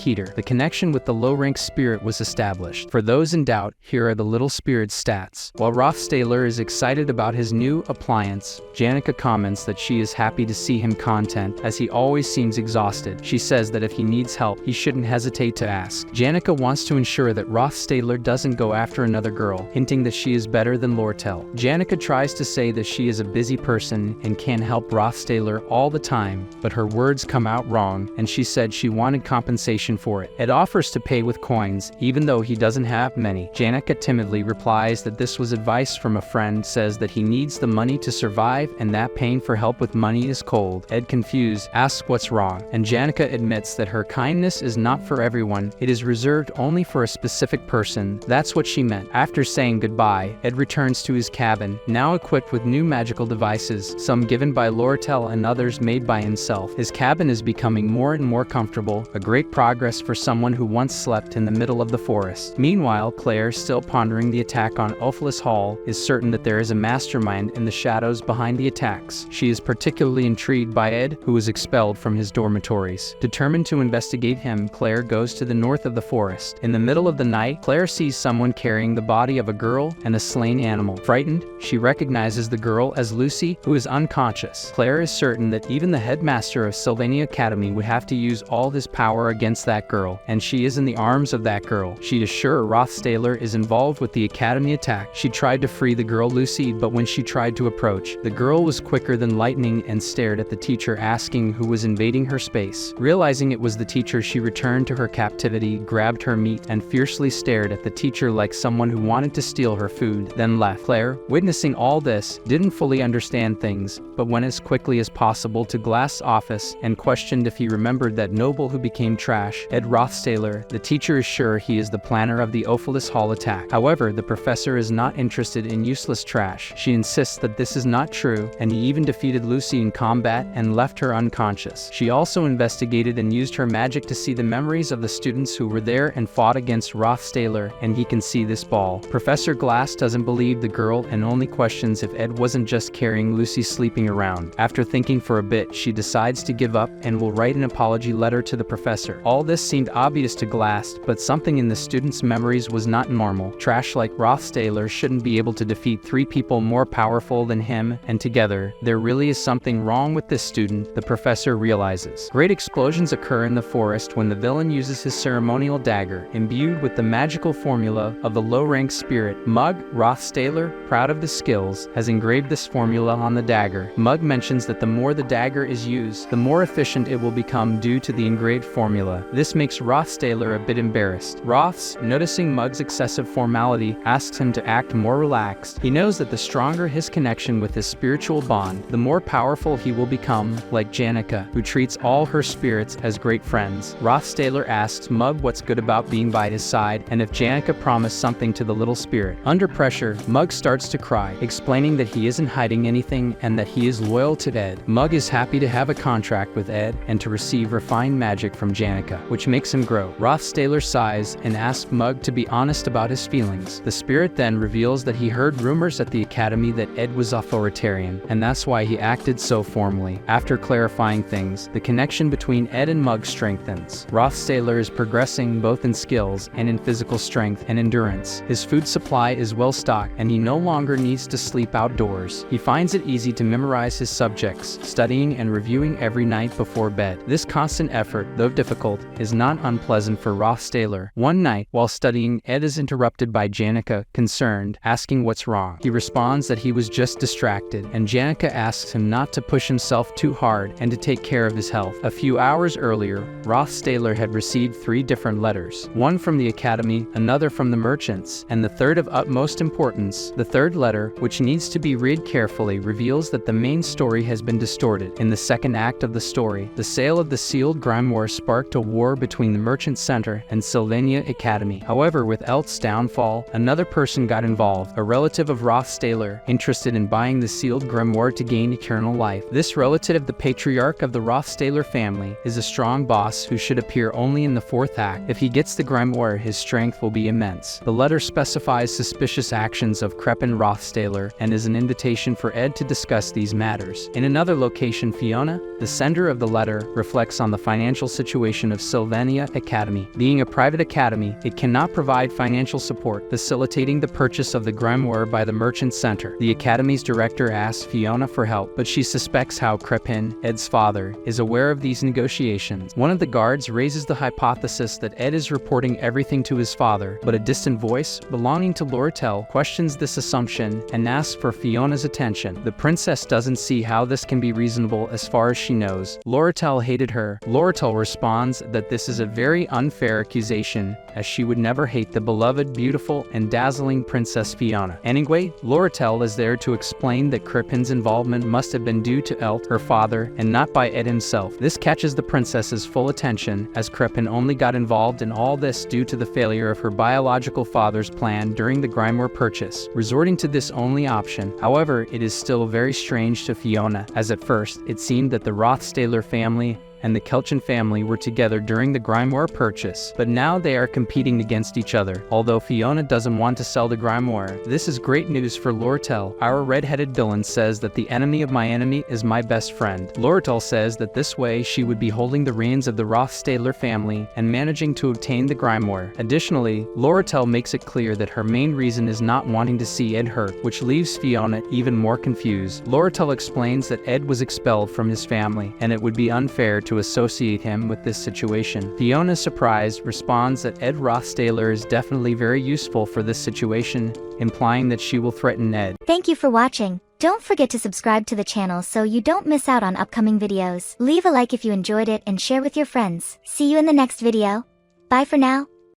heater. The connection with the low-rank spirit was established. For those in doubt, here are the little spirit's stats. While Rothstaler is excited about his new appliance, Janica comments that she is happy to see him content, as he always seems exhausted. She says that if he needs help, he shouldn't hesitate to ask. Janica wants to ensure that Rothstaler doesn't go after another girl, hinting that she is better than Lortel. Janica tries to say that she is a busy person and can help Rothstaler all the time, but her words come out wrong, and she said she wanted compensation for it. Ed offers to pay with coins, even though he doesn't have many. Janica timidly replies that this was advice from a friend, says that he needs the money to survive and that paying for help with money is cold. Ed, confused, asks what's wrong, and Janica admits that her kindness is not for everyone, it is reserved only for a specific person. That's what she meant. After saying goodbye, Ed returns to his cabin, now equipped with new magical devices, some given by Lortel and others made by himself. His cabin is becoming more and more comfortable, a great progress for someone who once slept in the middle of the forest. Meanwhile, Claire, still pondering the attack on Ophelis Hall, is certain that there is a mastermind in the shadows behind the attacks. She is particularly intrigued by Ed, who was expelled from his dormitories. Determined to investigate him, Claire goes to the north of the forest. In the middle of the night, Claire sees someone carrying the body of a girl and a slain animal. Frightened, she recognizes the girl as Lucy, who is unconscious. Claire is certain that even the headmaster of Sylvania Academy would have to use all his power against that girl, and she is in the arms of that girl. She is sure Rothstaler is involved with the Academy attack. She tried to free the girl Lucy, but when she tried to approach, the girl was quicker than lightning and stared at the teacher, asking who was invading her space. Realizing it was the teacher, she returned to her captivity, grabbed her meat, and fiercely stared at the teacher like someone who wanted to steal her food, then left. Claire, witnessing all this, didn't fully understand things, but went as quickly as possible to Glass's office and questioned if he remembered that noble who became trash, Ed Rothstaler. The teacher is sure he is the planner of the Ophelis Hall attack. However, the professor is not interested in useless trash. She insists that this is not true, and he even defeated Lucy in combat and left her unconscious. She also investigated and used her magic to see the memories of the students who were there and fought against Rothstaler, and he can see this ball. Professor Glass doesn't believe the girl and only questions if Ed wasn't just carrying Lucy sleeping around. After thinking for a bit, she decides to give up and will write an apology letter to the professor. All this seems seemed obvious to Glass, but something in the student's memories was not normal. Trash like Rothstaler shouldn't be able to defeat 3 people more powerful than him, and together, there really is something wrong with this student, the professor realizes. Great explosions occur in the forest when the villain uses his ceremonial dagger, imbued with the magical formula of the low-rank spirit. Mug, Rothstaler, proud of the skills, has engraved this formula on the dagger. Mug mentions that the more the dagger is used, the more efficient it will become due to the engraved formula. This makes Rothstaler a bit embarrassed. Roths, noticing Mug's excessive formality, asks him to act more relaxed. He knows that the stronger his connection with his spiritual bond, the more powerful he will become, like Janica, who treats all her spirits as great friends. Rothstaler asks Mug what's good about being by his side, and if Janica promised something to the little spirit. Under pressure, Mug starts to cry, explaining that he isn't hiding anything and that he is loyal to Ed. Mug is happy to have a contract with Ed and to receive refined magic from Janica, which makes him grow. Rothstaler sighs and asks Mug to be honest about his feelings. The spirit then reveals that he heard rumors at the academy that Ed was authoritarian, and that's why he acted so formally. After clarifying things, the connection between Ed and Mug strengthens. Rothstaler is progressing both in skills and in physical strength and endurance. His food supply is well stocked, and he no longer needs to sleep outdoors. He finds it easy to memorize his subjects, studying and reviewing every night before bed. This constant effort, though difficult, is not unpleasant for Rothstaler. One night, while studying, Ed is interrupted by Janica, concerned, asking what's wrong. He responds that he was just distracted, and Janica asks him not to push himself too hard and to take care of his health. A few hours earlier, Rothstaler had received 3 different letters, one from the academy, another from the merchants, and the third of utmost importance. The third letter, which needs to be read carefully, reveals that the main story has been distorted. In the second act of the story, the sale of the sealed grimoire sparked a war between the Merchant Center and Sylvania Academy. However, with Elt's downfall, another person got involved, a relative of Rothstaler, interested in buying the sealed grimoire to gain eternal life. This relative, the patriarch of the Rothstaler family, is a strong boss who should appear only in the 4th act. If he gets the grimoire, his strength will be immense. The letter specifies suspicious actions of Crepin Rothstaler and is an invitation for Ed to discuss these matters. In another location, Fiona, the sender of the letter, reflects on the financial situation of Sylvania Academy. Being a private academy, it cannot provide financial support, facilitating the purchase of the grimoire by the Merchant Center. The academy's director asks Fiona for help, but she suspects how Crepin, Ed's father, is aware of these negotiations. One of the guards raises the hypothesis that Ed is reporting everything to his father, but a distant voice, belonging to Loretel, questions this assumption and asks for Fiona's attention. The princess doesn't see how this can be reasonable as far as she knows. Loretel hated her. Loretel responds that this is a very unfair accusation, as she would never hate the beloved, beautiful, and dazzling Princess Fiona. Anyway, Loretel is there to explain that Crepin's involvement must have been due to Elt, her father, and not by Ed himself. This catches the princess's full attention, as Crepin only got involved in all this due to the failure of her biological father's plan during the grimoire purchase, resorting to this only option. However, it is still very strange to Fiona, as at first, it seemed that the Rothstaler family and the Kelchin family were together during the grimoire purchase, but now they are competing against each other. Although Fiona doesn't want to sell the grimoire, this is great news for Loretel. Our red-headed villain says that the enemy of my enemy is my best friend. Loretel says that this way she would be holding the reins of the Rothstaler family and managing to obtain the grimoire. Additionally, Loretel makes it clear that her main reason is not wanting to see Ed hurt, which leaves Fiona even more confused. Loretel explains that Ed was expelled from his family, and it would be unfair to associate him with this situation. Fiona, surprised, responds that Ed Rothstaler is definitely very useful for this situation, implying that she will threaten Ed. Thank you for watching. Don't forget to subscribe to the channel so you don't miss out on upcoming videos. Leave a like if you enjoyed it and share with your friends. See you in the next video. Bye for now.